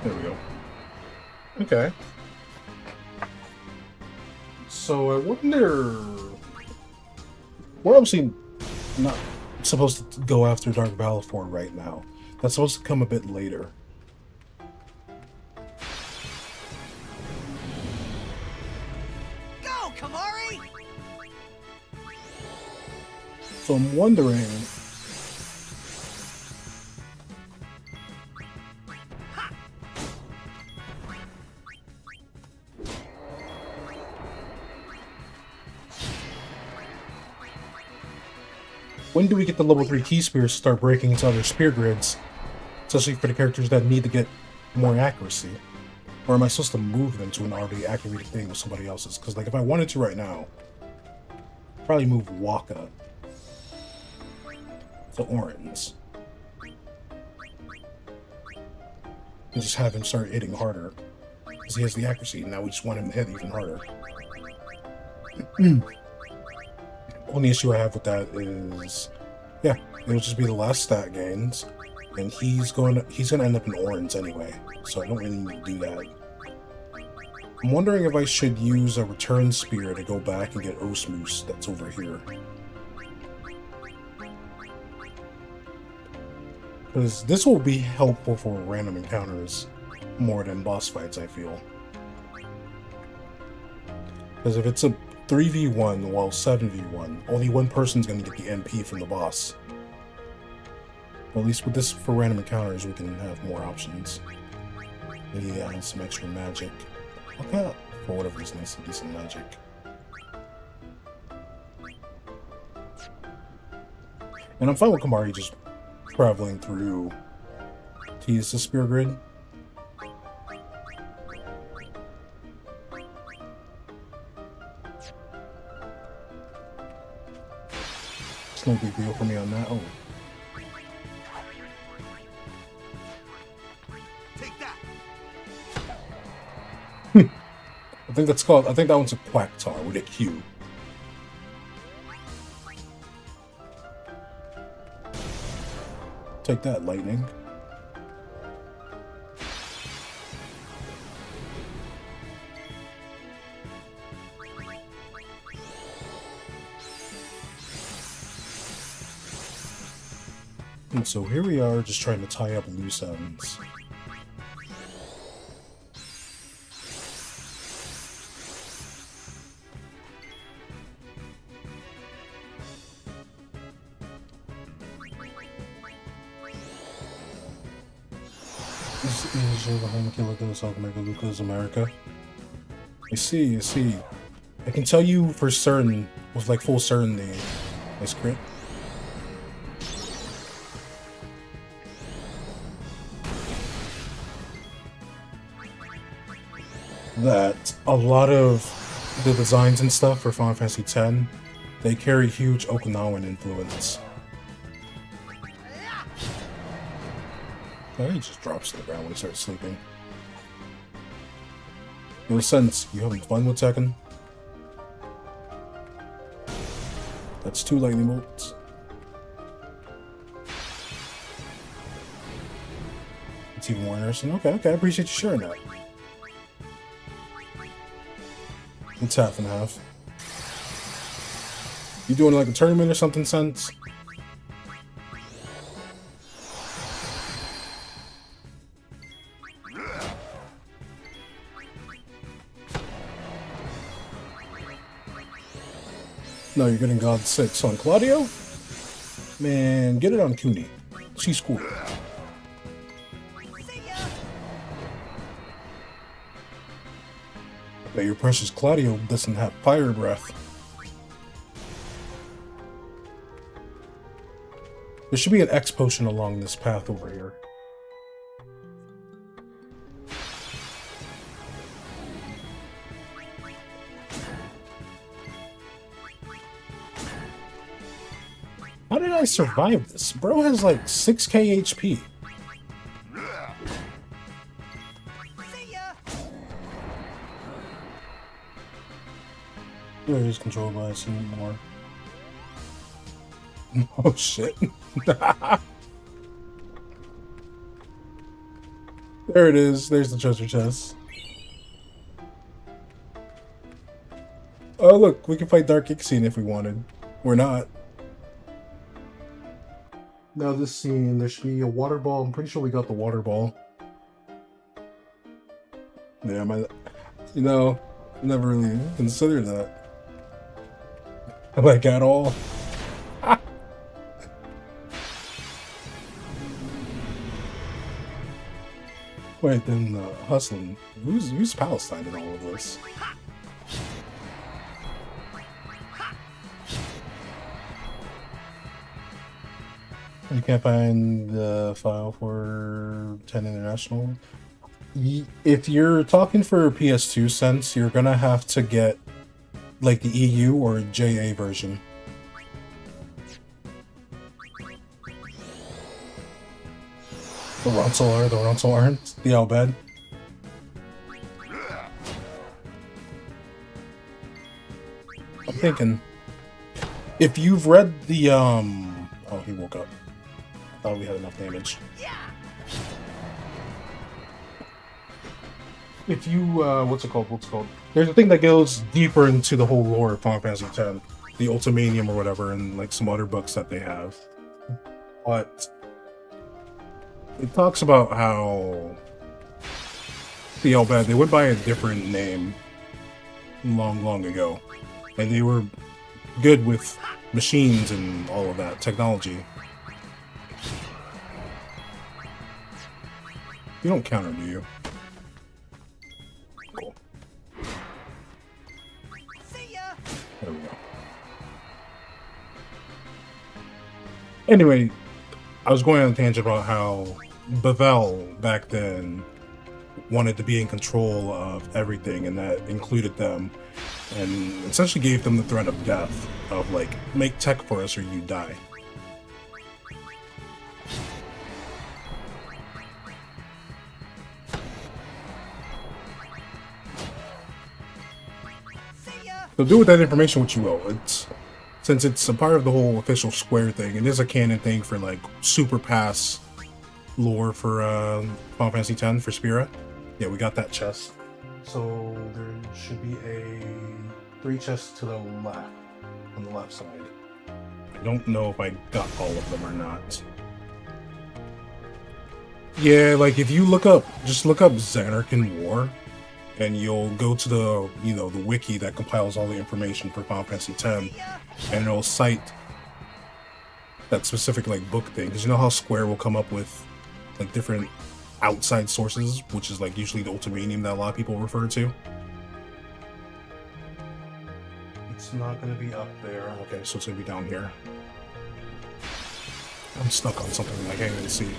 There we go. Okay. So I wonder... We're obviously not supposed to go after Dark Valifor right now. That's supposed to come a bit later. Go, Kamari! So I'm wondering... when do we get the level 3 key spears to start breaking into other spear grids? Especially for the characters that need to get more accuracy. Or am I supposed to move them to an already activated thing with somebody else's? Because like if I wanted to right now, I'd probably move Waka to Orin's. And just have him start hitting harder. Because he has the accuracy, and now we just want him to hit even harder. Only issue I have with that is, yeah, it'll just be the last stat gains, and he's gonna end up in Orange anyway, so I don't really need to do that. I'm wondering if I should use a return spear to go back and get Osmoose that's over here. Because this will be helpful for random encounters more than boss fights, I feel. Because if it's a 3v1, well, 7v1, only one person's going to get the MP from the boss. Well, at least with this, for random encounters, we can have more options. Maybe add some extra magic. Okay, for whatever reason, I see some magic. And I'm fine with Kamari just traveling through to use the spear grid. It's no big deal for me on that. Oh. Take that. I think that's called, I think that one's a Quacktar with a Q. Take that, lightning. And so here we are, just trying to tie up loose ends. This is your Homiculus of Megalucas America. I see, I see. I can tell you for certain, with like full certainty, nice crit. That a lot of the designs and stuff for Final Fantasy X, they carry huge Okinawan influence. Oh, he just drops to the ground when he starts sleeping. No sense. You having fun with Tekken? That's 2 lightning bolts. It's even more interesting. Okay, I appreciate you sharing that. It's half and half. You doing like a tournament or something, Sense? No, you're getting God 6 on Claudio? Man, get it on Cooney. She's cool. But your precious Claudio doesn't have fire breath. There should be an X potion along this path over here. How did I survive this? Bro has like 6k HP. It is controlled by some more. Oh shit. There it is. There's the treasure chest. Oh look, we can fight Dark Ixine if we wanted. We're not. Now this scene, there should be a water ball. I'm pretty sure we got the water ball. Yeah, you know, never really considered that. Like at all. Wait, then hustling. Who's Palestine in all of this? You can't find the file for 10 International. If you're talking for PS2 sense, you're gonna have to get like the EU or JA version. The Runsel aren't. The Albed. I'm thinking, if you've read the oh, he woke up. I thought we had enough damage. If you what's it called? There's a thing that goes deeper into the whole lore of Final Fantasy X, the Ultimanium or whatever, and like some other books that they have. But it talks about how the Albed, they went by a different name long ago, and they were good with machines and all of that technology. You don't counter, do you? Cool. There we go. Anyway, I was going on a tangent about how Bavel back then wanted to be in control of everything, and that included them, and essentially gave them the threat of death, of like, make tech for us or you die. So do with that information what you will. Since it's a part of the whole official Square thing, it is a canon thing for like Super Pass lore for Final Fantasy X for Spira. Yeah, we got that chest. So there should be 3 chests to the left, on the left side. I don't know if I got all of them or not. Yeah, like if you just look up Xanarkin War, and you'll go to the, the wiki that compiles all the information for Final Fantasy X, and it'll cite that specific like book thing. Because you know how Square will come up with like different outside sources, which is like usually the Ultimanium that a lot of people refer to. It's not going to be up there. Okay, so it's going to be down here. I'm stuck on something I can't even see.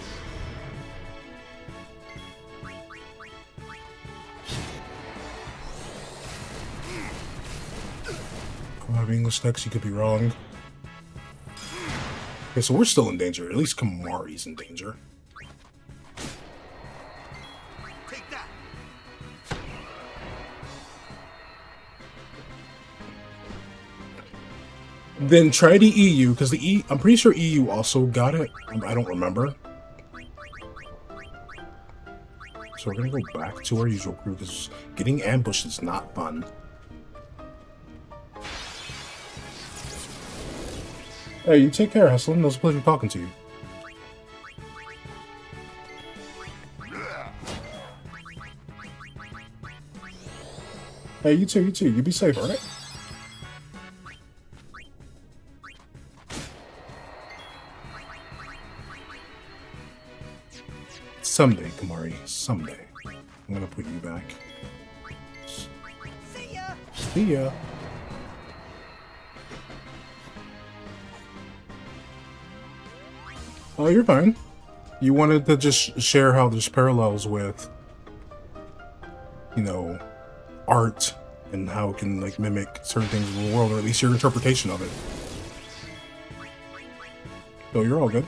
I have English text, you could be wrong. Okay, so we're still in danger. At least Kamari's in danger. Take that. Then try the EU, because I'm pretty sure EU also got it. I don't remember. So we're gonna go back to our usual crew, because getting ambushed is not fun. Hey, you take care, Hustlin'. It was a pleasure talking to you. Hey, you too. You be safe, alright? Someday, Kamari. Someday. I'm gonna put you back. See ya. Oh, you're fine. You wanted to just share how there's parallels with, you know, art and how it can like mimic certain things in the world, or at least your interpretation of it. So you're all good.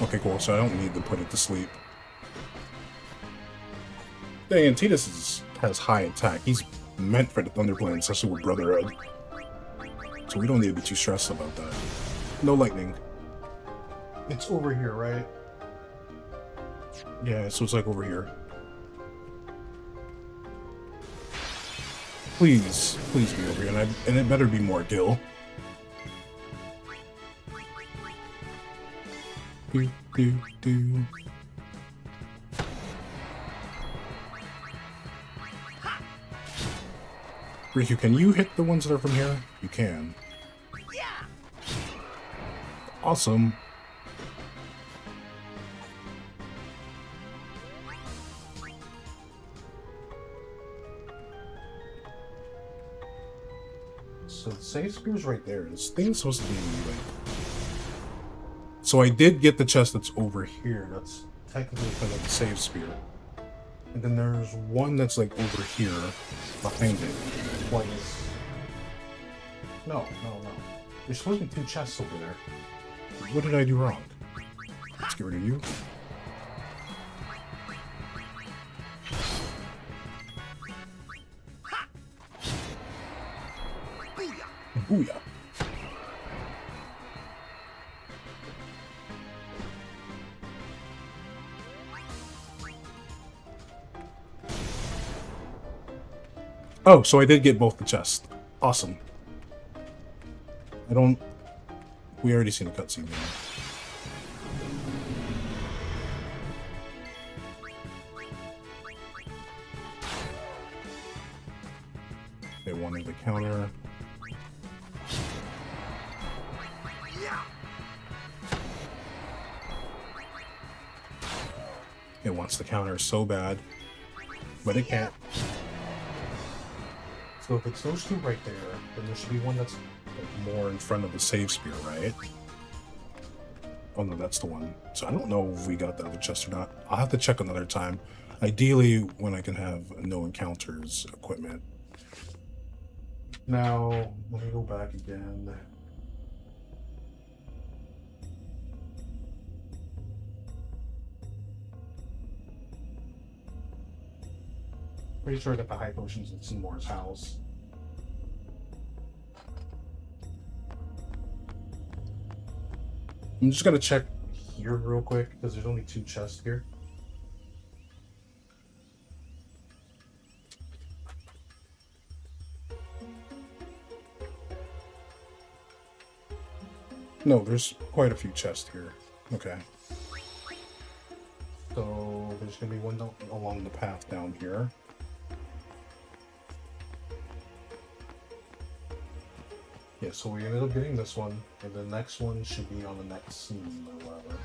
Okay, cool. So I don't need to put it to sleep. Dang, has high attack. He's meant for the Thunderplane, especially with Brotherhood. So we don't need to be too stressed about that. No lightning. It's over here, right? Yeah, so it's like over here. Please be over here, and it better be more Gil. Do. Riku, can you hit the ones that are from here? You can. Awesome. So the save spear's right there. This thing's supposed to be like... So I did get the chest that's over here. That's technically kind of the save spear. And then there's one that's like over here, behind it. Twice. No. There's supposed to be 2 chests over there. What did I do wrong? Let's get rid of you. Booyah. Oh, so I did get both the chests. Awesome. We already seen a cutscene there. They wanted the counter. It wants the counter so bad, but it can't. So if it's those 2 right there, then there should be one that's like more in front of the save spear, right? Oh no, that's the one. So I don't know if we got the other chest or not. I'll have to check another time. Ideally, when I can have no encounters equipment. Now, let me go back again. Pretty sure I got the high potions at Seymour's house. I'm just gonna check here real quick because there's only 2 chests here. No, there's quite a few chests here. Okay. So there's gonna be one along the path down here. Yeah, so we ended up getting this one, and the next one should be on the next scene or whatever.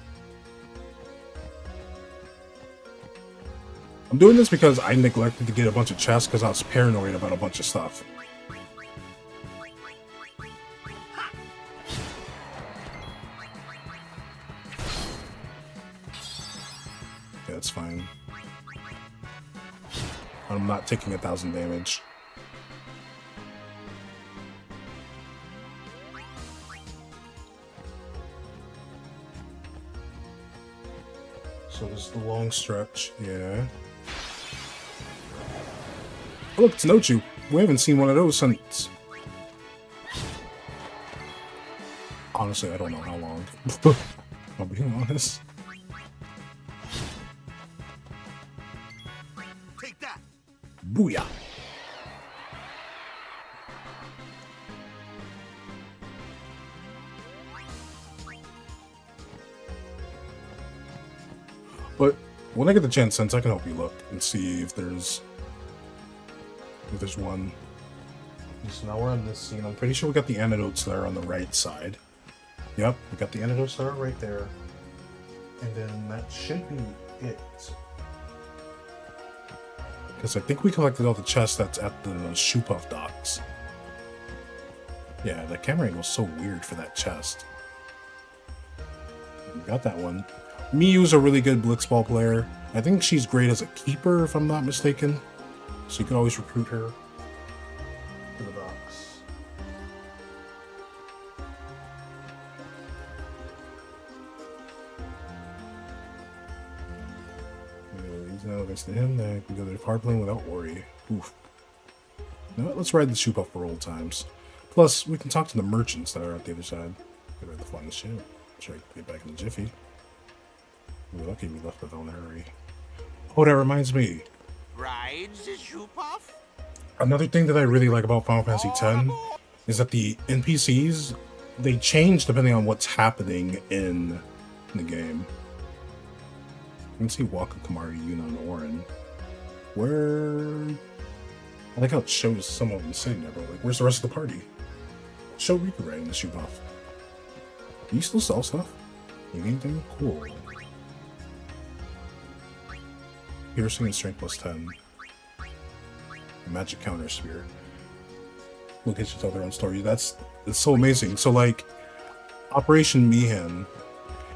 I'm doing this because I neglected to get a bunch of chests because I was paranoid about a bunch of stuff. Yeah, it's fine. I'm not taking 1,000 damage. So this is the long stretch, yeah. Oh look, it's Nochu. We haven't seen one of those since... Honestly, I don't know how long. I'll be honest. Take that! Booyah! But when I get the chance, since I can help you look and see if there's one. So now we're on this scene. I'm pretty sure we got the antidotes there on the right side. Yep, we got the antidotes there right there. And then that should be it. Because I think we collected all the chests that's at the Shoe Puff docks. Yeah, the camera angle is so weird for that chest. We got that one. Miyu's a really good blitzball player. I think she's great as a keeper, if I'm not mistaken. So you can always recruit her to the docks. He's now against him. Then can go to the hard plane without worry. Oof. Now let's ride the Shoe Puff for old times. Plus, we can talk to the merchants that are at the other side. Get ready to fly the ship. Try to get back in a jiffy. We're lucky we left without a hurry. Oh, that reminds me. Rides the Shoe Puff? Another thing that I really like about Final Fantasy X is that the NPCs, they change depending on what's happening in the game. You can see Waka, Kamari, Yuna, and Orin. Where... I like how it shows some of them sitting there, but like, where's the rest of the party? Show Rika riding the Shoe Puff. Do you still sell stuff? Anything? Cool. Piercing and strength plus 10. A magic counter spear. Locations of their own story. It's so amazing. So like Operation Mihan,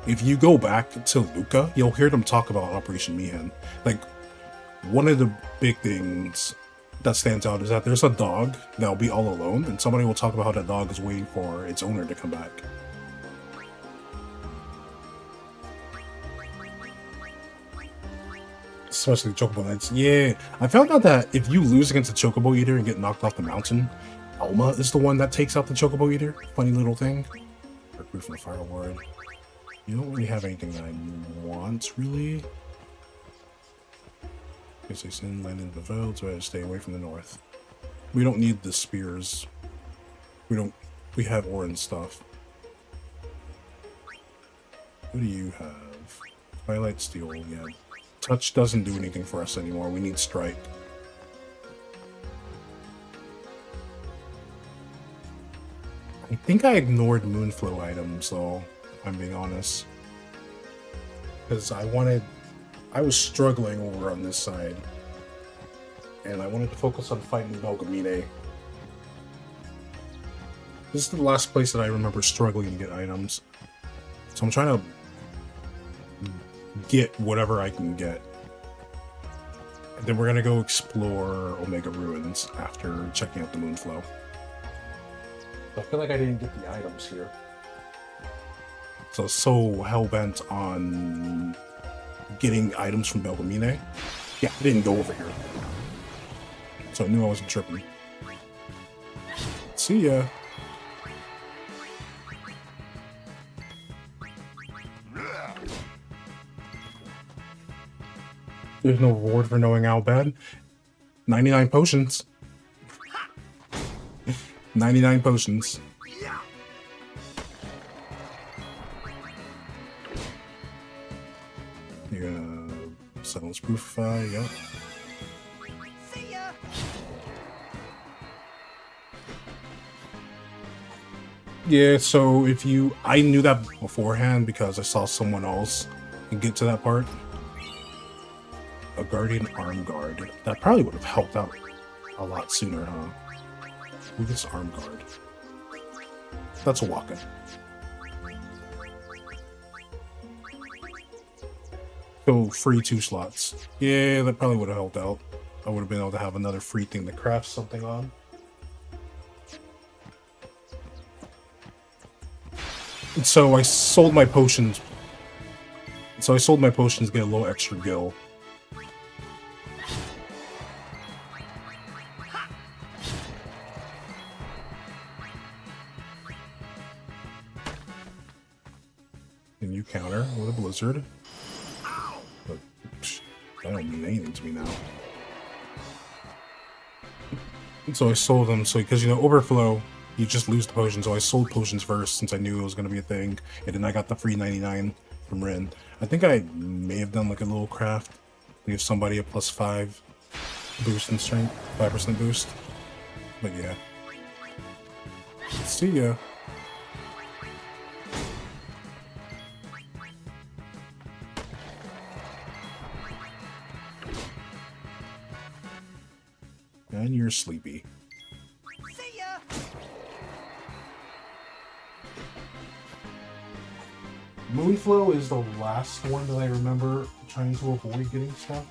if you go back to Luca, you'll hear them talk about Operation Mihan. Like one of the big things that stands out is that there's a dog that'll be all alone, and somebody will talk about how that dog is waiting for its owner to come back. Especially Chocobo Knights. Yeah, I found out that if you lose against a Chocobo Eater and get knocked off the mountain, Alma is the one that takes out the Chocobo Eater. Funny little thing. Recruit from the Fire Ward. You don't really have anything that I want, really. Guess they send land in the veld, so I have to stay away from the north. We don't need the spears. We have Orin stuff. What do you have? Twilight Steel, yeah. Touch doesn't do anything for us anymore. We need Strike. I think I ignored Moonflow items, though, if I'm being honest. Because I was struggling over on this side. And I wanted to focus on fighting Belgamine. This is the last place that I remember struggling to get items. So I'm trying to get whatever I can get. And then we're gonna go explore Omega Ruins after checking out the Moonflow. I feel like I didn't get the items here. So hell-bent on getting items from Belgamine. Yeah, I didn't go over here. So I knew I wasn't tripping. See ya. There's no reward for knowing how bad. 99 potions. 99 potions. You're gonna Silence Proofify, yep. See ya! Yeah, so if you... I knew that beforehand because I saw someone else get to that part. A Guardian Arm Guard. That probably would have helped out a lot sooner, huh? Who gets Arm Guard? That's a Waka. So, free 2 slots. Yeah, that probably would have helped out. I would have been able to have another free thing to craft something on. And so I sold my potions. So I sold my potions to get a little extra gil. And you counter with a blizzard. But that don't mean anything to me now. And so I sold them, so because you know, overflow, you just lose the potion, so I sold potions first since I knew it was going to be a thing, and then I got the free 99 from Rin. I think I may have done like a little craft, give somebody a +5 boost in strength, 5% boost, but yeah. See ya. sleepy. See ya! Moonflow is the last one that I remember trying to avoid getting stuff.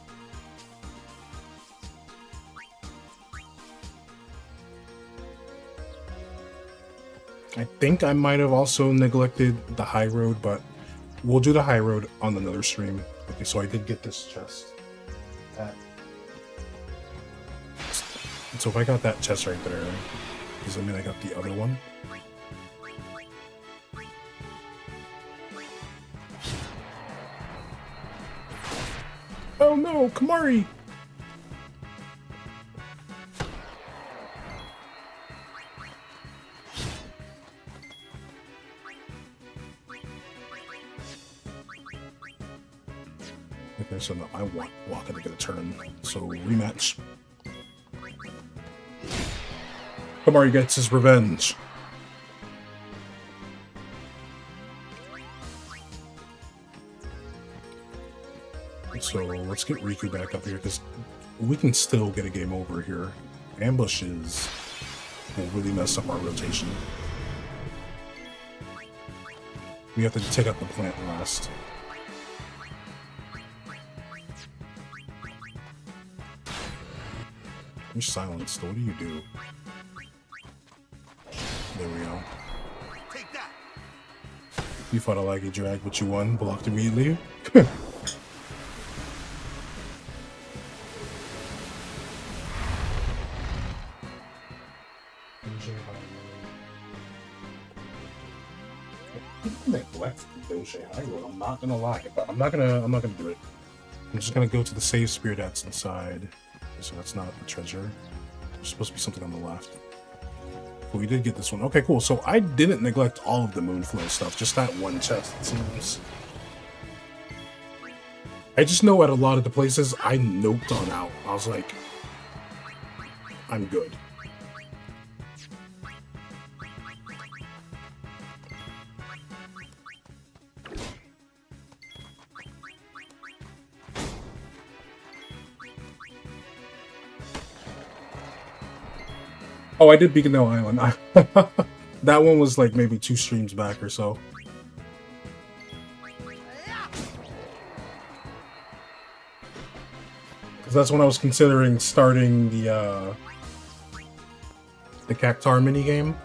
I think I might have also neglected the high road, but we'll do the high road on another stream. Okay, so I did get this chest. So if I got that chest right there, does that mean I got the other one? Oh no, Kamari! Okay, so no, I want Waka to get a turn. So rematch. Kamari gets his revenge. So let's get Riku back up here because we can still get a game over here. Ambushes will really mess up our rotation. We have to take out the plant last. You're silenced. What do you do? There we go. Take that! You fought a laggy drag, but you won. Blocked immediately. I'm not gonna lie, but I'm not gonna do it. I'm just gonna go to the save spirit that's inside. So that's not the treasure. There's supposed to be something on the left. But we did get this one. Okay, cool. So I didn't neglect all of the Moonflow stuff, just that one chest, it seems. I just know at a lot of the places I noped on out. I was like, I'm good. Oh, I did Beacon Island. That one was like maybe 2 streams back or so. Because that's when I was considering starting the Cactar minigame.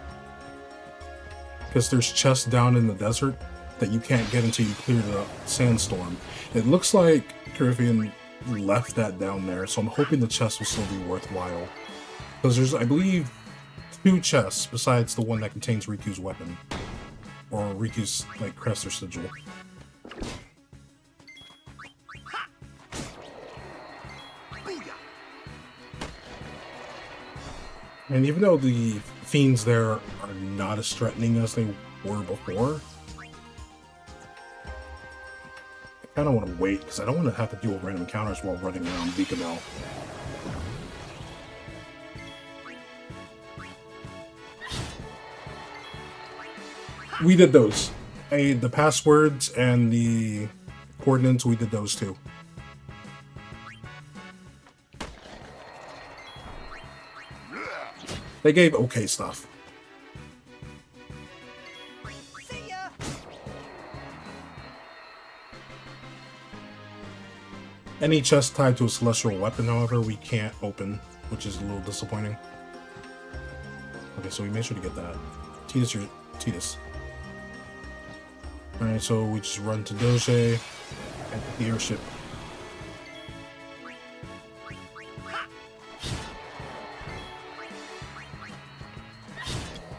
Because there's chests down in the desert that you can't get until you clear the sandstorm. It looks like Caribbean left that down there, so I'm hoping the chest will still be worthwhile. Because there's, I believe, 2 chests besides the one that contains Riku's weapon. Or Riku's, like, crest or sigil. And even though the fiends there are not as threatening as they were before, I kind of want to wait, because I don't want to have to deal with random encounters while running around Beacamel. We did those. The passwords and the coordinates, we did those too. They gave okay stuff. See ya! Any chest tied to a celestial weapon, however, we can't open, which is a little disappointing. Okay, so we made sure to get that. Titus. Alright, so we just run to Doge and the airship.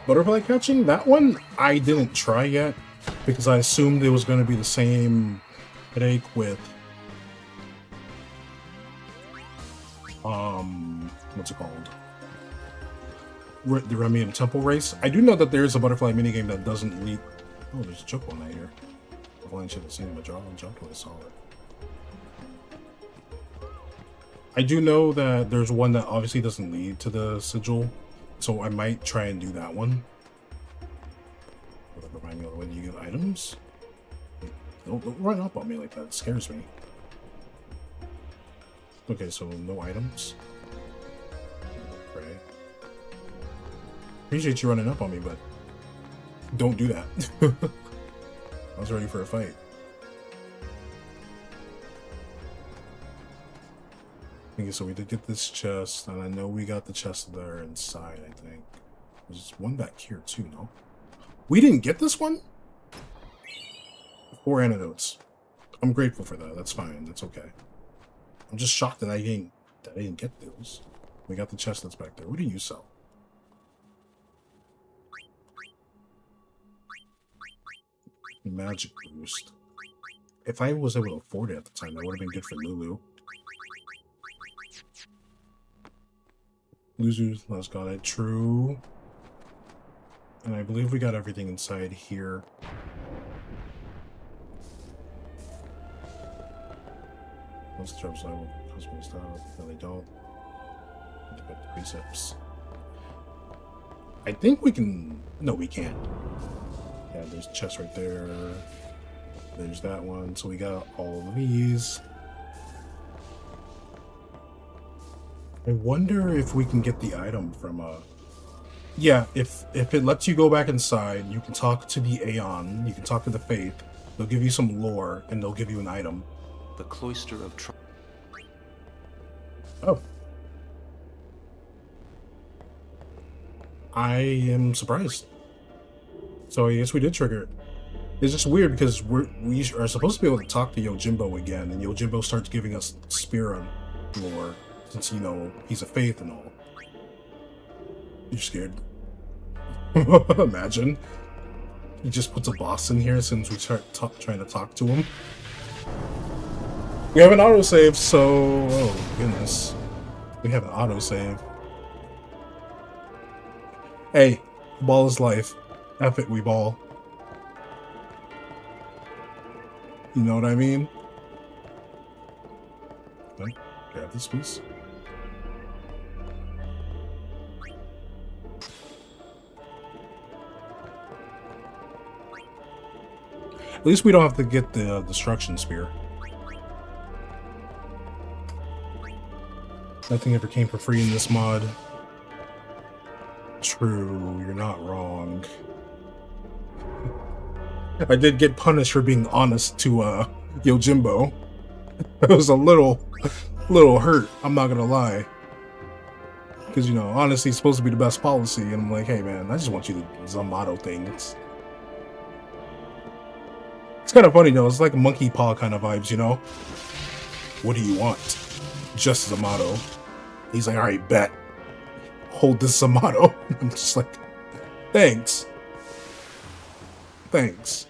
Butterfly catching? That one I didn't try yet because I assumed it was going to be the same headache with what's it called? The Remium Temple Race. I do know that there is a butterfly minigame that doesn't lead. Oh, there's a choke one right here. I only should have seen him jump when I saw it. I do know that there's one that obviously doesn't lead to the sigil, so I might try and do that one. Remind me of the way you get items. Don't run up on me like that. It scares me. Okay, so no items. Pray. Appreciate you running up on me, but don't do that. I was ready for a fight. Okay, so we did get this chest, and I know we got the chest there inside, I think. There's one back here too, no? We didn't get this one? 4 antidotes. I'm grateful for that. That's fine. That's okay. I'm just shocked that I didn't get those. We got the chest that's back there. What do you sell? Magic boost. If I was able to afford it at the time, that would have been good for Lulu. Lulu's last got it. True. And I believe we got everything inside here. Most jobs I will cosmic style. No, they don't. They got the precepts. I think we can. No, we can't. Yeah, there's a chest right there. There's that one. So we got all of these. I wonder if we can get the item from yeah, if it lets you go back inside, you can talk to the Aeon, you can talk to the Faith, they'll give you some lore, and they'll give you an item. The cloister of Oh. I am surprised. So I guess we did trigger it. It's just weird because we are supposed to be able to talk to Yojimbo again, and Yojimbo starts giving us spear lore, since, you know, he's a Faith and all. You're scared. Imagine. He just puts a boss in here as soon as we start trying to talk to him. We have an autosave, so... Oh, goodness. We have an autosave. Hey, ball is life. F it, we ball. You know what I mean? Okay, grab this piece. At least we don't have to get the destruction spear. Nothing ever came for free in this mod. True, you're not wrong. I did get punished for being honest to Yojimbo. I was a little hurt, I'm not gonna lie. Because, you know, honesty is supposed to be the best policy, and I'm like, hey man, I just want you to Zamato things. It's kind of funny though, it's like monkey paw kind of vibes, you know? What do you want? Just Zamato. He's like, alright, bet. Hold this Zamato. I'm just like, thanks. Thanks.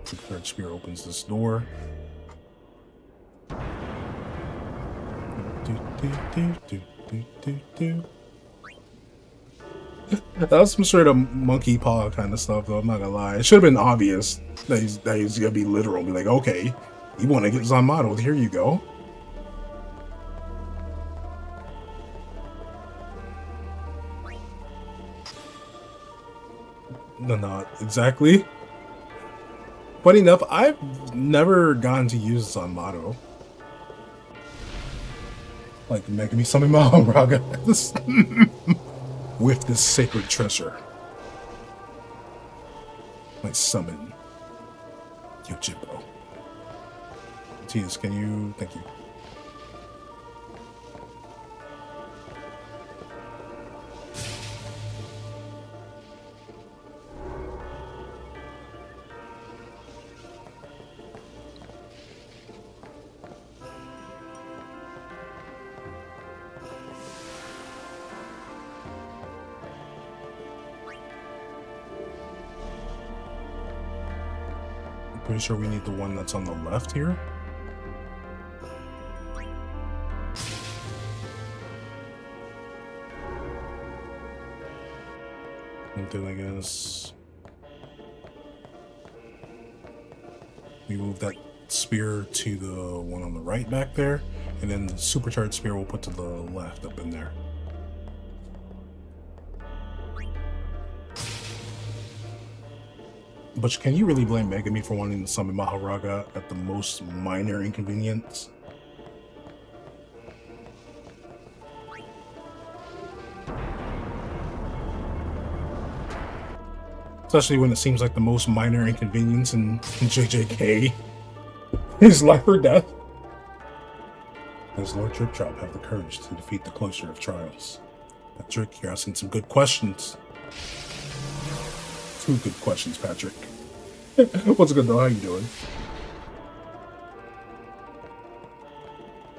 The third spear opens this door. That was some sort of monkey paw kind of stuff, though. I'm not gonna lie. It should have been obvious that he's gonna be literal. Be like, okay, you want to get Zamato? Here you go. No, not exactly. Funny enough, I've never gotten to use Zamato. Like, making me summon my own Raga with this sacred treasure. Like, summon Yojimbo. Tease, can you? Thank you. Pretty sure we need the one that's on the left here. And then I guess we move that spear to the one on the right back there, and then the supercharged spear we'll put to the left up in there. But can you really blame Megami for wanting to summon Maharaga at the most minor inconvenience? Especially when it seems like the most minor inconvenience in JJK is life or death. Does Lord Drip Drop have the courage to defeat the Cloister of Trials? Patrick, you're asking some good questions. 2 good questions, Patrick. What's good though? How you doing?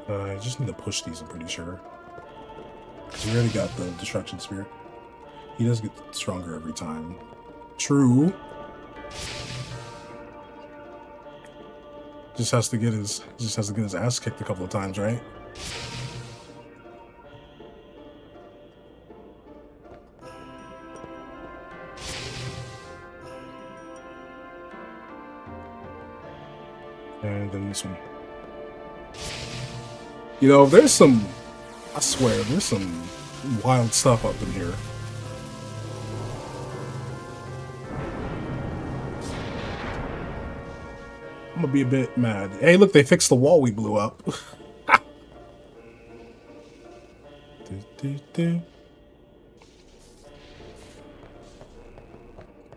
I just need to push these, I'm pretty sure. We already got the Destruction Spirit. He does get stronger every time. True. Just has to get his ass kicked a couple of times, right? And then this one. You know, there's some, I swear, there's some wild stuff up in here. I'm gonna be a bit mad. Hey, look, they fixed the wall we blew up.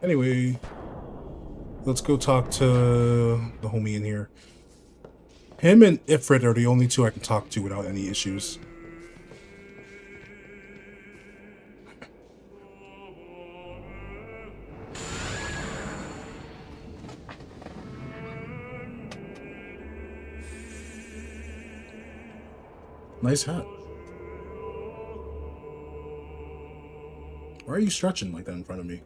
Anyway, let's go talk to the homie in here. Him and Ifrit are the only 2 I can talk to without any issues. Nice hat. Why are you stretching like that in front of me?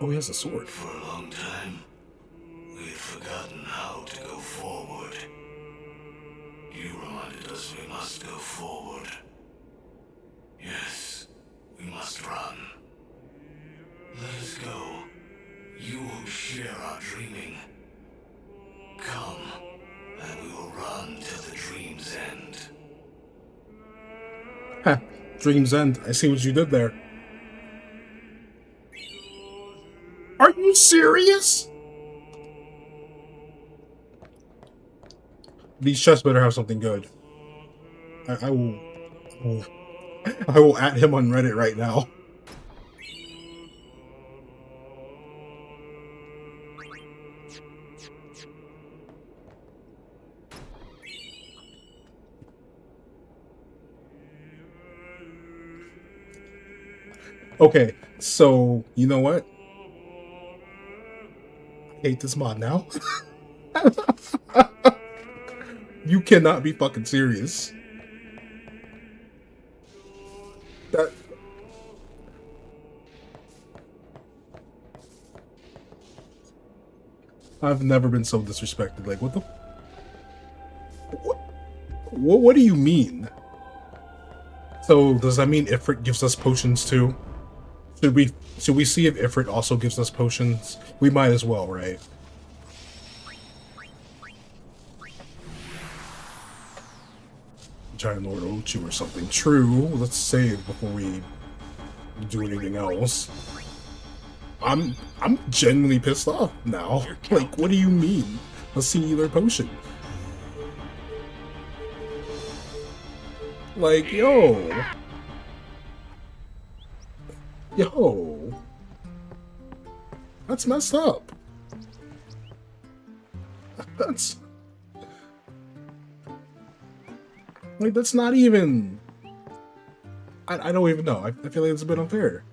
Oh, he has a sword. For a long time, we had forgotten how to go forward. You reminded us we must go forward. Yes, we must run. Let us go. You who share our dreaming. Come, and we will run till the dream's end. Ha! Dream's End. I see what you did there. Are you serious? These chests better have something good. I will at him on Reddit right now. Okay, so you know what? I hate this mod now. You cannot be fucking serious. That I've never been so disrespected. Like, what the? What do you mean? So does that mean Ifrit gives us potions too? Should we see if Ifrit also gives us potions? We might as well, right? Giant Lord Ochu or something. True. Let's save before we do anything else. I'm genuinely pissed off now. Like, what do you mean? A singular potion? Like, yo. That's messed up. That's like, that's not even, I don't even know. I feel like it's a bit unfair.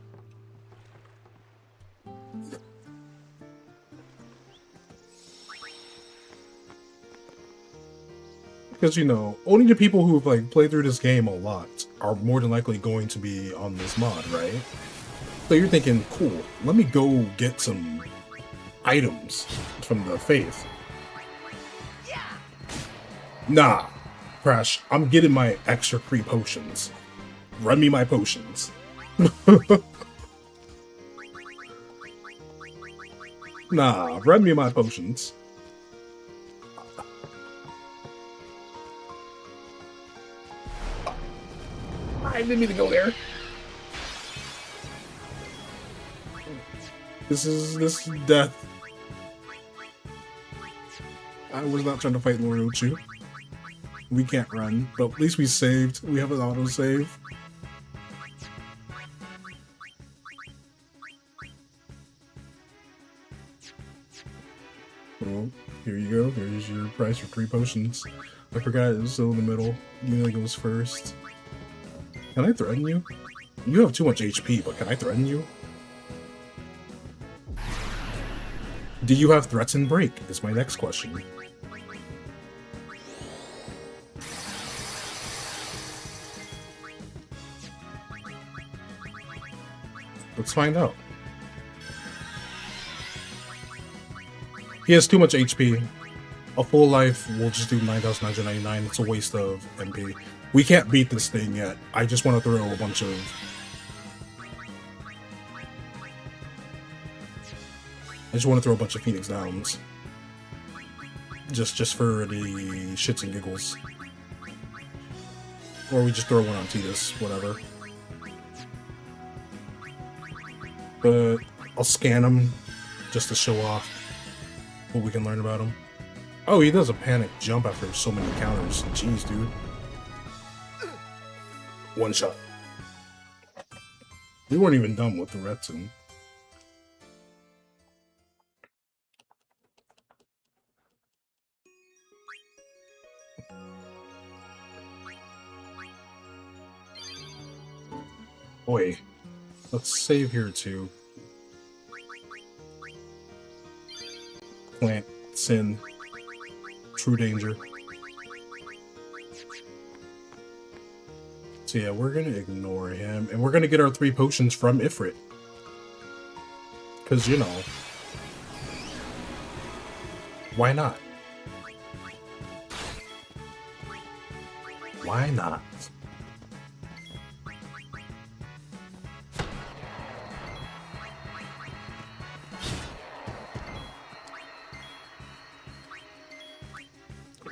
Because, you know, only the people who've like played through this game a lot are more than likely going to be on this mod, right? So you're thinking, cool, let me go get some items from the Faith. Nah, Crash, I'm getting my extra free potions. Run me my potions. Nah, run me my potions. I didn't mean to go there. This is death. I was not trying to fight Lord Ochu. We can't run, but at least we saved. We have an autosave. Oh, here you go. There's your price for 3 potions. I forgot it was still in the middle. Yuna goes first. Can I threaten you? You have too much HP, but can I threaten you? Do you have threats and break? Is my next question. Let's find out. He has too much HP. A full life will just do 9,999. It's a waste of MP. We can't beat this thing yet. I just want to throw a bunch of... Phoenix Downs. Just for the shits and giggles. Or we just throw one on Titus, whatever. But I'll scan him just to show off what we can learn about him. Oh, he does a panic jump after so many counters. Jeez, dude. One shot. We weren't even done with the Retsun. Boy, let's save here too. Plant, Sin, True Danger. So yeah, we're gonna ignore him, and we're gonna get our 3 potions from Ifrit. Cause you know, why not? Why not?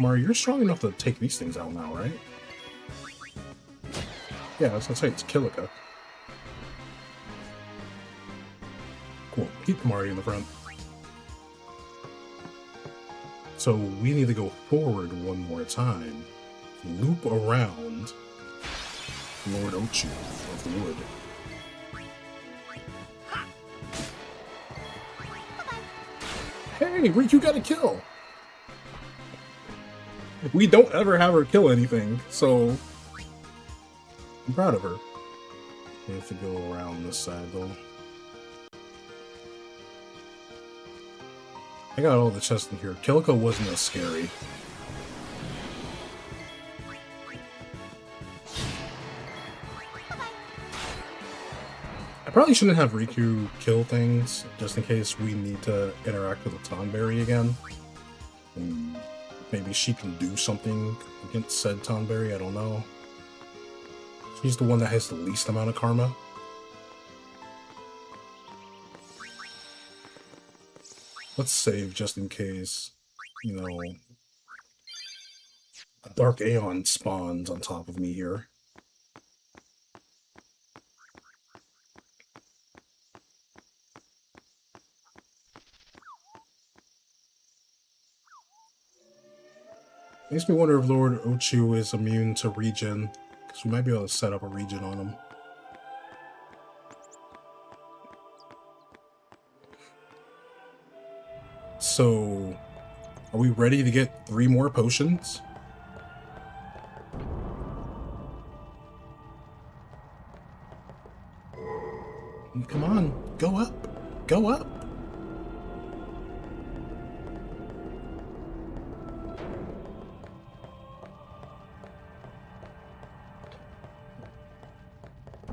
Mario, you're strong enough to take these things out now, right? Yeah, that's right, it's Kilika. Cool, keep Mario in the front. So we need to go forward one more time. Loop around Lord Ochu of the Wood. Hey, Riku got a kill! We don't ever have her kill anything, so I'm proud of her. We have to go around this side, though. I got all the chests in here. Kilika wasn't as scary. I probably shouldn't have Riku kill things, just in case we need to interact with the Tonberry again. And maybe she can do something against said Tonberry, I don't know. She's the one that has the least amount of karma. Let's save just in case, you know, a Dark Aeon spawns on top of me here. Makes me wonder if Lord Ochu is immune to regen, because we might be able to set up a regen on him. So, are we ready to get 3 more potions? Come on, go up, go up.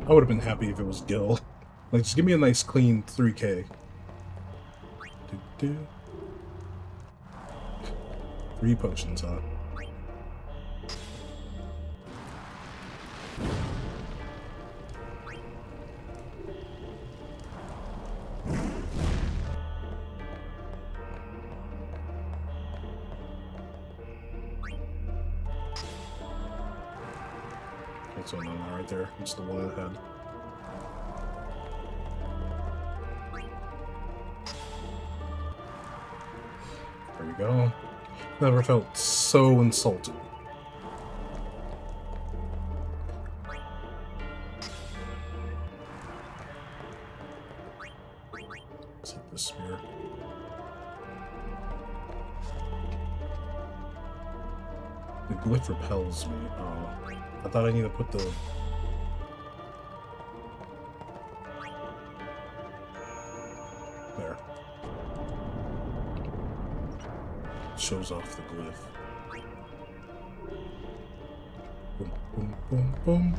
I would have been happy if it was Gil. Like, just give me a nice clean 3K. 3 potions, huh? That's one on right there. It's the one ahead. go. Never felt so insulted. Let's hit the spear. The glyph repels me. Oh, I thought I need to put the... There. Shows off the glyph. Boom, boom, boom, boom.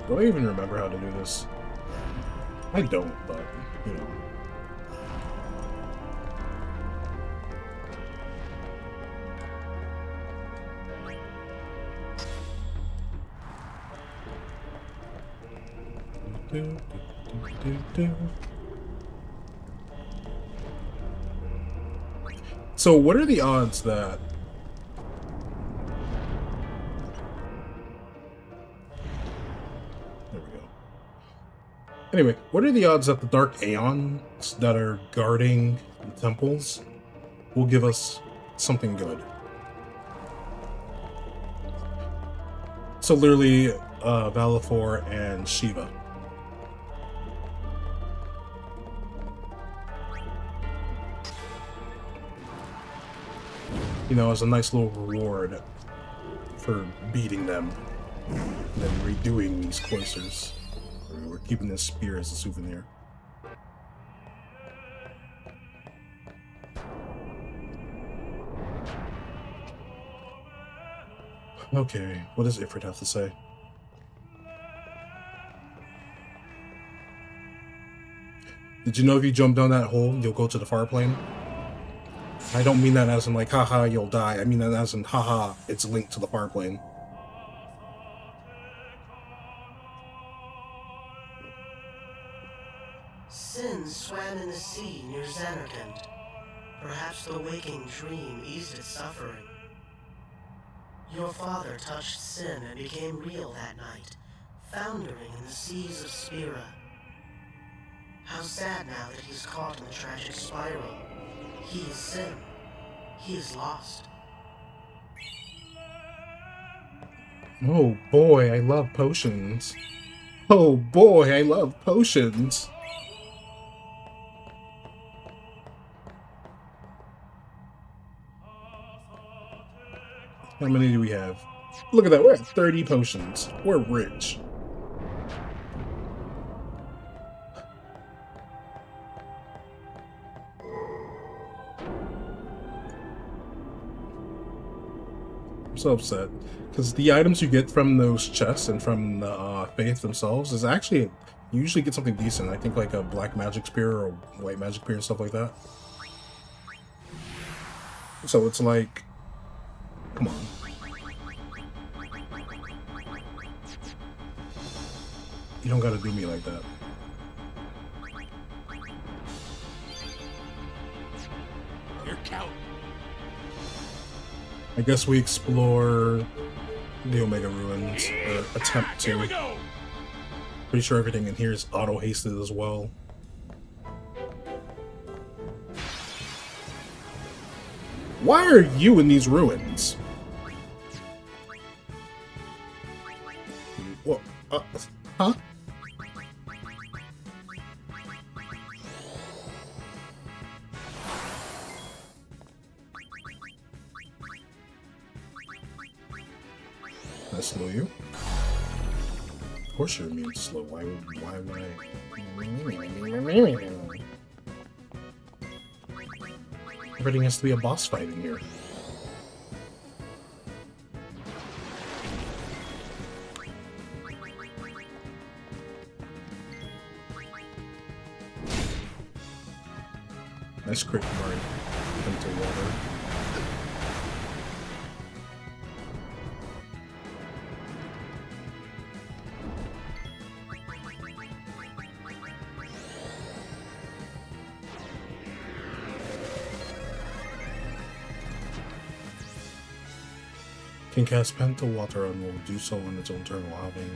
Do I even remember how to do this? I don't, but, you know. So what are the odds that there we go. Anyway, what are the odds that the Dark Aeons that are guarding the temples will give us something good? So literally Valifor and Shiva. You know, as a nice little reward for beating them and then redoing these cloisters. We're keeping this spear as a souvenir. Okay, what does Ifrit have to say? Did you know if you jump down that hole, you'll go to the far plane? I don't mean that as in like, haha, you'll die. I mean that as in, haha, it's linked to the far plane. Sin swam in the sea near Xanarkand. Perhaps the waking dream eased its suffering. Your father touched Sin and became real that night, foundering in the seas of Spira. How sad now that he's caught in the tragic spiral. He is Sin. He is lost. Oh boy, I love potions. Oh boy, I love potions. How many do we have? Look at that, we're at 30 potions. We're rich. I'm so upset because the items you get from those chests and from the faith themselves is actually, you usually get something decent. I think like a black magic spear or white magic spear and stuff like that. So it's like, come on. You don't gotta do me like that. Your count. I guess we explore the Omega Ruins, or attempt to. Here we go. Pretty sure everything in here is auto-hasted as well. Why are you in these ruins? What? Huh? Can I slow you? Of course you're immune to slow. Why would I? Everything has to be a boss fight in here. Nice crit mark into water. can cast Penta Water and will do so on its own turn while having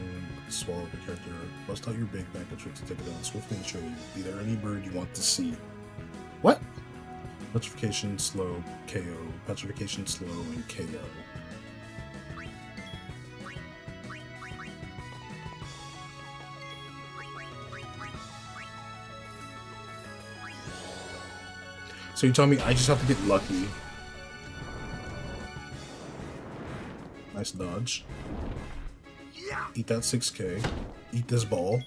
swallowed the character. Bust out your big bag of tricks to take it down swiftly and surely. Be there any bird you want to see. What? Petrification, slow, KO. Petrification, slow, and KO. So you tell me I just have to get lucky. Nice dodge. Eat that 6k. Eat this ball.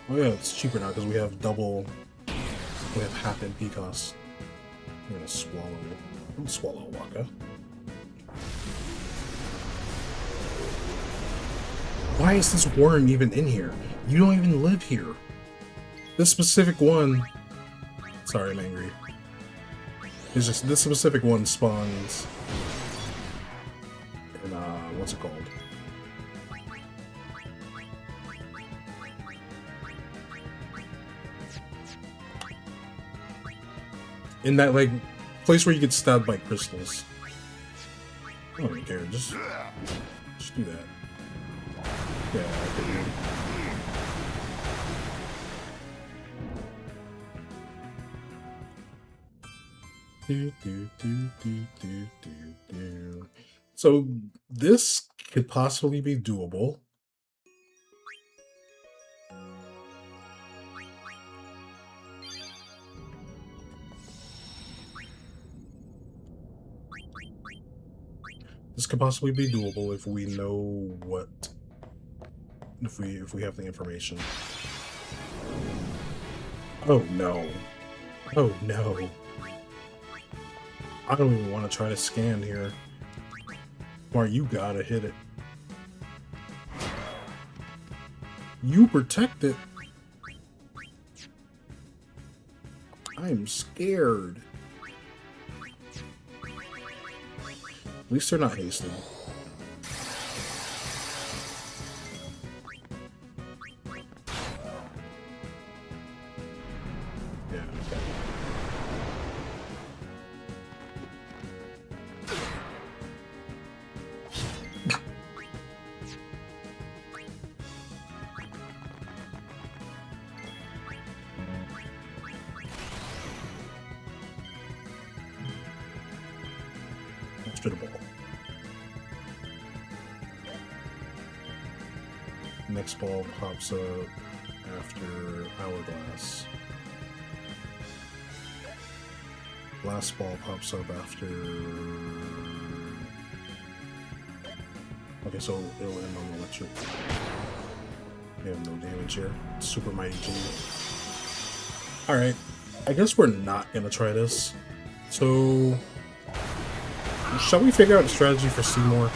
Oh yeah, it's cheaper now because we have double. We have half MP costs. I'm gonna swallow. I'm gonna swallow Waka. Why is this worm even in here? You don't even live here. This specific one. Sorry, I'm angry. It's just this specific one spawns in what's it called? In that like place where you get stabbed by crystals. I don't really care. Just do that. Yeah, I figured. So this could possibly be doable. This could possibly be doable if we know what, if we have the information. Oh no. Oh no. I don't even want to try to scan here. Or you gotta hit it. You protect it. I'm scared. At least they're not hasted. Yeah, okay. After the ball. Next ball pops up after hourglass. Last ball pops up after. Okay, so it'll end on electric. We have no damage here. Super mighty G. Alright, I guess we're not gonna try this. So shall we figure out a strategy for Seymour?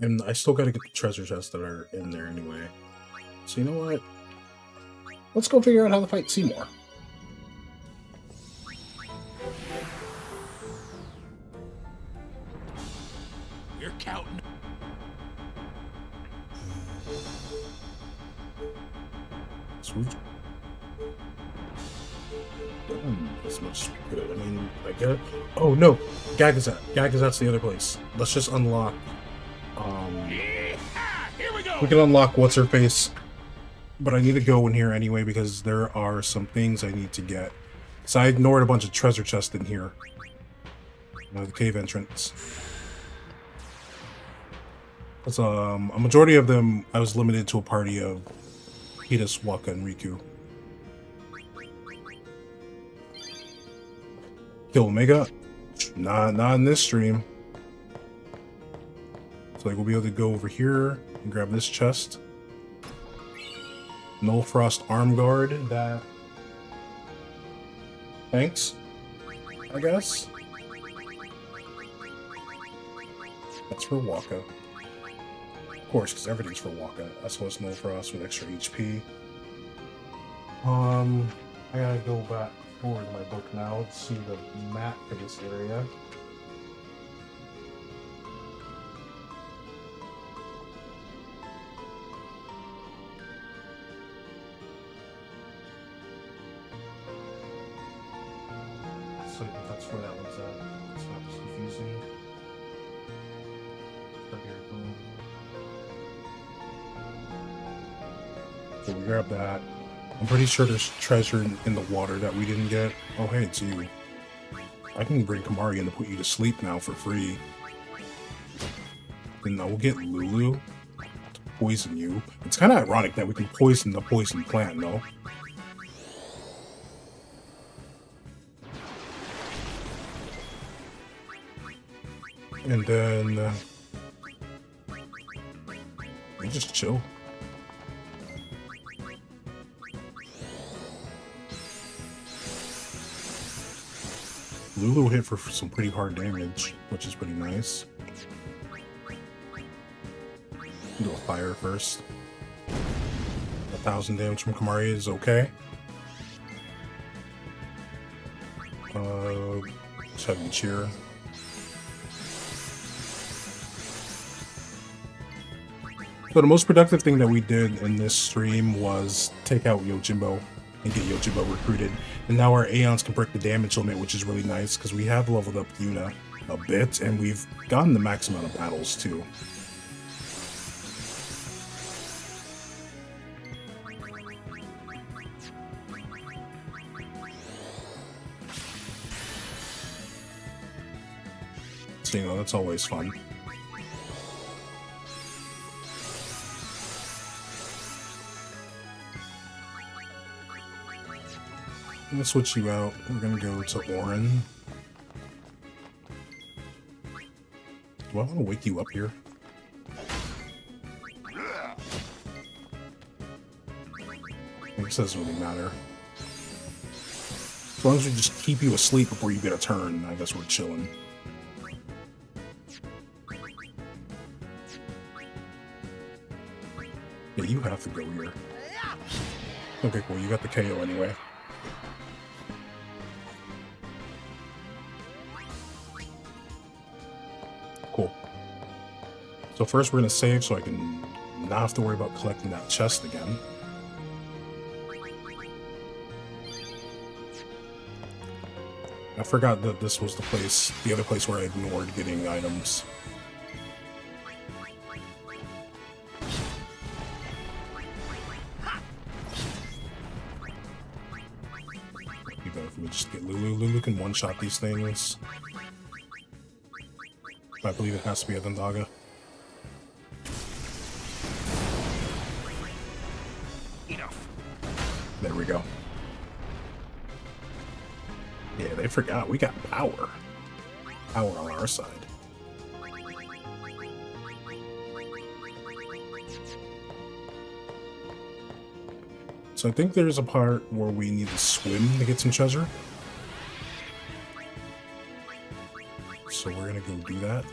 And I still gotta get the treasure chests that are in there anyway. So you know what? Let's go figure out how to fight Seymour. You're counting. Sweet. As much as we could. I mean, I get it. Oh no! Gagazat. Gagazat's the other place. Let's just unlock. Here we go. We can unlock what's her face. But I need to go in here anyway because there are some things I need to get. So I ignored a bunch of treasure chests in here. The cave entrance. Because a majority of them I was limited to a party of Hidis, Waka, and Riku. Kill Omega? Not in this stream. So like we'll be able to go over here and grab this chest. Null Frost Arm Guard, that... Thanks, I guess. That's for Waka. Of course, because everything's for Waka. SOS Null Frost with extra HP. I gotta go back forward in my book now to see the map for this area. So I think that's where that one's at. It's not just confusing. Right here, boom. So we grab that. I'm pretty sure there's treasure in the water that we didn't get. Oh, hey, it's you. I can bring Kamari in to put you to sleep now for free. And we'll get Lulu to poison you. It's kind of ironic that we can poison the poison plant, though. And then we just chill. Lulu hit for some pretty hard damage, which is pretty nice. Do a fire first. 1,000 damage from Kamari is okay. Let's have him cheer. So the most productive thing that we did in this stream was take out Yojimbo and get Yojimbo recruited. And now our Aeons can break the damage limit, which is really nice because we have leveled up Yuna a bit and we've gotten the max amount of battles too. So, you know, that's always fun. I'm gonna switch you out. We're gonna go to Orin. Do I want to wake you up here? I guess it doesn't really matter. As long as we just keep you asleep before you get a turn, I guess we're chilling. Yeah, you have to go here. Okay, cool. You got the KO anyway. Cool. So first we're going to save so I can not have to worry about collecting that chest again. I forgot that this was the place, the other place where I ignored getting items. Be better if we just get Lulu. Lulu can one-shot these things. I believe it has to be a Dandaga. Enough. There we go. Yeah, they forgot. We got power. Power on our side. So I think there's a part where we need to swim to get some treasure. So we're gonna go do that.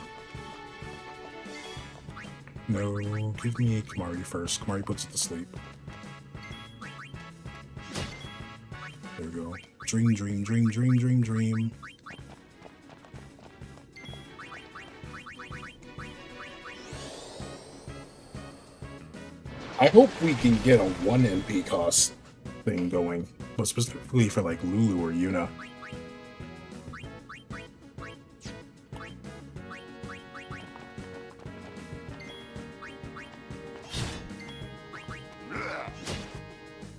No, give me Kamari first. Kamari puts it to sleep. There we go. Dream, dream, dream, dream, dream, dream. I hope we can get a 1 MP cost thing going, but specifically for like Lulu or Yuna.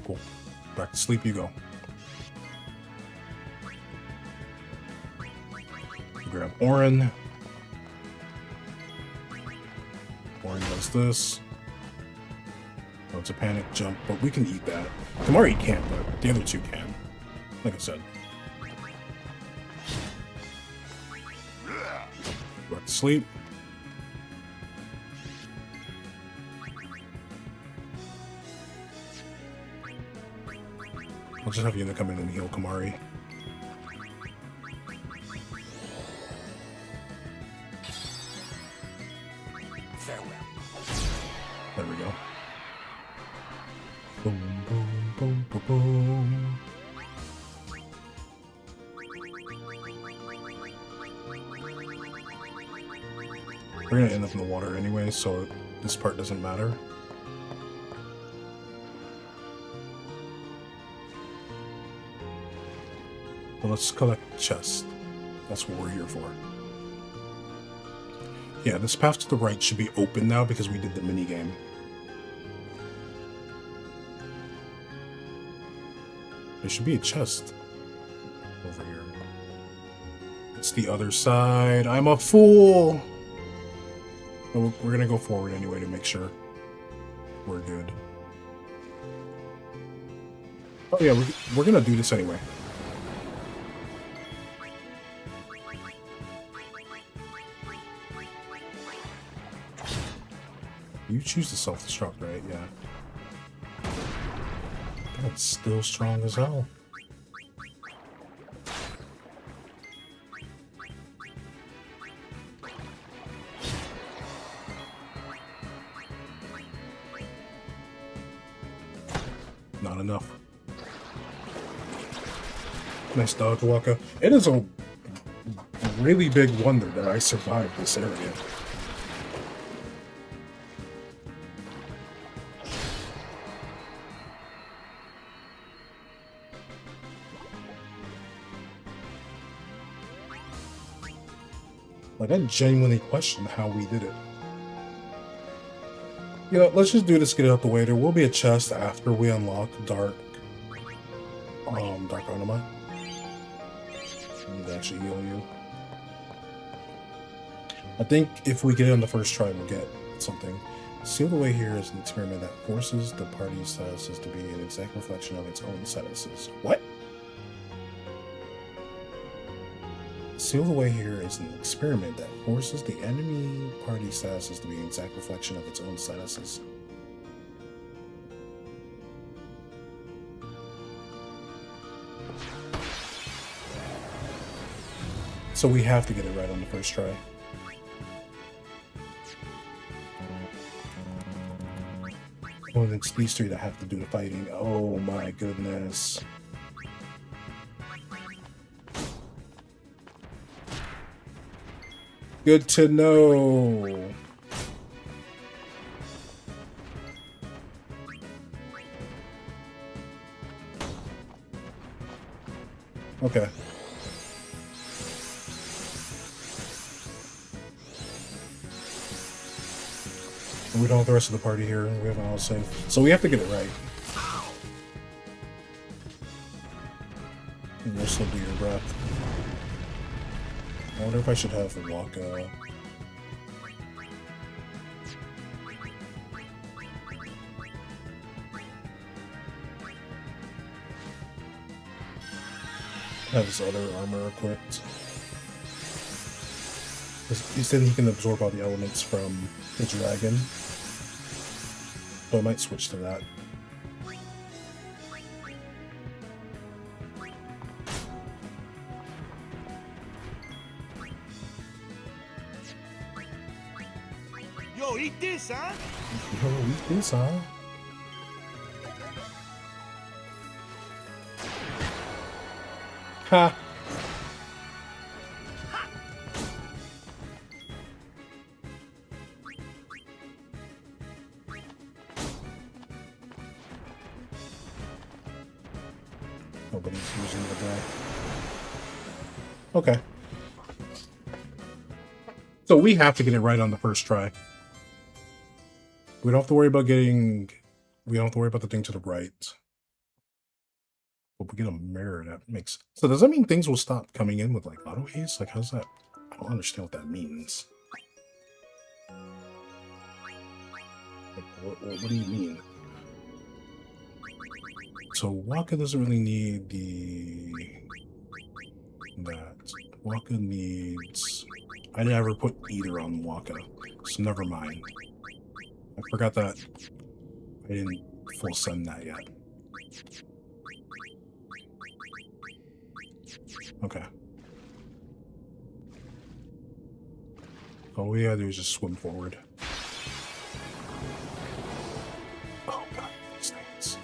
Cool. Back to sleep you go. Grab Orin. Orin does this. Oh, it's a panic jump, but we can eat that. Kamari can't, but the other two can. Like I said. Back to sleep. I'll just have Yuna come in and heal Kamari. There we go. Boom, boom, boom, boom, boom. We're gonna end up in the water anyway, so this part doesn't matter. But let's collect chests. That's what we're here for. Yeah, this path to the right should be open now because we did the mini game. There should be a chest over here. It's the other side. I'm a fool! But we're gonna go forward anyway to make sure we're good. Oh yeah, we're gonna do this anyway. You choose to self-destruct, right? Yeah. That's still strong as hell. Not enough. Nice dog, Waka. It is a really big wonder that I survived this area. Like, I genuinely question how we did it. You know, let's just do this, get it out the way. There will be a chest after we unlock Dark Ornament. I need to actually heal you. I think if we get it on the first try, we'll get something. Seal the way here is an experiment that forces the party's statuses to be an exact reflection of its own statuses. What? Seal the way here is an experiment that forces the enemy party statuses to be an exact reflection of its own statuses. So we have to get it right on the first try. Oh, and it's these three that have to do the fighting. Oh my goodness. Good to know. Okay. We don't have the rest of the party here. We have an all save. So we have to get it right. And you'll still do your breath. I wonder if I should have Waka. Have his other armor equipped. He said he can absorb all the elements from the dragon. So I might switch to that. Yo, eat this, huh? Yo, eat this, huh? Ha! Nobody's using the back. Okay. So we have to get it right on the first try. We don't have to worry about getting... We don't have to worry about the thing to the right. But we get a mirror that makes... So does that mean things will stop coming in with, like, auto haste? Like, how's that? I don't understand what that means. Like, what do you mean? So Waka doesn't really need that. Waka needs... I never put either on Waka, so never mind. I forgot that I didn't full send that yet. Okay. All we gotta do is just swim forward. Oh god, these things.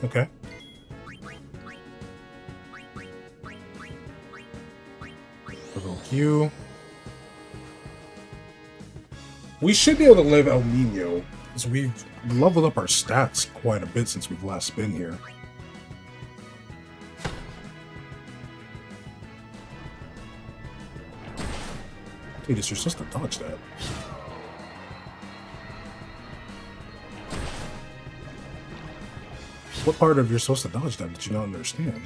Okay. Provoke you. We should be able to live El Nino, because we've leveled up our stats quite a bit since we've last been here. Tidus, you're supposed to dodge that. What part of you're supposed to dodge that did you not understand?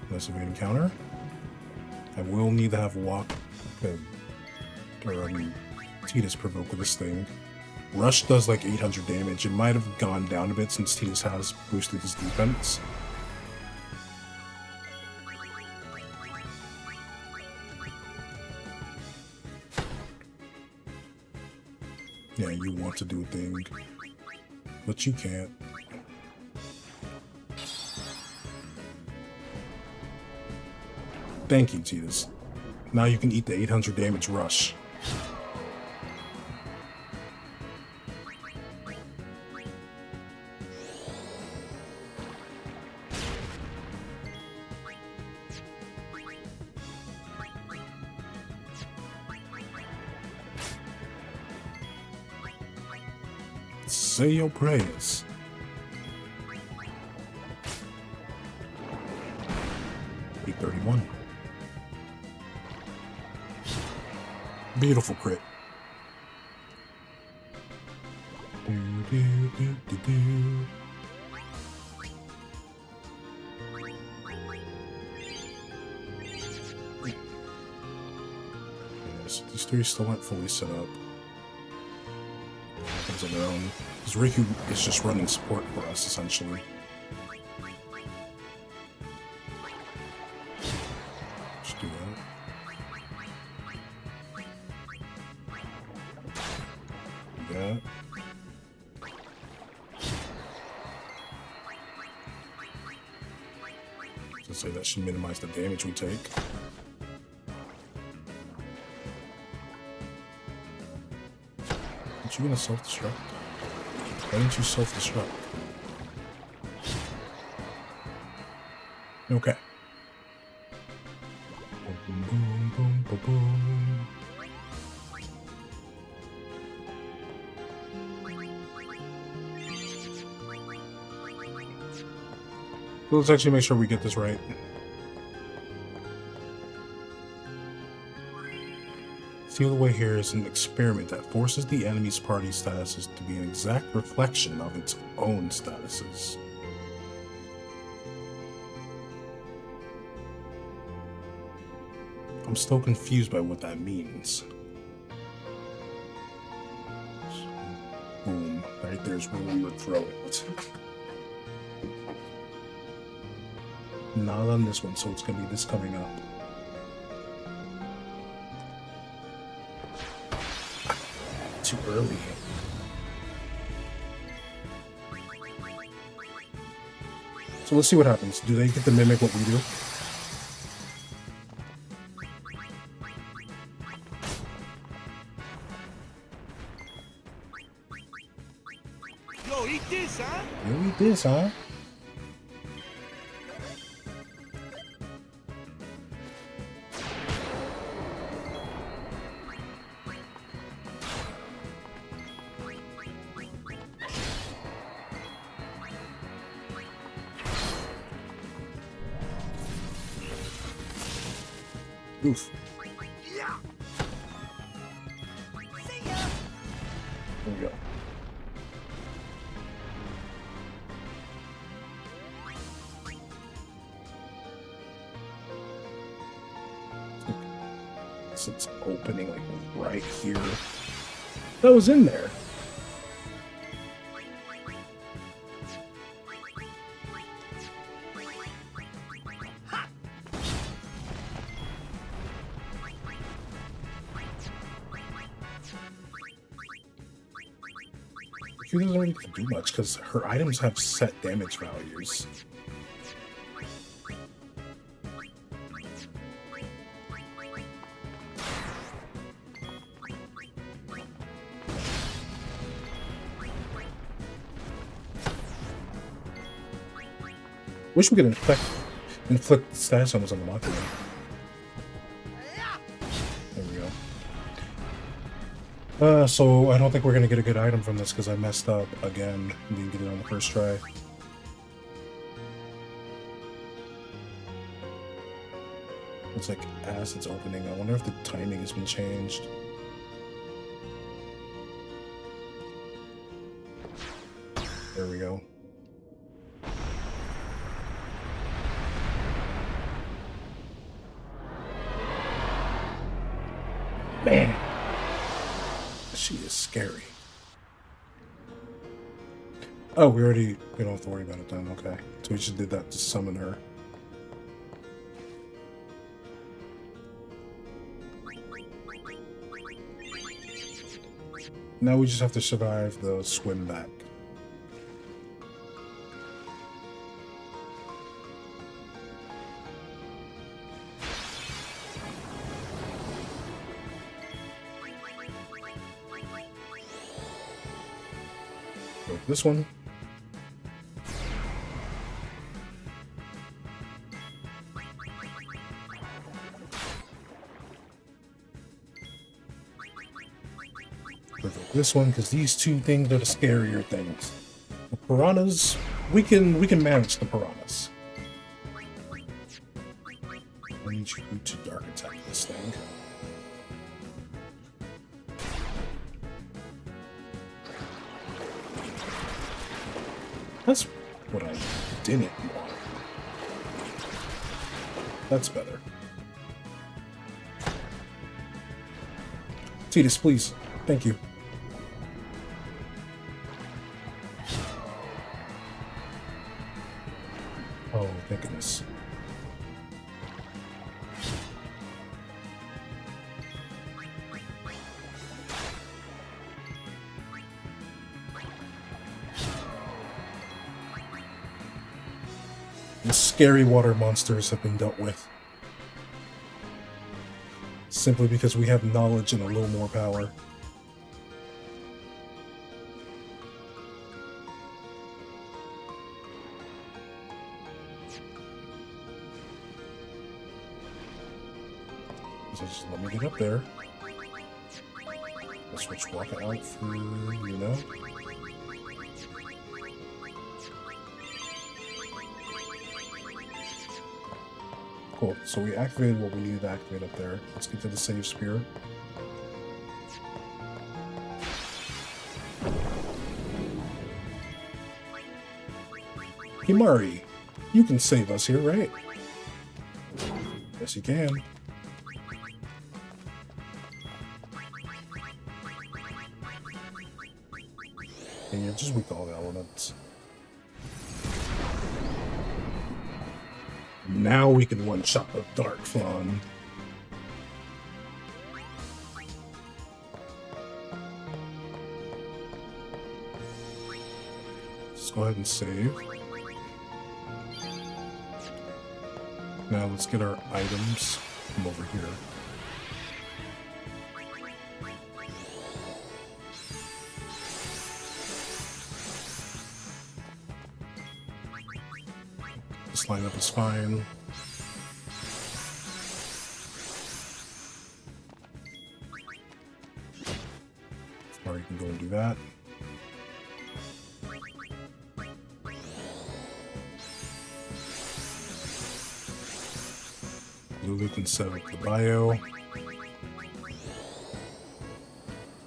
Unless we encounter, I will need to have walk Tidus provoke with this thing. Rush does like 800 damage. It might have gone down a bit since Tidus has boosted his defense. Yeah, you want to do a thing, but you can't. Thank you, Tidus. Now you can eat the 800 damage rush. Say your prayers. $831. Beautiful crit. Do, do, do, do, do. Yes, these three still aren't fully set up. Things of their own. Because Riku is just running support for us, essentially. Just do that. Yeah. So say that should minimize the damage we take. Aren't you gonna self-destruct? Why didn't you self-destruct? Okay. Boom, boom, boom, boom, boom. So let's actually make sure we get this right. Steal away here is an experiment that forces the enemy's party statuses to be an exact reflection of its own statuses. I'm still confused by what that means. Boom. Right there's where we would throw it. Not on this one, so it's gonna be this coming up. Too early. So let's see what happens. Do they get to mimic what we do? Yo, eat this, huh? You eat this, huh? Oof. Yeah. There we go. So it's opening like right here. That was in there. She doesn't really do much because her items have set damage values. Wish we could inflict status on the Machina. There we go. So I don't think we're gonna get a good item from this because I messed up again and didn't get it on the first try. It's like as it's opening. I wonder if the timing has been changed. There we go. Man, she is scary. Oh, we don't have to worry about it then. Okay, so we just did that to summon her. Now we just have to survive the swim back. Go with this one. This one, because these two things are the scarier things. The piranhas, we can manage the piranhas. I need you to dark attack this thing. That's what I didn't want. That's better. Titus, please. Thank you. Oh, thank goodness. The scary water monsters have been dealt with. Simply because we have knowledge and a little more power. So just let me get up there. Let's switch walk out through, you know. Cool. So we activated what we needed to activate up there. Let's get to the save spear. Himari, you can save us here, right? Yes, you can. And you're just weak to all the elements. Now we can one-shot the Dark Fawn. Let's go ahead and save. Now let's get our items from over here. This lineup is fine. Or you can go and do that. Lulu can set up the bio.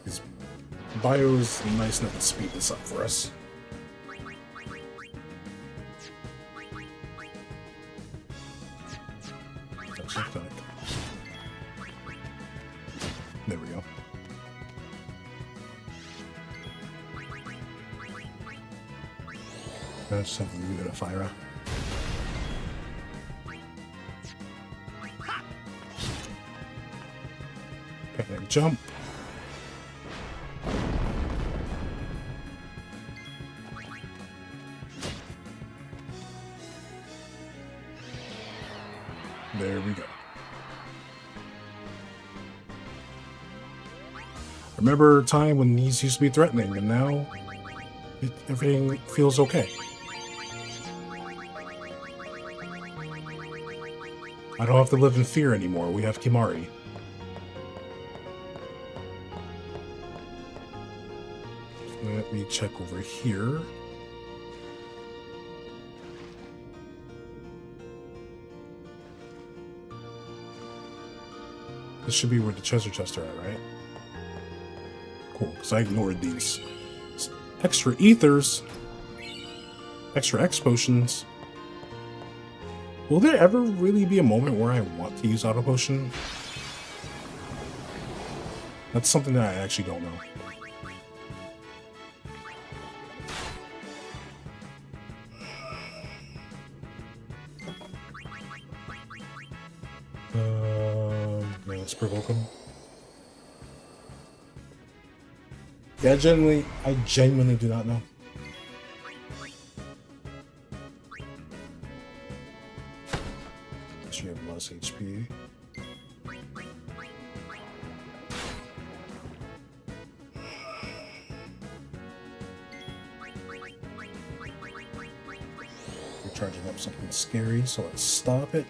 His bio is nice enough to speed this up for us. There we go. I just have a little bit of fire. Panic jump. There we go. Remember a time when these used to be threatening, and now everything feels okay. I don't have to live in fear anymore. We have Kimari. Let me check over here. This should be where the treasure chests are at, right? Cool, because I ignored these extra ethers, extra X potions. Will there ever really be a moment where I want to use auto potion? That's something that I actually don't know. Let's provoke him. Yeah, I genuinely do not know. She have less HP. We're charging up something scary, so let's stop it.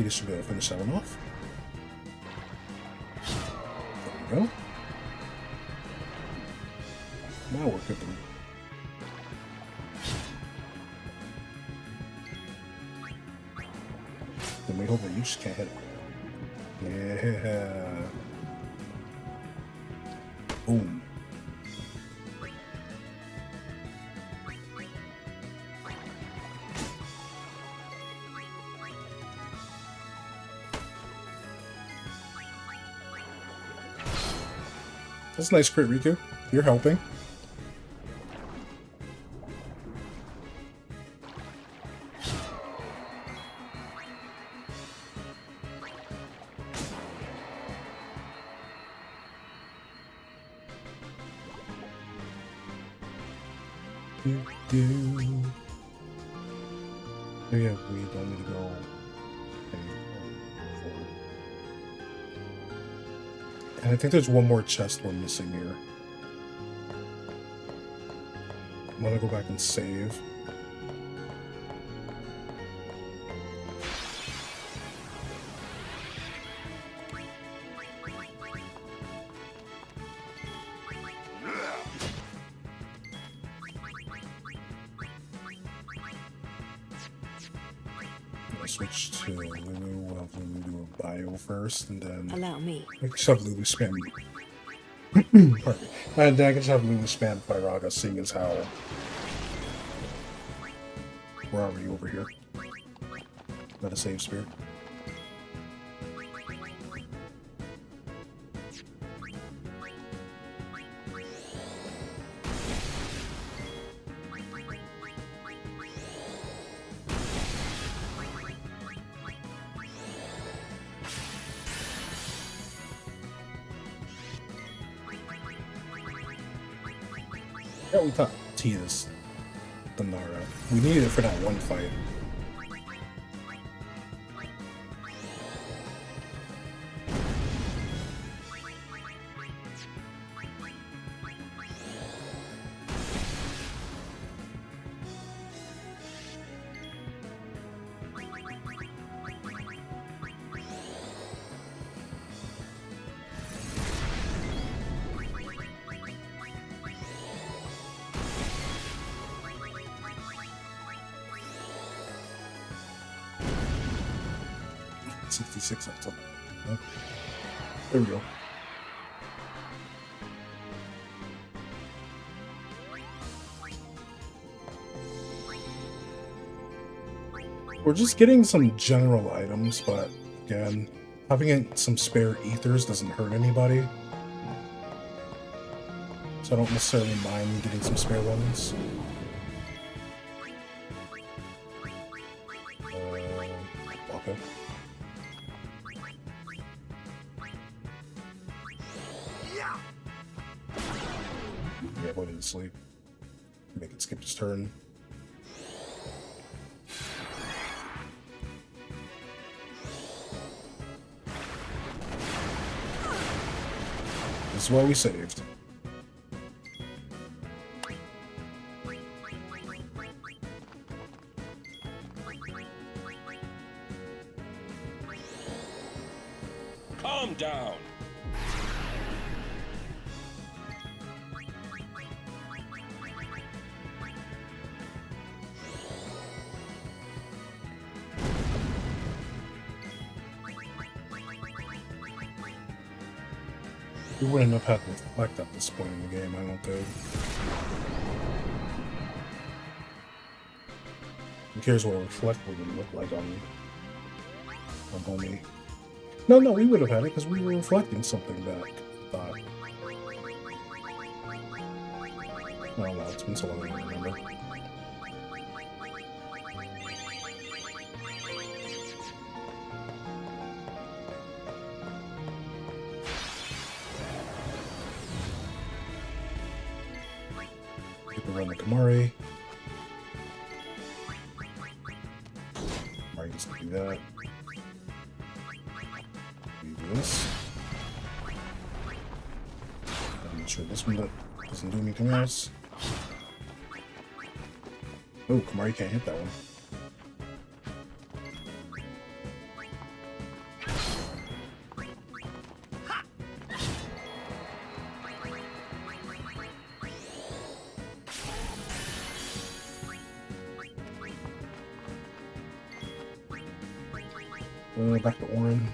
This should be able to finish that one off. There we go. Now we're cooking. Then we hope that you just can't hit it. Yeah. Boom. That's a nice crit, Riku. You're helping. Oh yeah, we don't need to go. And I think there's one more chest we're missing here. I'm gonna go back and save. Switch to Lulu. We'll have Lulu do a bio first, and then Allow me. I can just have Lulu spam. Pardon me. And then I can just have Lulu spam Pyraga, seeing as how. Where are we over here? Not a save spear. Yeah, we thought Tia's the Nara. We needed it for that one fight. There we go. We're just getting some general items, but again, having some spare ethers doesn't hurt anybody. So I don't necessarily mind getting some spare ones. Okay. Yeah, put it to sleep. Make it skip its turn. This is what we saved. Calm down. We wouldn't have had to reflect at this point in the game, I don't think. Who cares what a reflect would look like on homie? No, we would have had it because we were reflecting something back. Thought. Oh no, it's been so long I don't remember. People run the Kamari. Kamari gets to do that. This. I'm not sure this one doesn't do anything else. Oh, Kamari can't hit that one. Back to Orin.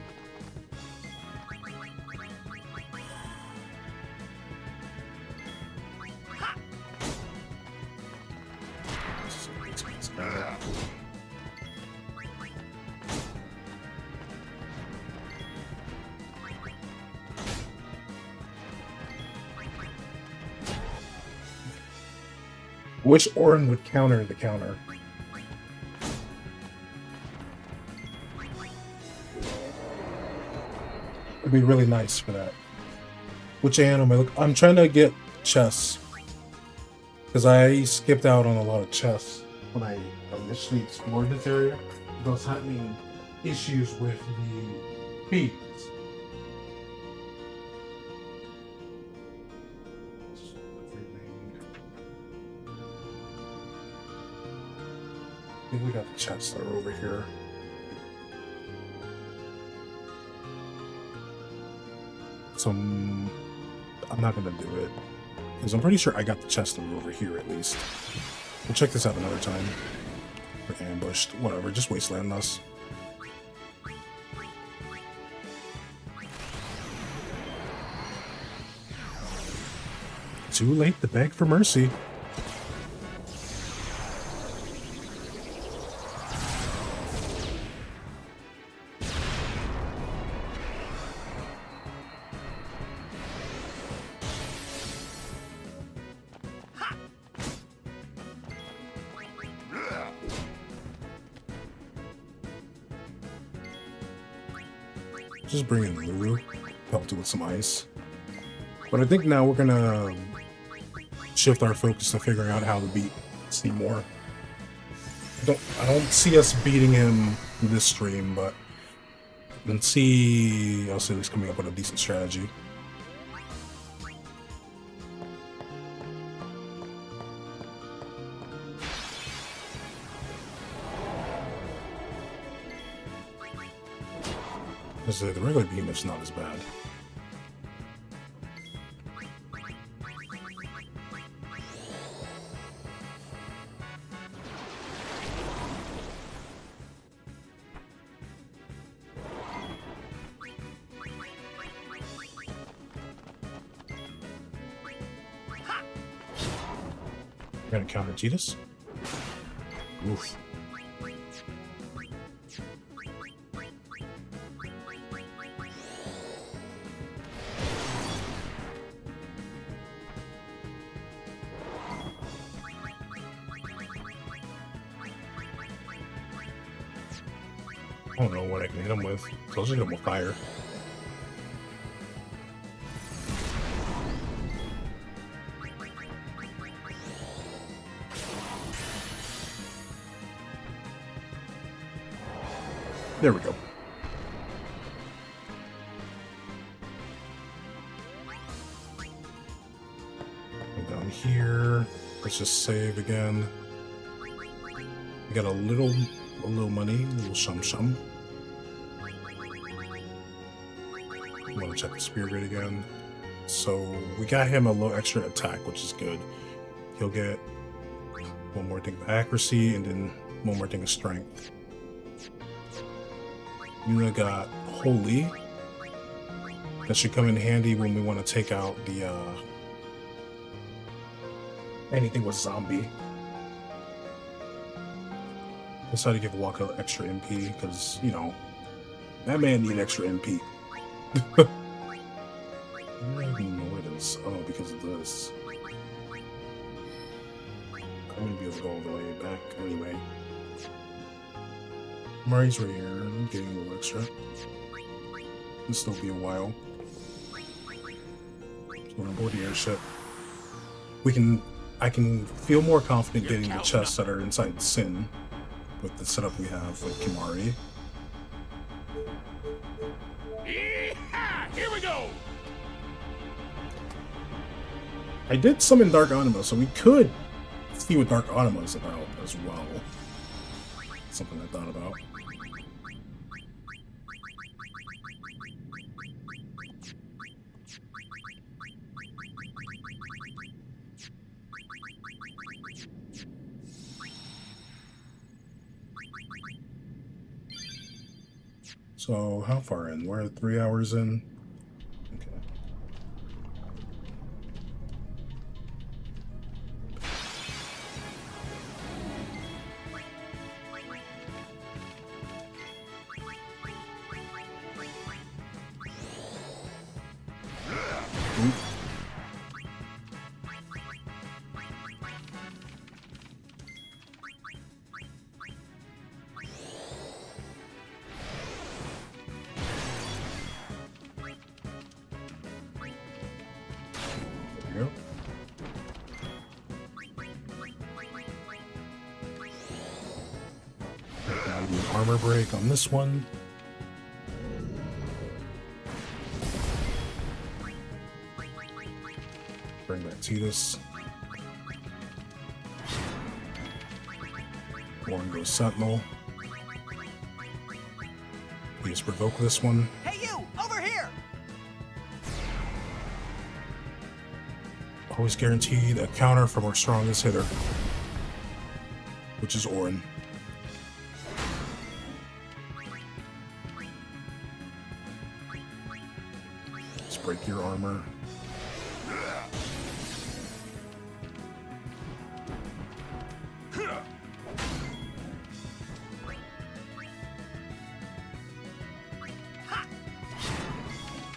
Which Orin would counter the counter? It'd be really nice for that. Which animal? I'm trying to get chess. Because I skipped out on a lot of chess when I initially explored this area. I was having issues with the beats. I think we got the chests that are over here. So I'm not gonna do it because I'm pretty sure I got the chest that are over here at least. We'll check this out another time. We're ambushed, whatever. Just wasteland us. Too late to beg for mercy. Just bring in Lulu, helped it with some ice. But I think now we're gonna shift our focus to figuring out how to beat Seymour. I don't see us beating him this stream, but let's see. I'll see if he's coming up with a decent strategy. The regular behemoth's not as bad. We're gonna counter Cheetahs. Oof. I don't know what I can hit him with, so I'll just hit him with fire. There we go. Down here. Let's just save again. We got a little money, a little shum. I want to check the spear grid again. So we got him a little extra attack, which is good. He'll get one more thing of accuracy and then one more thing of strength. Yuna got holy. That should come in handy when we want to take out the anything with zombie. Decided to give Waka extra MP because, you know, that man need extra MP. I don't even know what it is. Oh, because of this. I'm gonna be able to go all the way back anyway. Mari's right here. I'm getting a little extra. It'll still be a while. So when I'm aboard the airship, I can feel more confident getting the chests that are inside Sin with the setup we have with Kimari. Yeehaw! Here we go! I did summon Dark Anima, so we could see what Dark Anima is about as well. Something I thought about. So, how far in? We're 3 hours in. Okay. Oop. Go. Now do an armor break on this one. Bring back Titus. One goes Sentinel. We just provoke this one. Hey, you! Over here! Always guaranteed a counter from our strongest hitter, which is Orin. Let's break your armor.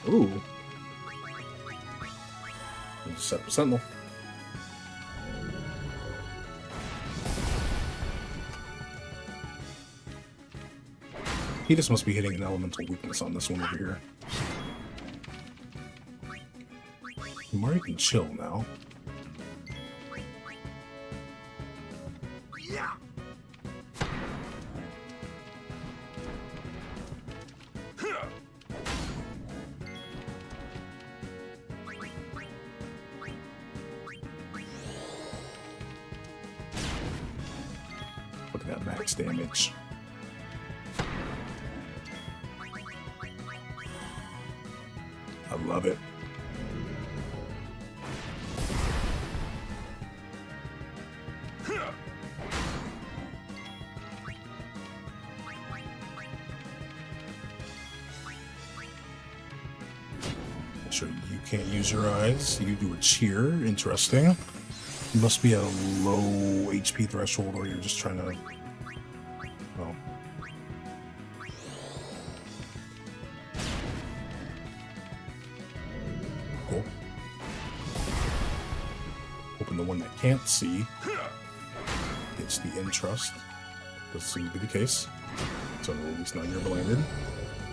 Ooh. Set up Sentinel. He just must be hitting an elemental weakness on this one over here. Mari can chill now. Yeah! Look at that max damage. I love it. Sure, you can't use your eyes. You do a cheer. Interesting. You must be a low HP threshold, or you're just trying to. Well. Cool. Hoping the one that can't see gets the entrust. Doesn't seem to be the case. So at least now you're blinded.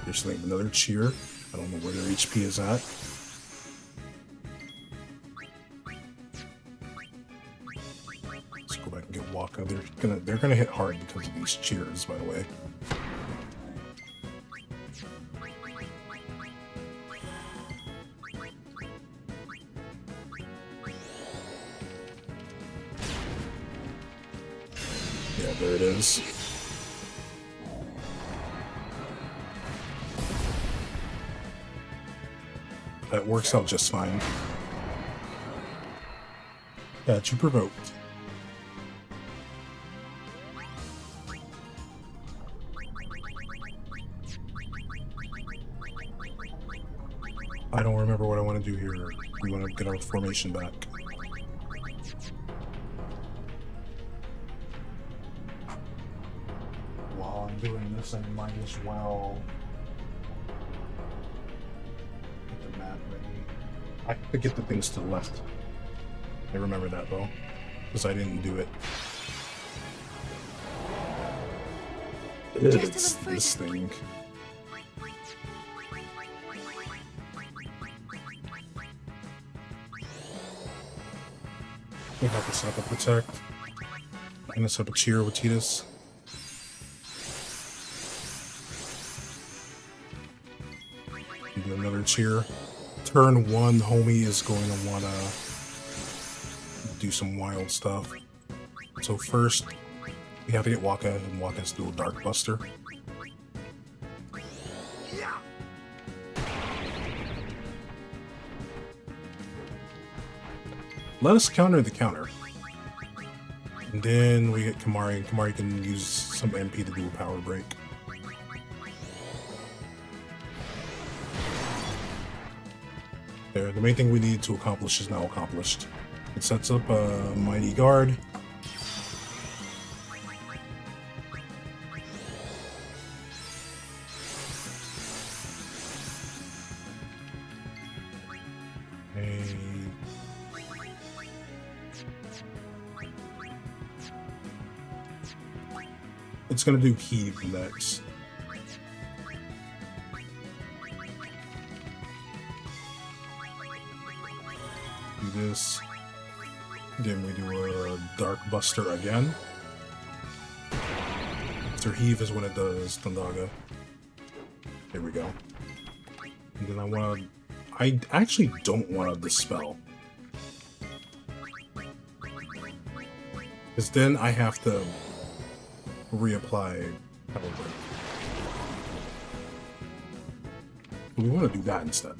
You're slaying another cheer. I don't know where their HP is at. Let's go back and get Waka. They're gonna hit hard because of these cheers, by the way. there it is. That works out just fine. That you provoked. I don't remember what I want to do here. We want to get our formation back. While I'm doing this, I might as well get the map ready. I have to get the things to the left. I remember that though, because I didn't do it. It's this thing. We have to set up a protect. I'm gonna set up a cheer with Titus. Do another cheer. Turn 1, homie is going to want to do some wild stuff. So first, we have to get Waka, and Waka's do a Dark Buster. Let us counter the counter. And then we get Kamari, and Kamari can use some MP to do a power break. There, the main thing we needed to accomplish is now accomplished. It sets up a Mighty Guard. It's gonna do heave next. Do this. Then we do a Dark Buster again. After heave is when it does Thundaga. There we go. And then I actually don't want to dispel. Because then I have to reapply power break. We want to do that instead.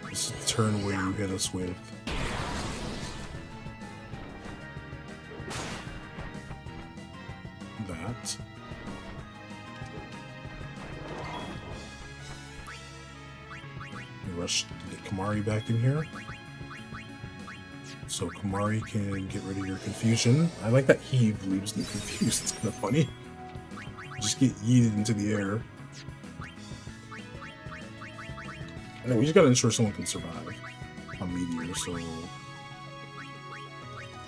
This is the turn where you hit us with that. Rush to get Kamari back in here. So Kamari can get rid of your confusion. I like that heave leaves them confused. It's kind of funny. Just get yeeted into the air. I know, we just gotta ensure someone can survive on Meteor, so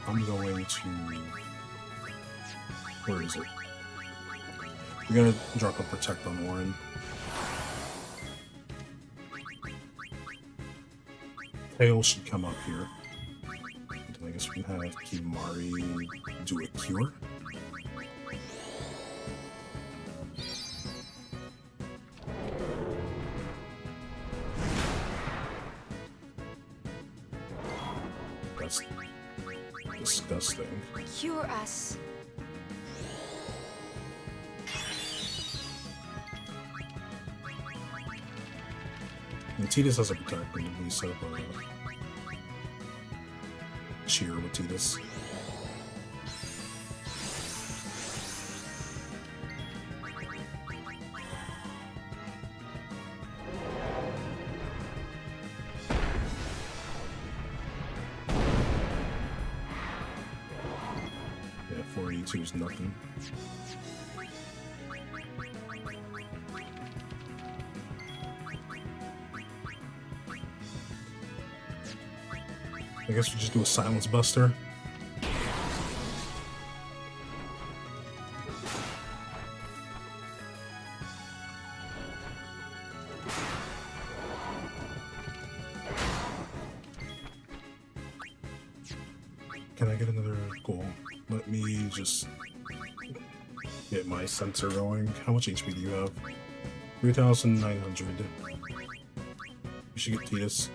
I'm going to... Where is it? We gotta drop a Protect on Orin. Tail should come up here. I guess we can have Kimari do a cure. That's disgusting. Cure us. And Titus has a protect, and we set up a cheer with Titus. Yeah, 482 is nothing. I guess we just do a Silence Buster. can I get another goal? Let me just get my sensor going. How much HP do you have? 3,900. We should get Titus.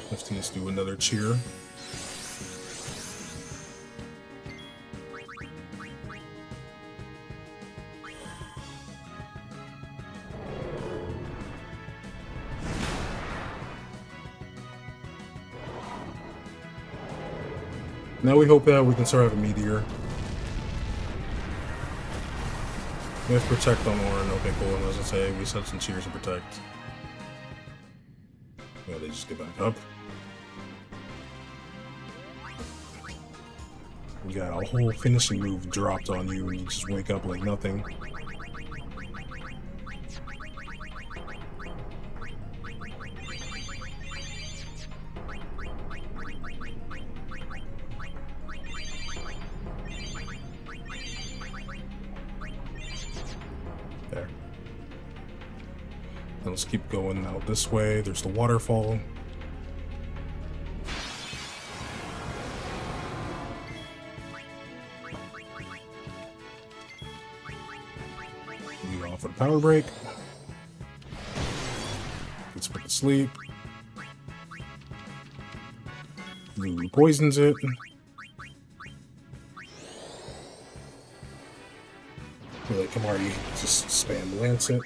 Let's Titus do another cheer. Now we hope that we can start having meteor. We have to protect on Orin. Okay, cool. And as I say, we set some cheers to protect. Yeah, they just get back up. You got a whole finishing move dropped on you, and you just wake up like nothing. There. Now let's keep going out this way. There's the waterfall. Lead off with a power break. Let's put it to sleep. Lulu poisons it. Really, Kamari just spam lance it.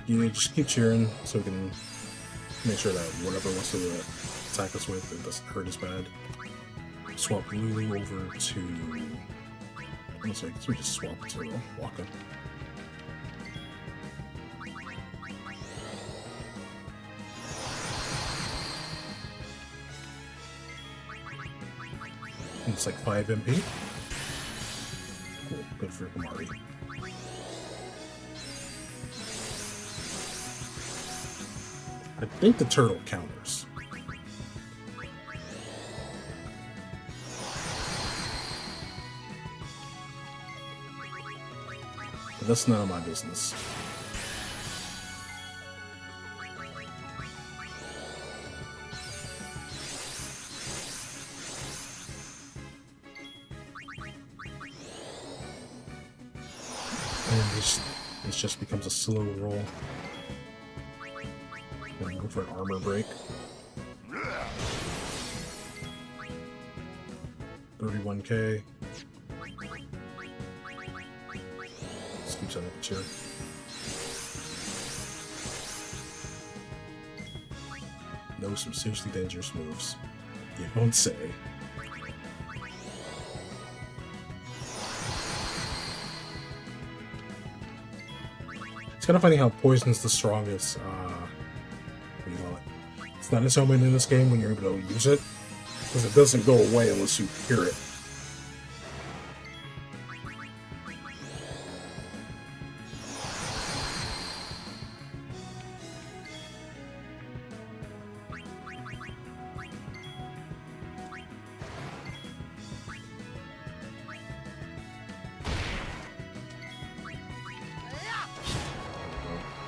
Yeah, just keep cheering so we can make sure that whatever wants to attack us with, it doesn't hurt as bad. Swap Lulu over to... Let's see, we just swap to Waka. And it's like 5 MP. Cool, good for Kamari. I think the turtle counters. But that's none of my business. And this just becomes a slow roll. Gonna go for an armor break. 31k. Let's keep setting up a chair. Know some seriously dangerous moves. You don't say. It's kind of funny how poison's the strongest. It's not necessarily in this game when you're able to use it, because it doesn't go away unless you hear it.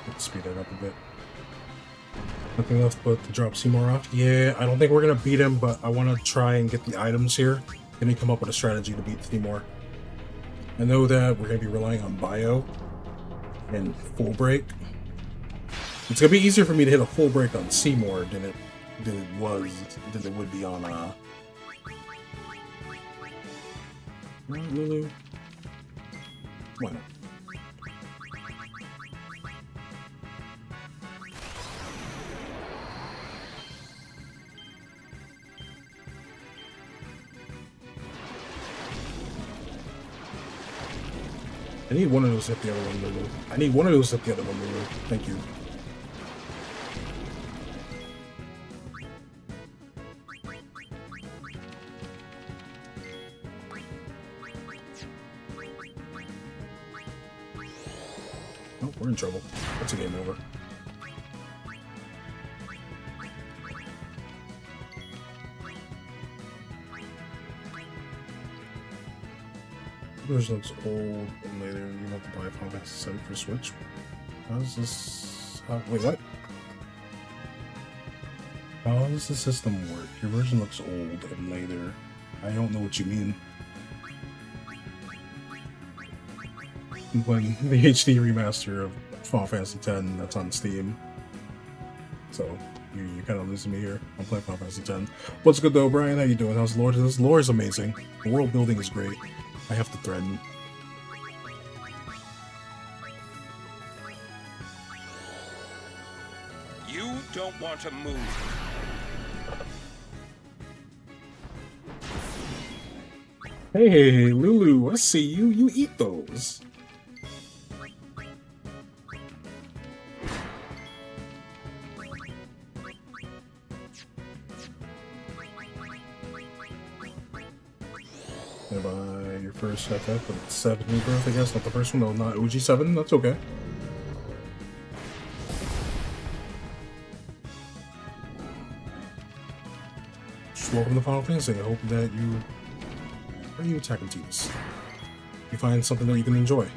Let's speed it up a bit. Nothing left but to drop Seymour off. Yeah, I don't think we're gonna beat him, but I want to try and get the items here. Then come up with a strategy to beat Seymour. I know that we're gonna be relying on bio and full break. It's gonna be easier for me to hit a full break on Seymour than it would be on Lulu. Why not? I need one of those at the other one, Lulu. I need one of those at the other one, Lulu. Thank you. Oh, Oh, we're in trouble. That's a game over. Yours looks old and later you have to buy Final Fantasy VII for Switch. How does this... wait, what? How does the system work? Your version looks old and later. I don't know what you mean. I'm playing the HD remaster of Final Fantasy X that's on Steam. So, you're kind of losing me here. I'm playing Final Fantasy X. What's good though, Brian? How you doing? How's the lore? This lore is amazing. The world building is great. I have to threaten. You don't want to move. Hey, Lulu, I see you. You eat those. Your first FF with 7 new birth, I guess. Not the first one, no, not OG7. That's okay. Just welcome to Final Fantasy. I hope that you... Are you attacking teams? You find something that you can enjoy.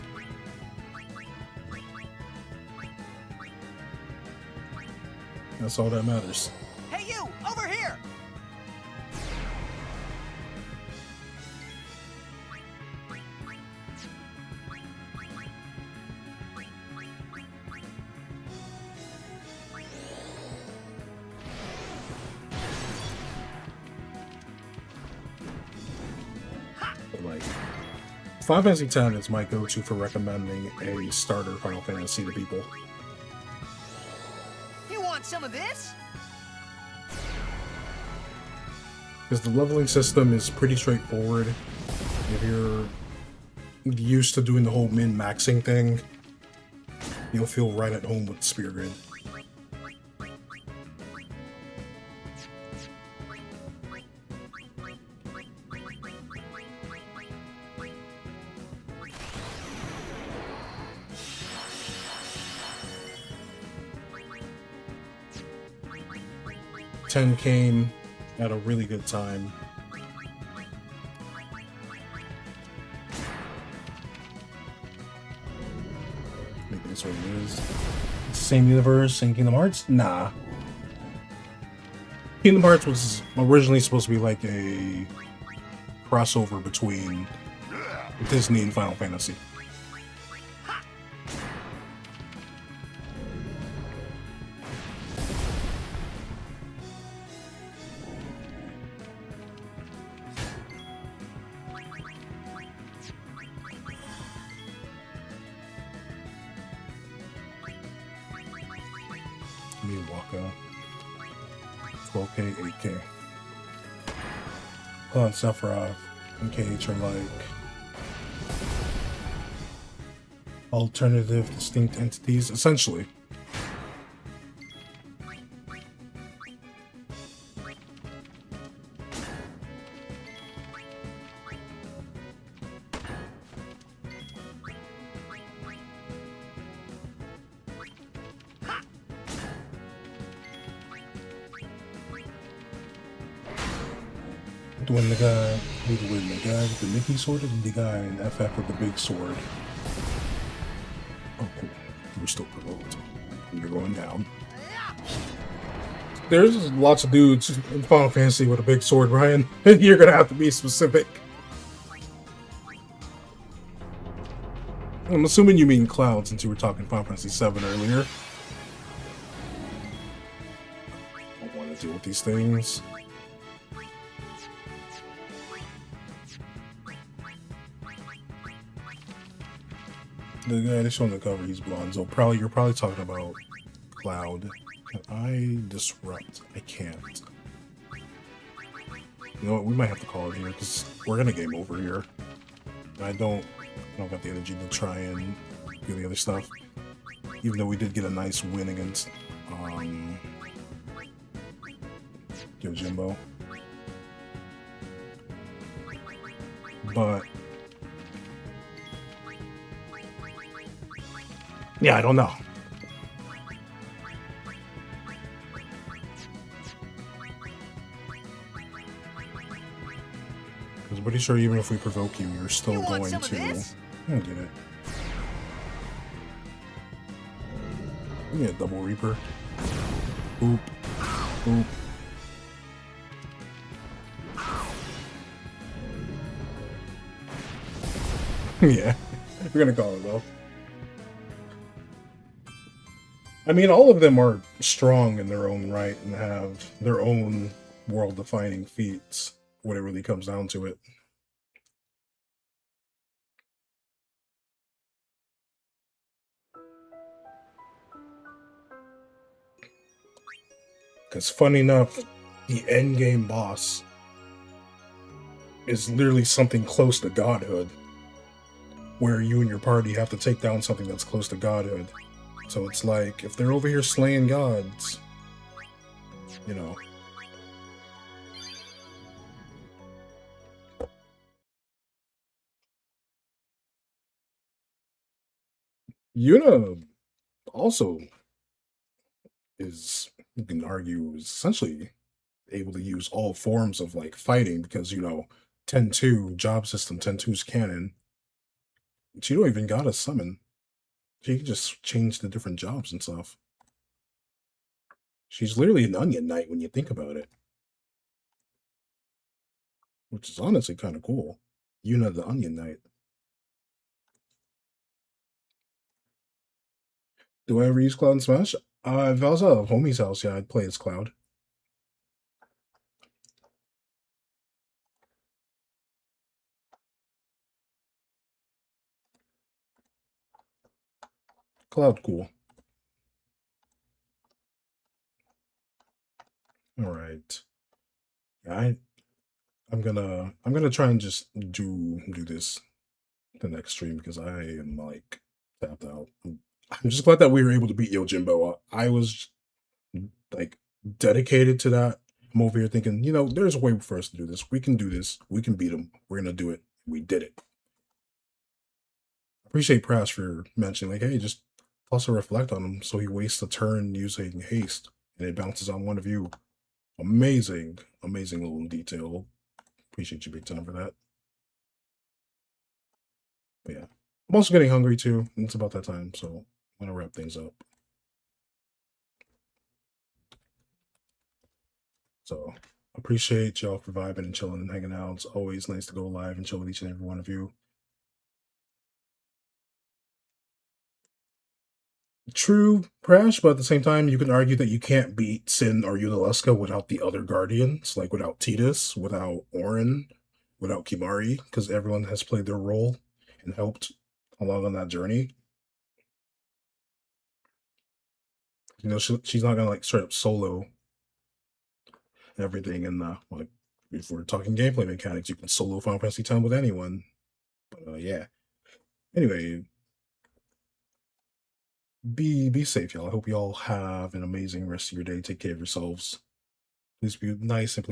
That's all that matters. Hey, you! Over here! Like, Final Fantasy X is my go-to for recommending a starter Final Fantasy to people. You want some of this? Because the leveling system is pretty straightforward. If you're used to doing the whole min-maxing thing, you'll feel right at home with Spear Grid. Ten came at a really good time. Maybe this one is same universe in Kingdom Hearts? Nah. Kingdom Hearts was originally supposed to be like a crossover between Disney and Final Fantasy. Miyawaka, 12K, 8K. Cloud and Sephiroth and KH are like alternative, distinct entities, essentially. When the guy, who to win, the guy with the Mickey sword or the guy in FF with the big sword? Oh, cool. You're still provoked. You're going down. There's lots of dudes in Final Fantasy with a big sword, Ryan. And you're gonna have to be specific. I'm assuming you mean Cloud since you were talking Final Fantasy VII earlier. I don't want to deal with these things. The guy that's on the cover, he's blonde. So probably you're probably talking about Cloud. Can I disrupt? I can't. You know what? We might have to call it here because we're gonna game over here. I don't got the energy to try and do the other stuff. Even though we did get a nice win against Yojimbo. But Yeah, I don't know. Because I'm pretty sure even if we provoke you, you're still You want going some of to. this? I get it. Yeah, double reaper. Boop. Boop. Yeah, we're gonna call it though. I mean, all of them are strong in their own right and have their own world-defining feats when it really comes down to it. Because, funny enough, the end game boss is literally something close to godhood, where you and your party have to take down something that's close to godhood. So it's like, if they're over here slaying gods, you know. Yuna also is, you can argue, is essentially able to use all forms of like fighting because, 10-2, job system 10-2's canon. She don't even gotta summon. She can just change the different jobs and stuff. She's literally an onion knight when you think about it. Which is honestly kind of cool. Yuna the Onion Knight. Do I ever use Cloud in Smash? If I was at a homie's house, yeah, I'd play as Cloud. Cloud cool. Alright. I'm gonna try and just do this the next stream because I am like tapped out. I'm just glad that we were able to beat Yojimbo. I was like dedicated to that. I'm over here thinking, there's a way for us to do this. We can do this. We can beat him. We're gonna do it. We did it. Appreciate Prash for mentioning, like, hey, just plus a reflect on him so he wastes a turn using haste and it bounces on one of you. Amazing, amazing little detail. Appreciate you big time for that. But yeah. I'm also getting hungry too. It's about that time, so I'm gonna wrap things up. So appreciate y'all for vibing and chilling and hanging out. It's always nice to go live and chill with each and every one of you. True, Crash, but at the same time, you can argue that you can't beat Sin or Unalesca without the other Guardians, like without Tidus, without Orin, without Kimari, because everyone has played their role and helped along on that journey. She's not gonna like straight up solo everything, and like if we're talking gameplay mechanics, you can solo Final Fantasy X with anyone. But yeah. Anyway, be safe, y'all. I hope y'all have an amazing rest of your day. Take care of yourselves. Please be nice and please